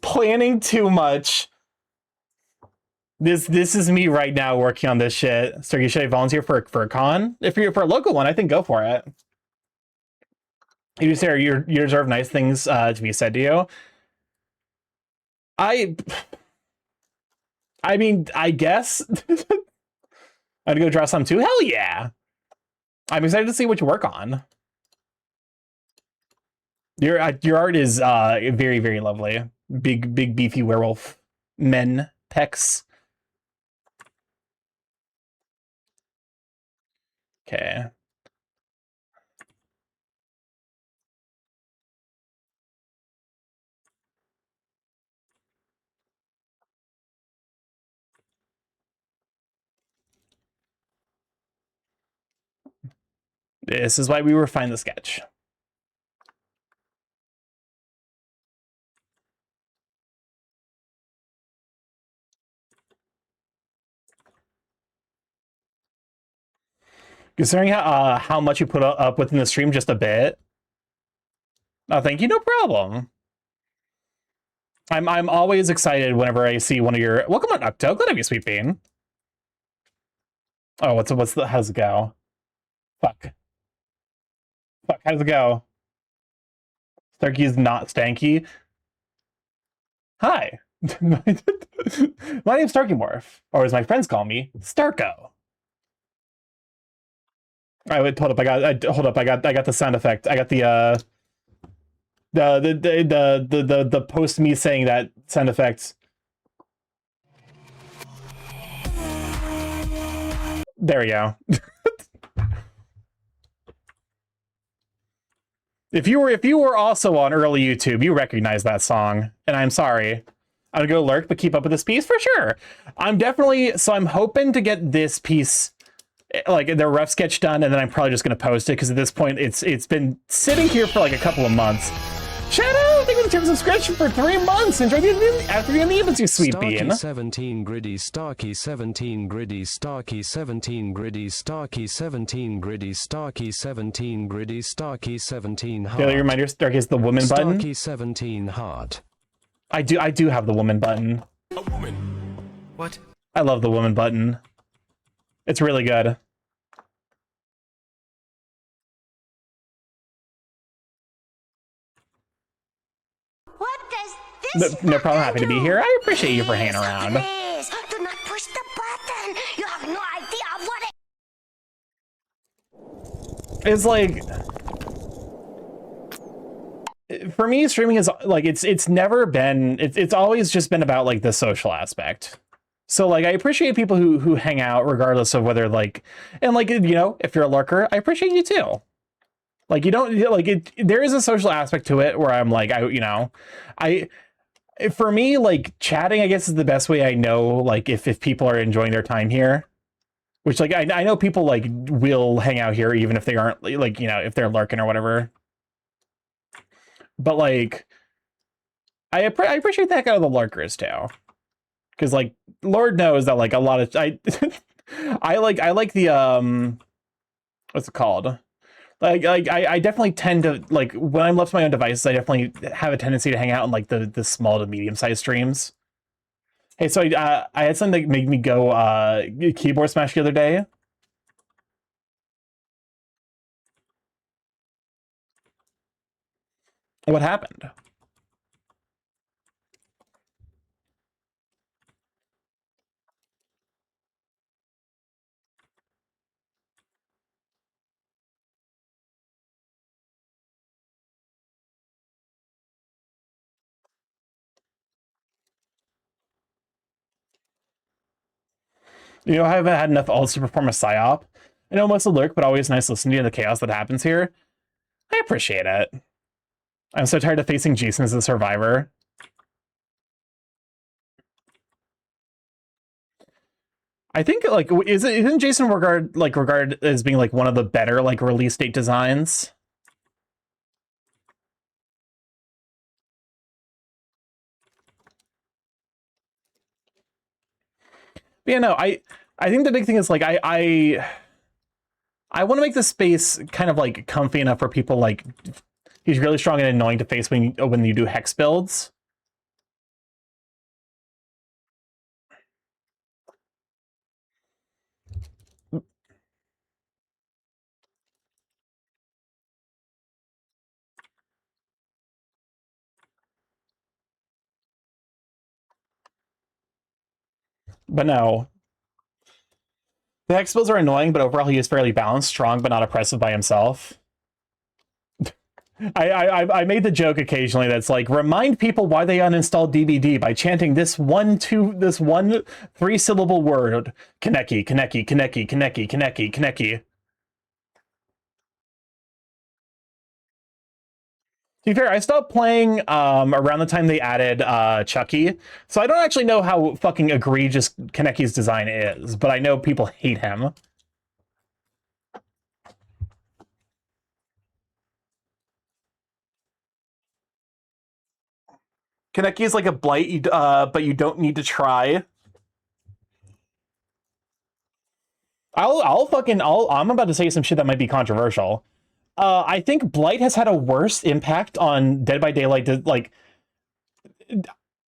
Planning too much. This is me right now working on this shit. Starky, should I volunteer for a con? If you're for a local one, I think go for it. You say you deserve nice things to be said to you. I mean, I guess I'd go draw some too. Hell yeah! I'm excited to see what you work on. Your art is very, very lovely. Big beefy werewolf men pecs. Okay. This is why we refine the sketch. Considering how much you put up within the stream, just a bit. Oh, thank you, no problem. I'm always excited whenever I see one of your. Welcome on Octo. Glad to have you, Sweet Bean. Oh, what's the? How's it go? Fuck. How does it go? Starky is not stanky. Hi. My name's StarkyMorph, or as my friends call me, Starko. All right, wait, hold up. I got the sound effect. I got the post me saying that sound effect. There we go. If you were also on early YouTube, you recognize that song, and I'm sorry. I'm gonna go lurk, but keep up with this piece for sure. I'm hoping to get this piece, like the rough sketch done, and then I'm probably just gonna post it because at this point it's been sitting here for like a couple of months. Shadow, thank you for the subscription for 3 months. Enjoy after the events, you sweet bean. 17 griddy, Starky 17 griddy, Starky 17 griddy, Starky 17 griddy, Starky 17 griddy, Starky 17 heart. Daily reminder, Starky is the woman button. Starky 17 heart. I do have the woman button. A woman. What? I love the woman button. It's really good. What does this No problem. Happy to be do? here. I appreciate you for hanging around. Please, do not push the button. You have no idea what it... It's like, for me, streaming is like it's never been. It's always just been about like the social aspect. So like I appreciate people who hang out regardless of whether like, and like, you know, if you're a lurker, I appreciate you too. Like you don't like it. There is a social aspect to it where I'm like for me, like chatting, I guess is the best way I know like if people are enjoying their time here. Which like I know people like will hang out here even if they aren't like, you know, if they're lurking or whatever. But like I appreciate that out of the lurkers too. Because like Lord knows that like a lot of I like the what's it called? Like I definitely tend to like when I'm left to my own devices, I definitely have a tendency to hang out in like the small to medium sized streams. Hey, so I had something that made me go keyboard smash the other day. What happened? You know, I haven't had enough ults to perform a psyop. I know most of lurk, but always nice listening to the chaos that happens here. I appreciate it. I'm so tired of facing Jason as a survivor. I think like isn't Jason regarded as being like one of the better like release date designs? But yeah, no, I think the big thing is like I want to make the space kind of like comfy enough for people like he's really strong and annoying to face when you do hex builds. But no. The hex builds are annoying, but overall he is fairly balanced, strong, but not oppressive by himself. I made the joke occasionally that's like, remind people why they uninstalled DBD by chanting this one 3-syllable word. Kaneki, Kaneki, Kaneki, Kaneki, Kaneki, Kaneki. To be fair, I stopped playing around the time they added Chucky, so I don't actually know how fucking egregious Kaneki's design is, but I know people hate him. Kaneki is like a blight, but you don't need to try. I'm about to say some shit that might be controversial. I think Blight has had a worse impact on Dead by Daylight. Like,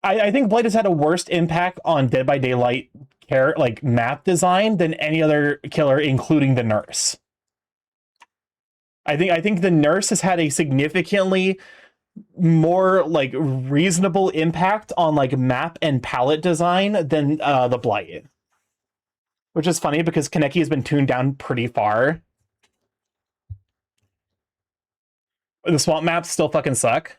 I think Blight has had a worse impact on Dead by Daylight map design than any other killer, including the nurse. I think the nurse has had a significantly more like reasonable impact on like map and palette design than the Blight. Which is funny because Kaneki has been tuned down pretty far. The swamp maps still fucking suck.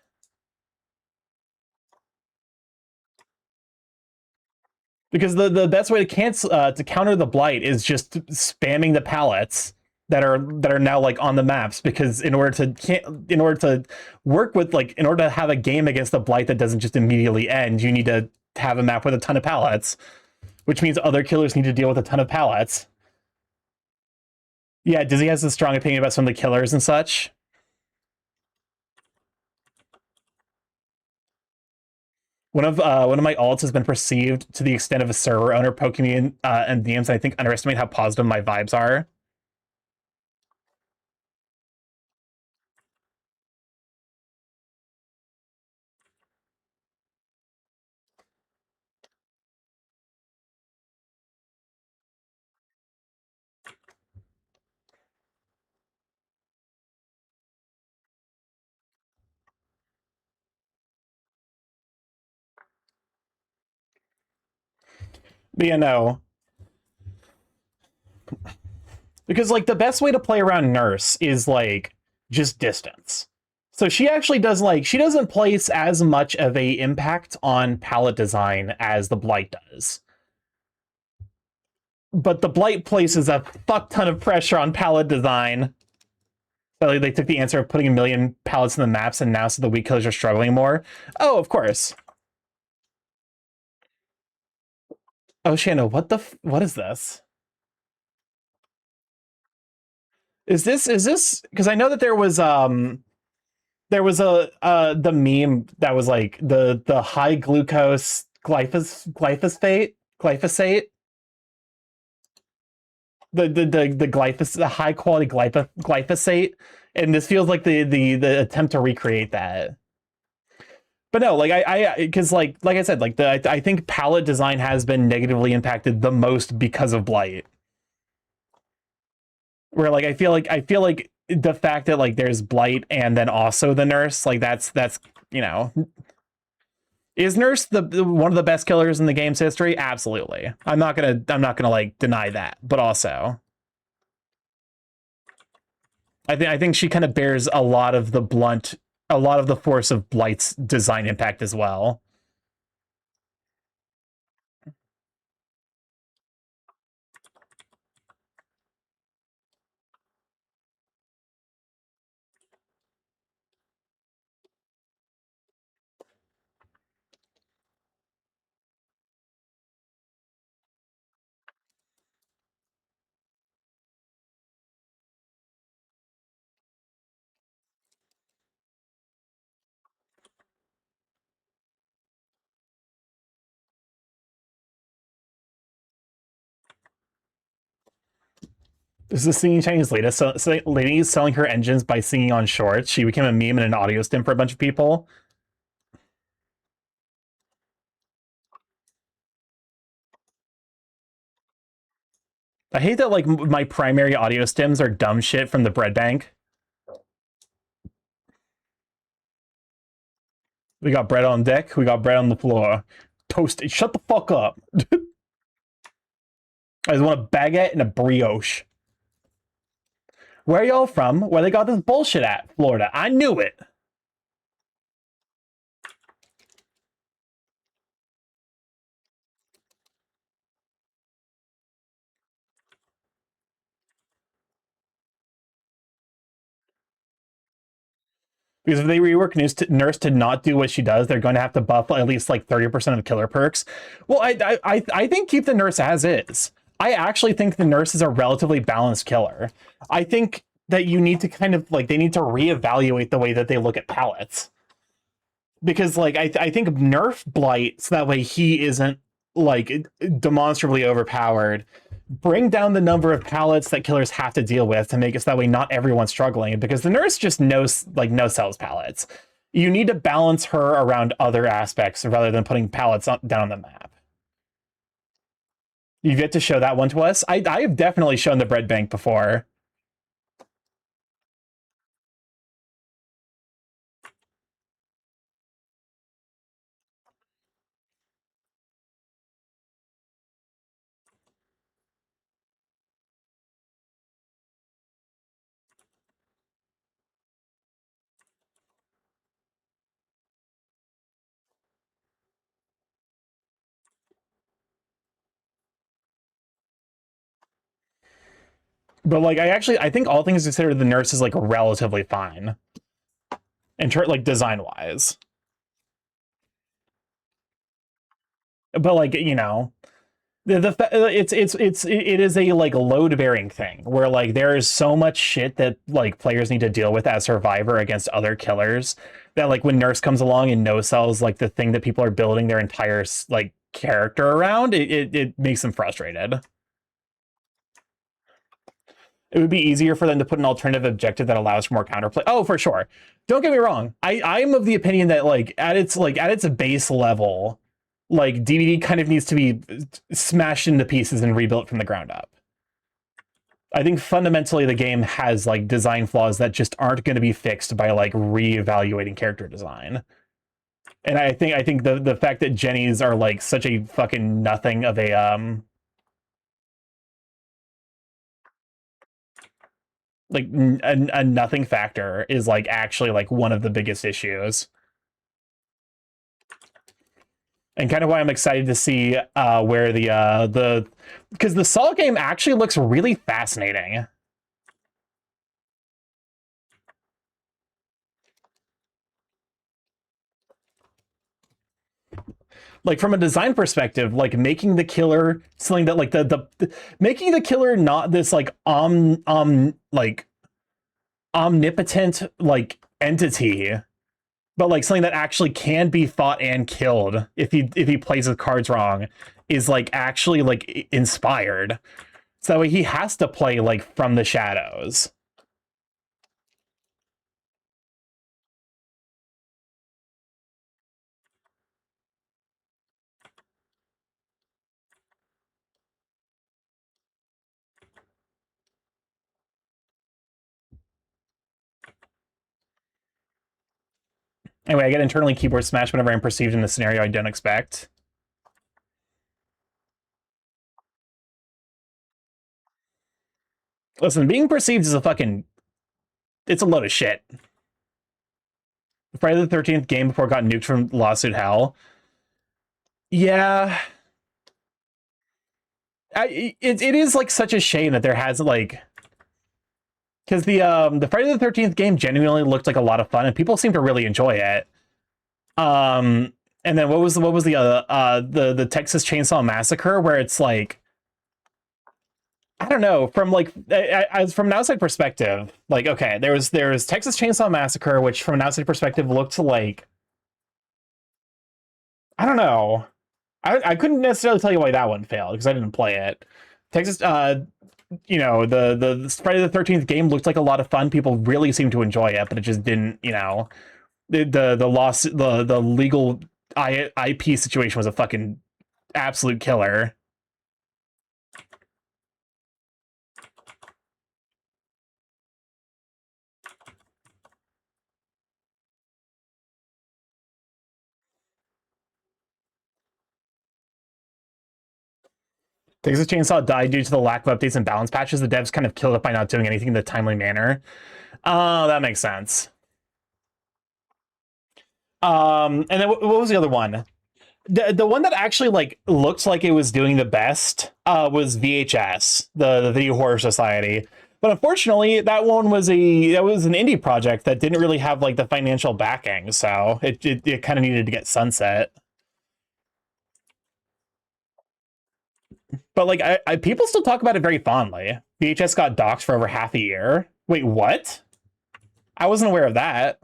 Because the best way to counter the blight is just spamming the palettes that are now like on the maps. Because in order to work with in order to have a game against the blight that doesn't just immediately end, you need to have a map with a ton of palettes, which means other killers need to deal with a ton of palettes. Yeah, Dizzy has a strong opinion about some of the killers and such. One of my alts has been perceived to the extent of a server owner poking me in DMs, and I think underestimate how positive my vibes are. But yeah, no. Because like the best way to play around Nurse is like just distance. So she actually does she doesn't place as much of a impact on palette design as the Blight does. But the Blight places a fuck ton of pressure on palette design. So they took the answer of putting 1 million palettes in the maps, and now so the weak killers are struggling more. Oh, of course. Oh, Shanna, what is this? Is this because I know that there was a the meme that was like the high glucose glyphosate the high quality glyphosate, and this feels like the attempt to recreate that. But no, like because like I said, like I think palette design has been negatively impacted the most because of Blight. Where like I feel like the fact that like there's Blight and then also the nurse, like that's is Nurse the one of the best killers in the game's history? Absolutely. I'm not gonna like deny that, but also I think she kind of bears a lot of the force of Blight's design impact as well. This is singing Chinese lady. So lady is selling her engines by singing on shorts. She became a meme and an audio stim for a bunch of people. I hate that like my primary audio stems are dumb shit from the bread bank. We got bread on deck. We got bread on the floor. Toasted. Shut the fuck up. I just want a baguette and a brioche. Where y'all from? Where they got this bullshit at? Florida. I knew it. Because if they rework Nurse to not do what she does, they're going to have to buff at least like 30% of killer perks. Well, I think keep the Nurse as is. I actually think the Nurse is a relatively balanced killer. I think that you need to kind of like they need to reevaluate the way that they look at palettes. Because like I think nerf Blight so that way he isn't like demonstrably overpowered. Bring down the number of pallets that killers have to deal with to make it so that way not everyone's struggling, because the nurse just knows like no sells pallets. You need to balance her around other aspects rather than putting pallets down on the map. You've yet to show that one to us. I have definitely shown the bread bank before. But like I think all things considered, the nurse is like relatively fine in terms like design wise. But like you know, it is a like load bearing thing where like there is so much shit that like players need to deal with as survivor against other killers that like when nurse comes along and no sells like the thing that people are building their entire like character around, it makes them frustrated. It would be easier for them to put an alternative objective that allows for more counterplay. Oh, for sure. Don't get me wrong. I'm of the opinion that like at its base level, like DVD kind of needs to be smashed into pieces and rebuilt from the ground up. I think fundamentally the game has like design flaws that just aren't going to be fixed by like reevaluating character design. And I think the fact that Jennies are like such a fucking nothing of a like a nothing factor is like actually like one of the biggest issues. And kind of why I'm excited to see where the because the Saw game actually looks really fascinating. Like from a design perspective, like making the killer something that like the making the killer not this like like omnipotent like entity, but like something that actually can be fought and killed if he plays his cards wrong, is like actually like inspired. So he has to play like from the shadows. Anyway, I get internally keyboard smash whenever I'm perceived in a scenario I don't expect. Listen, being perceived is a fucking... It's a load of shit. Friday the 13th game before it got nuked from lawsuit hell. Yeah. It is like such a shame that there has like... Because the Friday the 13th game genuinely looked like a lot of fun and people seem to really enjoy it. And then what was the Texas Chainsaw Massacre, where it's like, I don't know, from like as from an outside perspective, like okay, there was Texas Chainsaw Massacre, which from an outside perspective looked like, I don't know, I couldn't necessarily tell you why that one failed because I didn't play it. Texas, you know, the Friday the 13th game looked like a lot of fun. People really seemed to enjoy it, but it just didn't, you know, the loss, the legal IP situation was a fucking absolute killer. Texas Chainsaw died due to the lack of updates and balance patches. The devs kind of killed it by not doing anything in a timely manner. Oh, that makes sense. And then what was the other one? The one that actually like looked like it was doing the best was VHS, the Video Horror Society. But unfortunately, that one was an indie project that didn't really have like the financial backing, so it kind of needed to get sunset. But like people still talk about it very fondly. VHS got doxxed for over half a year. Wait, what? I wasn't aware of that.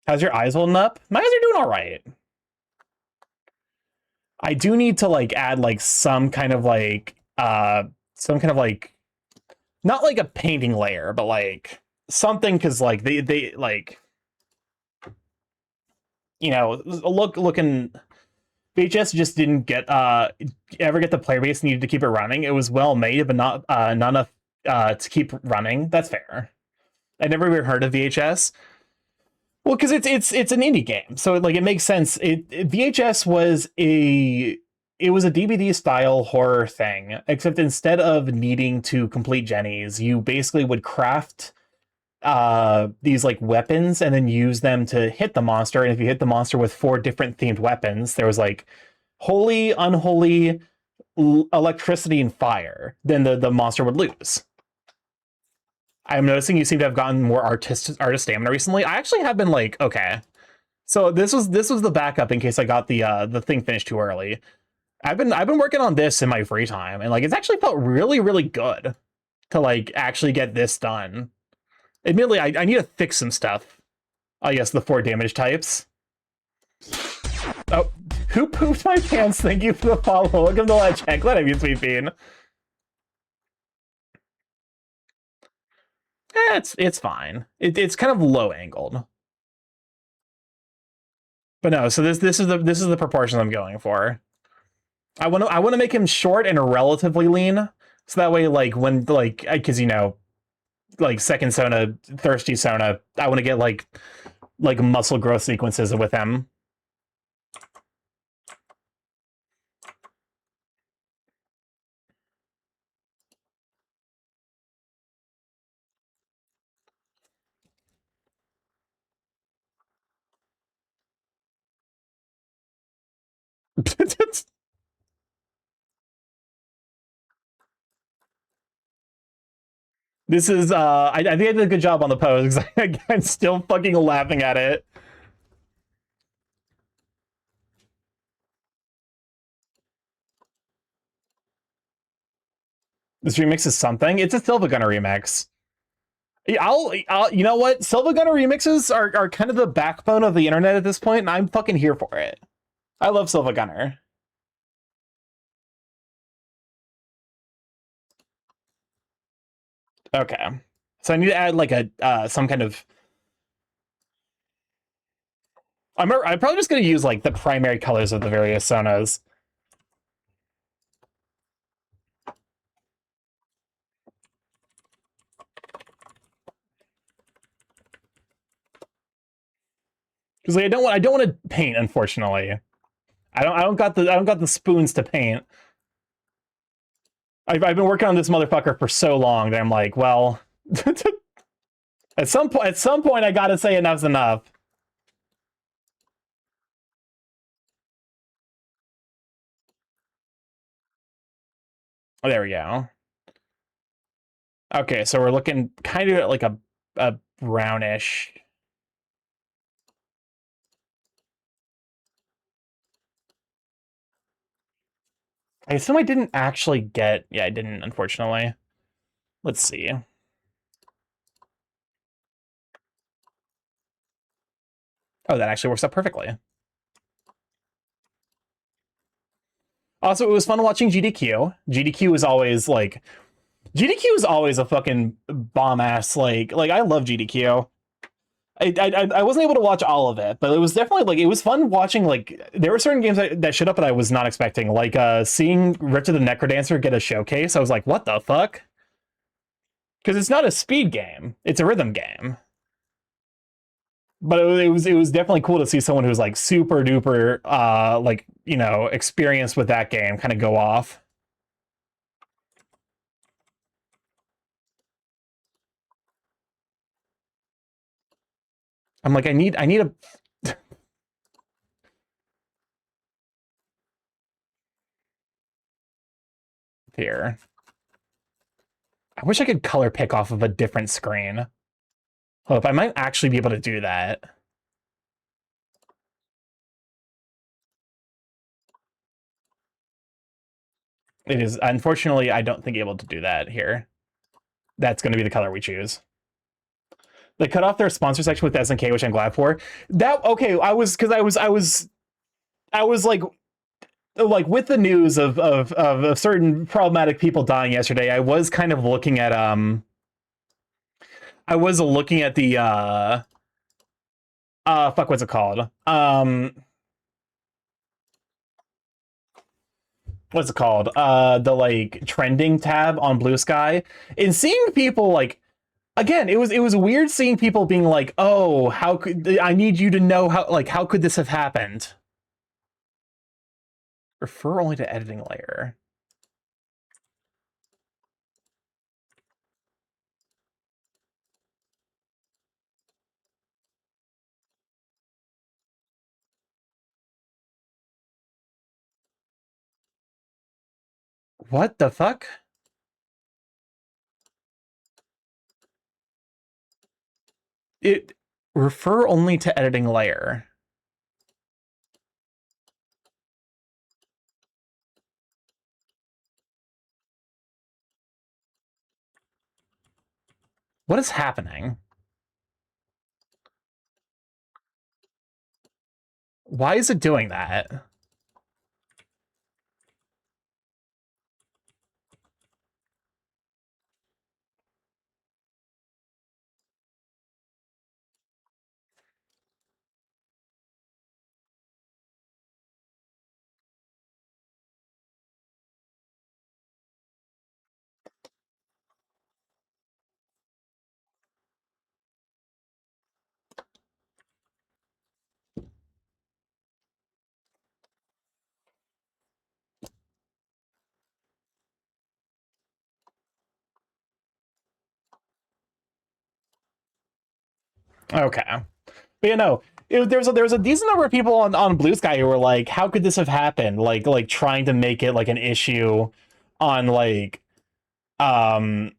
How's your eyes holding up? My eyes are doing all right. I do need to like add like some kind of like not like a painting layer, but like something, because like they like, you know, looking. VHS just didn't get ever get the player base needed to keep it running. It was well made, but not enough to keep running. That's fair. I never even heard of VHS. Well, because it's an indie game, so like it makes sense. VHS was a DVD style horror thing, except instead of needing to complete jennies, you basically would craft these like weapons and then use them to hit the monster. And if you hit the monster with 4 different themed weapons, there was like holy, unholy, electricity, and fire, then the monster would lose. I'm noticing you seem to have gotten more artist stamina recently. I actually have been like, okay. So this was the backup in case I got the thing finished too early. I've been working on this in my free time, and like it's actually felt really, really good to like actually get this done. Admittedly, I need to fix some stuff. Oh yes, the 4 damage types. Oh, who pooped my pants? Thank you for the follow. Welcome to Let's Check. Glad I'm you, Sweet Bean. It's fine. It's kind of low angled. But no, so this is the proportion I'm going for. I want to make him short and relatively lean, so that way like when like, because you know, like second Sona, thirsty Sona, I want to get like muscle growth sequences with him. This is I think I did a good job on the pose because I'm still fucking laughing at it. This remix is something. It's a Silva Gunner remix. I'll you know what? Silva Gunner remixes are kind of the backbone of the internet at this point, and I'm fucking here for it. I love Silva Gunner. Okay. So I need to add like a some kind of. I'm probably just gonna use like the primary colors of the various Sonas. Because like, I don't want to paint, unfortunately. I don't got the spoons to paint. I've been working on this motherfucker for so long that I'm like, well, at some point I gotta say enough's enough. Oh, there we go. Okay, so we're looking kind of like a brownish. I assume I didn't actually get. Yeah, I didn't, unfortunately. Let's see. Oh, that actually works out perfectly. Also, it was fun watching GDQ. GDQ is always like, GDQ is always a fucking bomb ass. Like I love GDQ. I wasn't able to watch all of it, but it was definitely like, it was fun watching. Like there were certain games that showed up that I was not expecting. Like seeing Rip to the Necrodancer get a showcase, I was like, what the fuck? Because it's not a speed game; it's a rhythm game. But it was definitely cool to see someone who's like super duper like, you know, experienced with that game kind of go off. I'm like, I need a here. I wish I could color pick off of a different screen. Hope I might actually be able to do that. It is, unfortunately, I don't think able to do that here. That's going to be the color we choose. They cut off their sponsor section with SNK, which I'm glad for. That okay, I was like with the news of certain problematic people dying yesterday. I was kind of looking at I was looking at the fuck, what's it called? What's it called? The like trending tab on Blue Sky, and seeing people like, again, it was weird seeing people being like, "Oh, how could I need you to know how could this have happened?" Refer only to editing layer. What the fuck? It refer only to editing layer. What is happening? Why is it doing that? Okay. But you know, there was a decent number of people on Blue Sky who were like, how could this have happened? Like trying to make it like an issue on like they're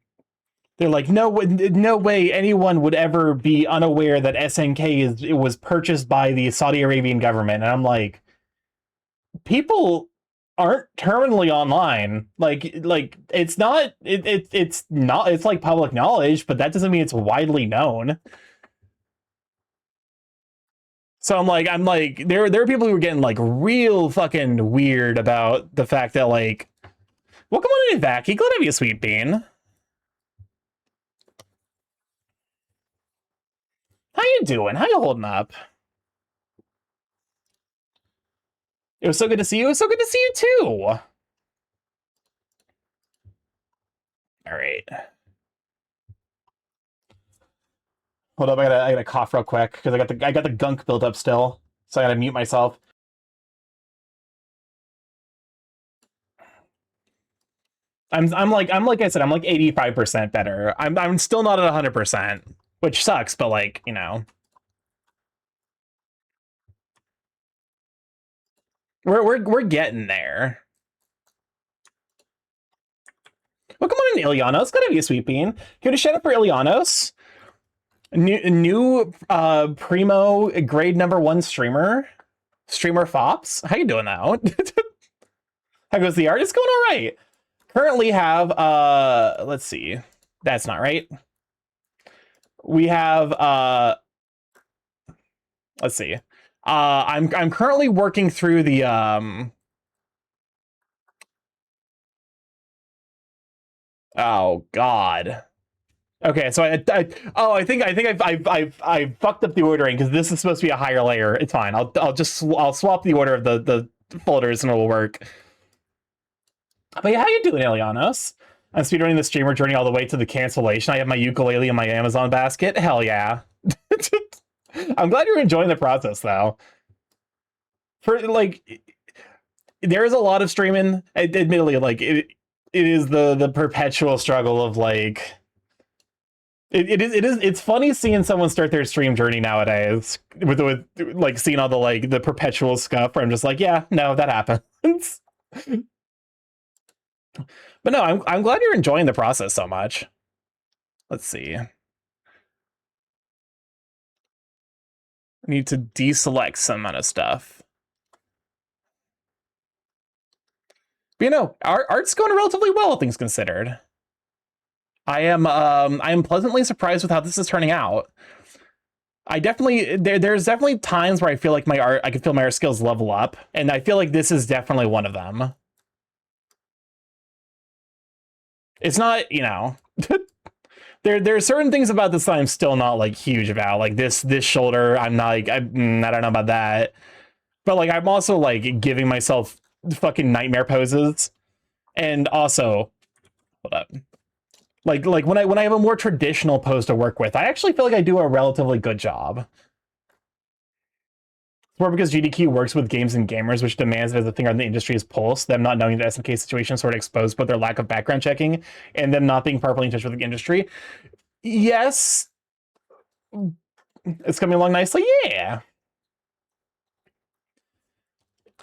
like, no way anyone would ever be unaware that it was purchased by the Saudi Arabian government. And I'm like, people aren't terminally online. Like it's not it's not, it's like public knowledge, but that doesn't mean it's widely known. So I'm like there are people who are getting like real fucking weird about the fact that like, welcome on in, Vacky. Glad to have you, sweet bean. How you doing? How you holding up? It was so good to see you. It was so good to see you too. All right. Hold up, I gotta cough real quick because I got the gunk built up still, so I gotta mute myself. I'm like I said, I'm like 85% better. I'm still not at 100%, which sucks, but like, you know, we're getting there. Welcome on in, Ilianos. Gotta be a sweet bean. Here to shout out for Ilianos. New primo grade #1 streamer Fops. How you doing now? How goes the art? It's going all right. Currently have let's see. That's not right. We have let's see. I'm currently working through the oh god. Okay, so I think I fucked up the ordering because this is supposed to be a higher layer. It's fine. I'll swap the order of the folders and it'll work. But yeah, how you doing, Elianos? I'm speedrunning the streamer journey all the way to the cancellation. I have my ukulele in my Amazon basket. Hell yeah. I'm glad you're enjoying the process, though. For like, there is a lot of streaming. Admittedly, like it is the perpetual struggle of like. It's funny seeing someone start their stream journey nowadays with like seeing all the like the perpetual stuff where I'm just like, yeah, no, that happens. But no, I'm glad you're enjoying the process so much. Let's see. I need to deselect some amount of stuff. But you know, art's going relatively well, all things considered. I am pleasantly surprised with how this is turning out. I definitely there's definitely times where I feel like I can feel my art skills level up, and I feel like this is definitely one of them. It's not, you know, there are certain things about this that I'm still not like huge about. Like this shoulder, I'm not like I don't know about that. But like I'm also like giving myself fucking nightmare poses, and also hold up. Like when I have a more traditional pose to work with, I actually feel like I do a relatively good job. It's more because GDQ works with games and gamers, which demands it as a thing on the industry's pulse. Them not knowing the SMK situation sort of exposed both their lack of background checking and them not being properly in touch with the industry. Yes, it's coming along nicely. Yeah.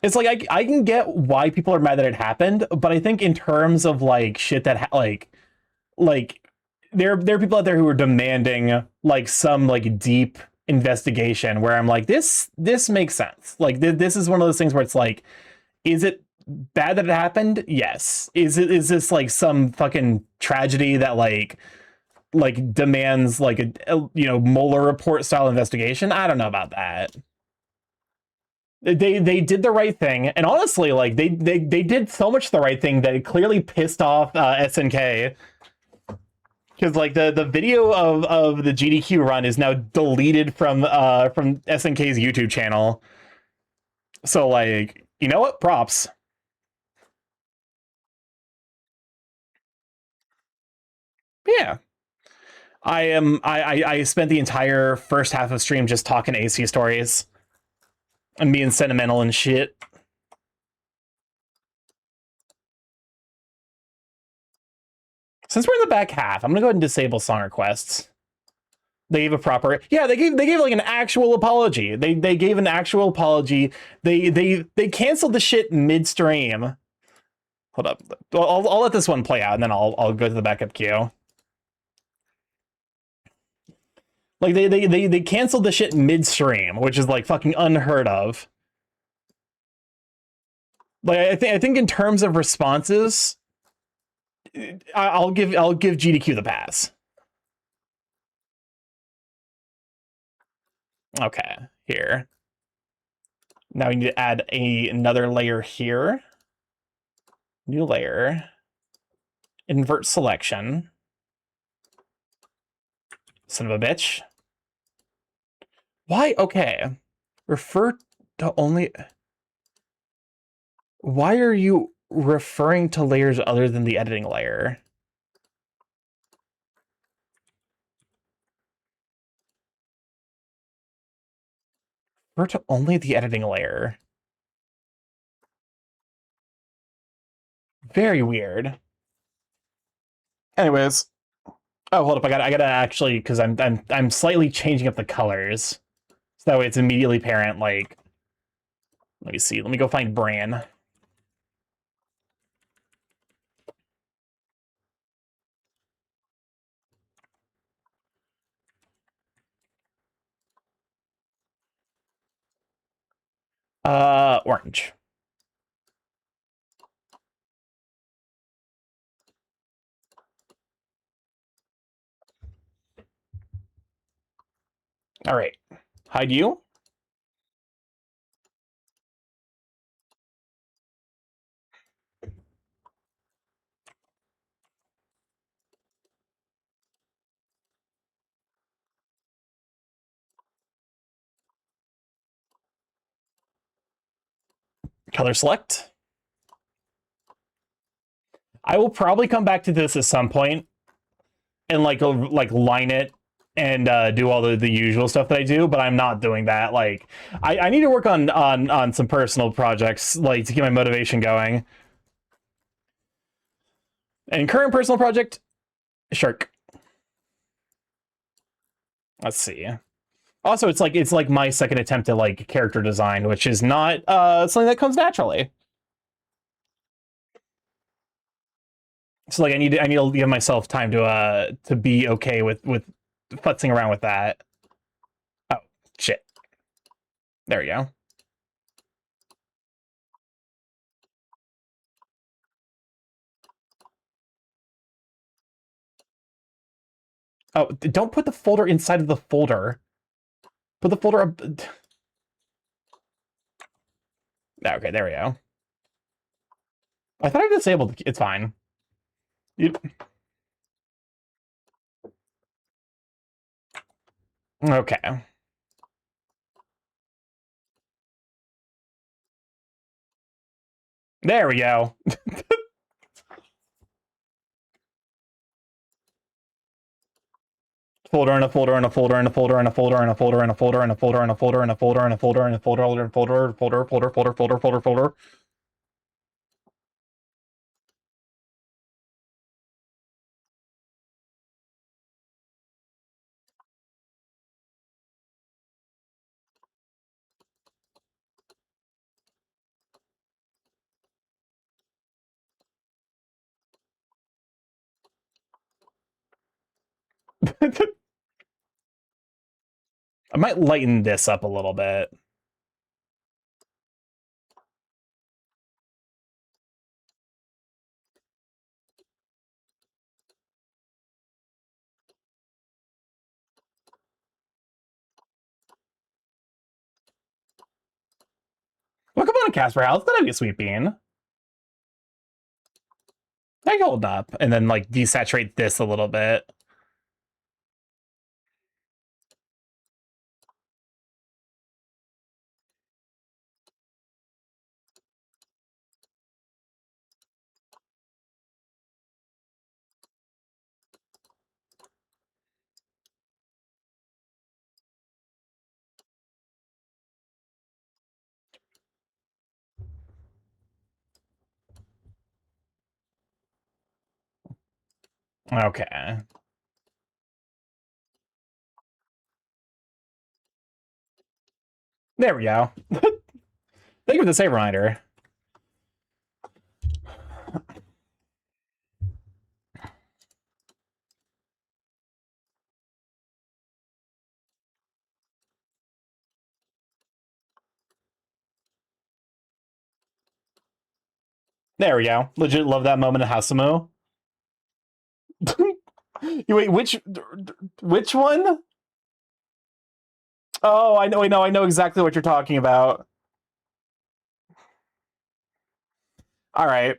It's like I can get why people are mad that it happened, but I think in terms of like shit that like there are people out there who are demanding like some like deep investigation where I'm like this makes sense. Like this is one of those things where it's like, is it bad that it happened? Yes. Is this like some fucking tragedy that like demands like a you know Mueller report style investigation? I don't know about that. They did the right thing, and honestly, like they did so much the right thing that it clearly pissed off SNK. Because like the video of the GDQ run is now deleted from SNK's YouTube channel. So like, you know what? Props. Yeah. I spent the entire first half of stream just talking AC stories and being sentimental and shit. Since we're in the back half, I'm gonna go ahead and disable song requests. They gave a proper, yeah, they gave like an actual apology. They gave an actual apology. They canceled the shit midstream. Hold up, I'll let this one play out and then I'll go to the backup queue. Like they canceled the shit midstream, which is like fucking unheard of. Like I think in terms of responses, I'll give GDQ the pass. Okay, here. Now we need to add another layer here. New layer. Invert selection. Son of a bitch. Why? Okay. Refer to only... Why are you referring to layers other than the editing layer? Refer to only the editing layer. Very weird. Anyways. Oh, hold up. I gotta actually, because I'm slightly changing up the colors. So that way it's immediately apparent, like... Let me see. Let me go find Bran. Orange. All right. Hide you. Color select. I will probably come back to this at some point and like line it and do all the usual stuff that I do, but I'm not doing that. Like, I need to work on some personal projects, like, to keep my motivation going. And current personal project, Shark. Let's see. Also, it's like my second attempt at like character design, which is not something that comes naturally. So like I need to give myself time to be okay with futzing around with that. Oh shit. There we go. Oh, don't put the folder inside of the folder. Put the folder up. Okay, there we go. I thought I disabled. It's fine. Okay. There we go. Folder and a folder and a folder and a folder and a folder and a folder and a folder and a folder and a folder and a folder and a folder and a folder and a folder folder folder folder folder folder folder. I might lighten this up a little bit. Well, come on, Casper House. That'd be a sweet bean. I hold up and then like desaturate this a little bit. Okay. There we go. Thank you for the save reminder. There we go. Legit love that moment of Hasumu. Wait, which one? Oh, I know exactly what you're talking about. All right.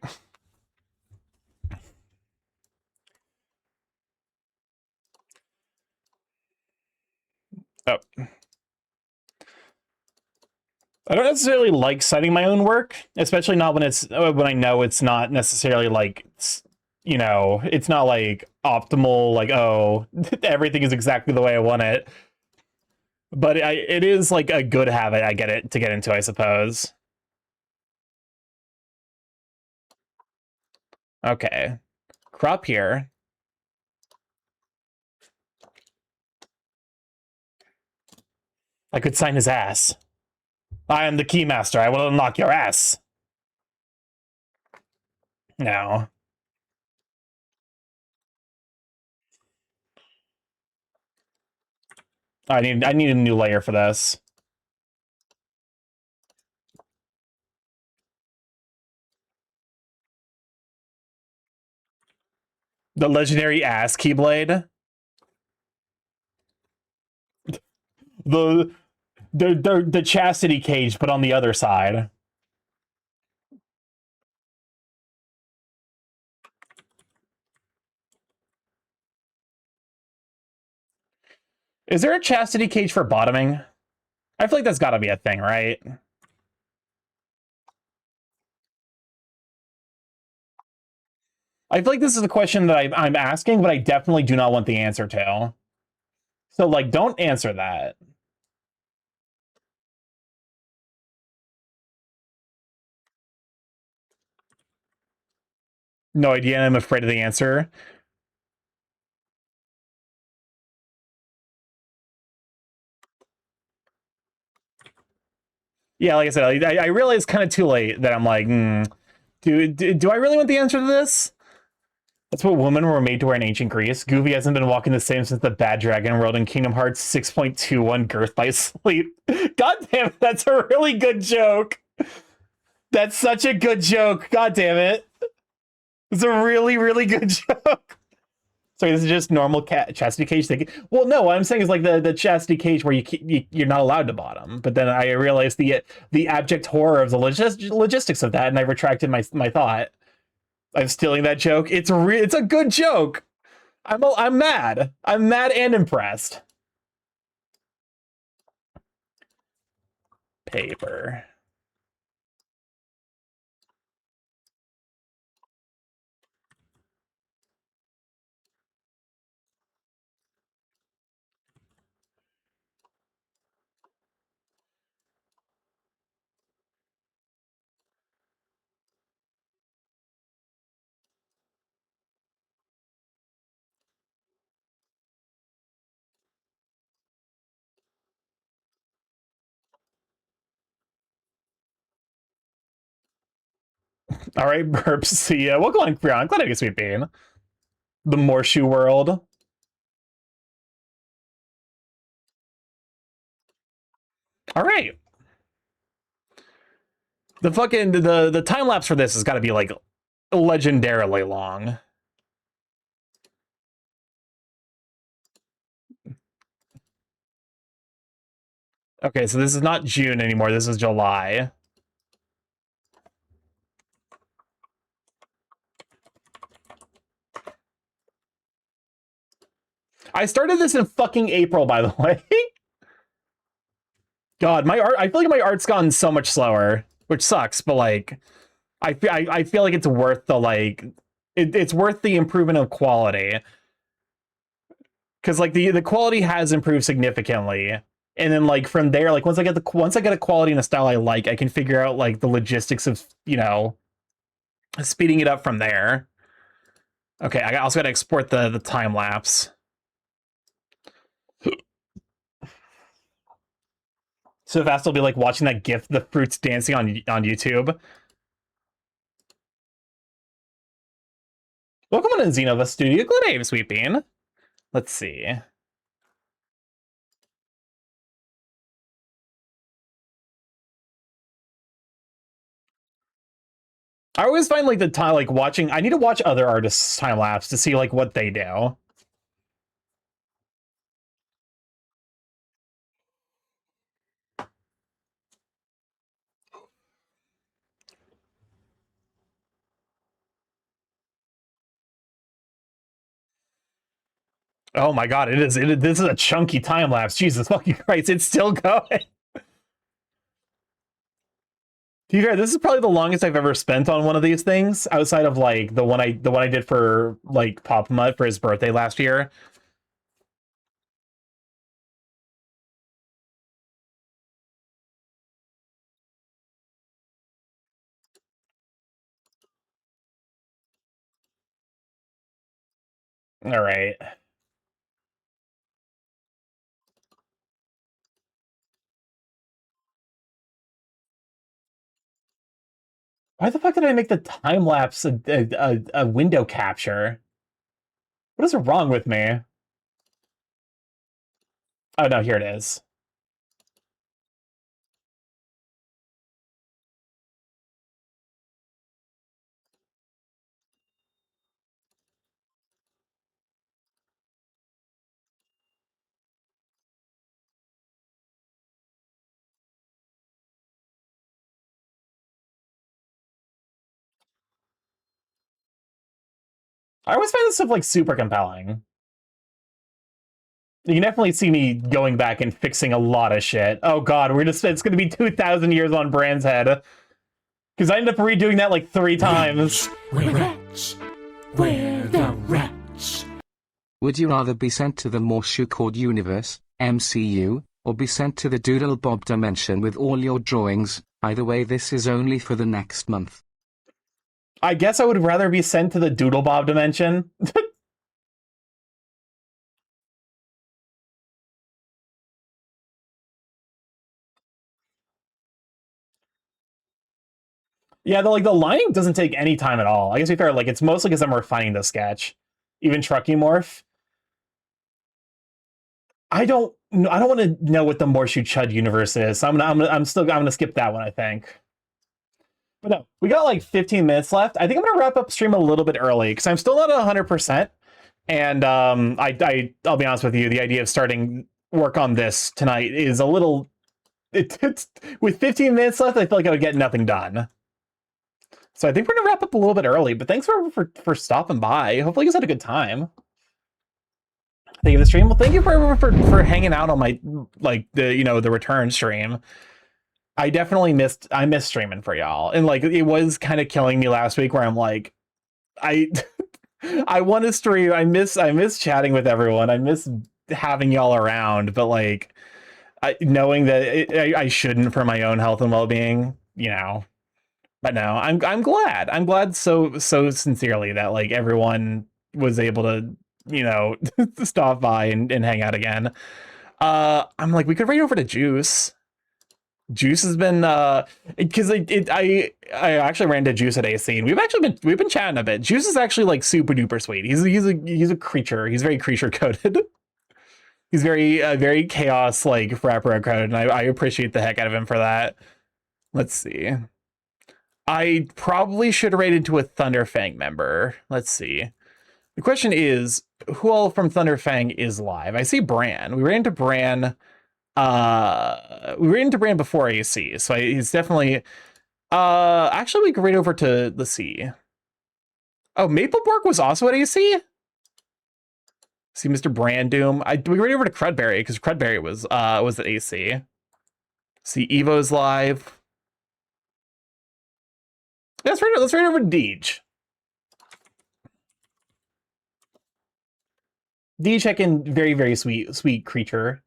Oh. I don't necessarily like citing my own work, especially not when when I know it's not necessarily like, you know, it's not like optimal, like, oh, everything is exactly the way I want it. But it is like a good habit I get it to get into, I suppose. Okay. Crop here. I could sign his ass. I am the keymaster. I will unlock your ass. No. I need a new layer for this. The legendary ass keyblade. The chastity cage, but on the other side. Is there a chastity cage for bottoming? I feel like that's got to be a thing, right? I feel like this is a question that I'm asking, but I definitely do not want the answer to. So, like, don't answer that. No idea, I'm afraid of the answer. Yeah, like I said, I realized kind of too late that I'm like, do I really want the answer to this? That's what women were made to wear in ancient Greece. Goofy hasn't been walking the same since the Bad Dragon World in Kingdom Hearts 6.21 Girth by Sleep. God damn it, that's a really good joke. That's such a good joke. God damn it. It's a really, really good joke. So this is just normal chastity cage thing. Well, no, what I'm saying is like the chastity cage where you're not allowed to bottom. But then I realized the abject horror of the logistics of that, and I retracted my thought. I'm stealing that joke. It's a good joke. I'm mad. I'm mad and impressed. Paper. All right, burps. See ya. Welcome on, Brian. Glad to be Sweet Bean. The Morshu world. All right. The fucking the time lapse for this has got to be like legendarily long. Okay, so this is not June anymore. This is July. I started this in fucking April, by the way. God, my art. I feel like my art's gotten so much slower, which sucks. But like, I feel like it's worth the like, it's worth the improvement of quality. Because like the quality has improved significantly, and then like from there, like once I get a quality and a style I like, I can figure out like the logistics of speeding it up from there. Okay, I also got to export the time lapse. So fast I'll be like watching that GIF, the fruits dancing on YouTube. Welcome on to Xenova Studio. Good day, Sweet Bean. Let's see. I always find like the time like watching. I need to watch other artists' time lapse to see like what they do. Oh my god, it is. This is a chunky time lapse. Jesus fucking Christ, it's still going. To be fair, this is probably the longest I've ever spent on one of these things, outside of like the one I did for like Pop Mutt for his birthday last year. All right. Why the fuck did I make the time lapse a window capture? What is wrong with me? Oh no, here it is. I always find this stuff like super compelling. You can definitely see me going back and fixing a lot of shit. Oh god, it's gonna be 2,000 years on Brand's head. Because I ended up redoing that like 3 times. We're rich. We're the rich. Would you rather be sent to the Morshucord universe, MCU, or be sent to the Doodle Bob dimension with all your drawings? Either way, this is only for the next month. I guess I would rather be sent to the Doodle Bob dimension. Yeah, the lining doesn't take any time at all. I guess to be fair, like it's mostly because I'm refining the sketch. Even StarkyMorph. I don't want to know what the Morshu Chud universe is. So I'm gonna skip that one, I think. But no, we got like 15 minutes left. I think I'm gonna wrap up stream a little bit early because I'm still not 100%. And I'll be honest with you, the idea of starting work on this tonight is a little. It's with 15 minutes left, I feel like I would get nothing done. So I think we're gonna wrap up a little bit early. But thanks for stopping by. Hopefully you guys had a good time. Thank you for the stream. Well, thank you for hanging out on my the return stream. I definitely missed streaming for y'all, and like it was kind of killing me last week where I'm like, I want to stream. I miss chatting with everyone. I miss having y'all around, but like knowing that I shouldn't for my own health and well-being, you know. But no, I'm glad. I'm glad so sincerely that like everyone was able to, you know, stop by and hang out again. I'm like, we could raid over to Juice. Juice has been because I actually ran to Juice at AC and we've been chatting a bit. Juice is actually like super duper sweet. He's a creature. He's very creature coded. He's very chaos like frapper coded, and I appreciate the heck out of him for that. Let's see. I probably should have raided to a Thunderfang member. Let's see. The question is, who all from Thunderfang is live? I see Bran. We ran into Bran. We ran into Bran before AC, so he's definitely. Actually, we could raid over to the sea. Oh, Mapleborg was also at AC. See, Mr. Brandoom. We raid over to Crudberry because Crudberry was at AC. See, Evo's live. Let's raid over to Deej. Deej checking very sweet creature.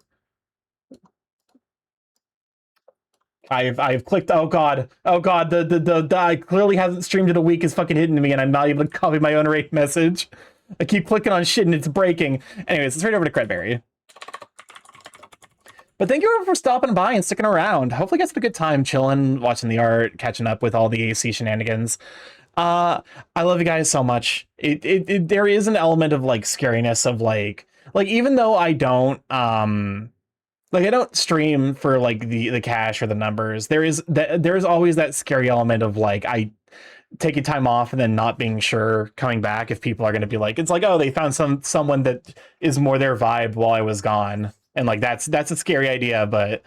I've clicked. Oh god. The I clearly hasn't streamed in a week is fucking hitting me, and I'm not able to copy my own raid message. I keep clicking on shit and it's breaking. Anyways, let's raid over to Crudberry. But thank you for stopping by and sticking around. Hopefully you guys had a good time chilling, watching the art, catching up with all the AC shenanigans. I love you guys so much. There is an element of like scariness of like even though I don't I don't stream for like the cash or the numbers, there's always that scary element of like I taking time off and then not being sure coming back if people are going to be like, it's like, oh, they found someone that is more their vibe while I was gone. And like, that's a scary idea, but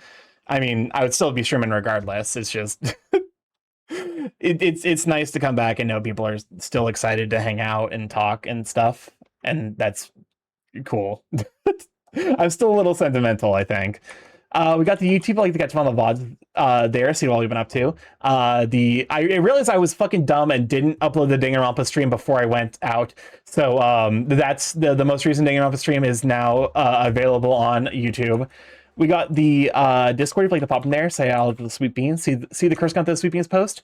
I mean, I would still be streaming regardless. It's just, it's nice to come back and know people are still excited to hang out and talk and stuff. And that's cool. I'm still a little sentimental, I think. We got the YouTube, like to catch them on the VODs there, see what we've been up to. I realized I was fucking dumb and didn't upload the Danganronpa stream before I went out. So that's the most recent Danganronpa stream is now available on YouTube. We got the Discord, if you'd like to pop in there, say I'll the Sweet Beans, see the Curse Count the Sweet Beans post.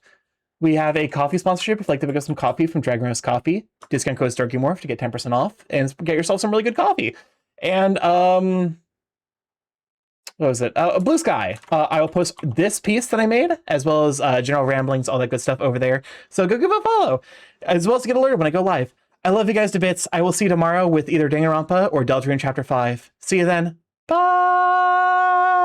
We have a coffee sponsorship. If you'd like to pick up some coffee from Dragon Roast Coffee, discount code StarkyMorph to get 10% off and get yourself some really good coffee. And what was it? Blue Sky. I will post this piece that I made, as well as general ramblings, all that good stuff over there. So go give it a follow, as well as get alerted when I go live. I love you guys to bits. I will see you tomorrow with either Danganronpa or Deltarune Chapter 5. See you then. Bye!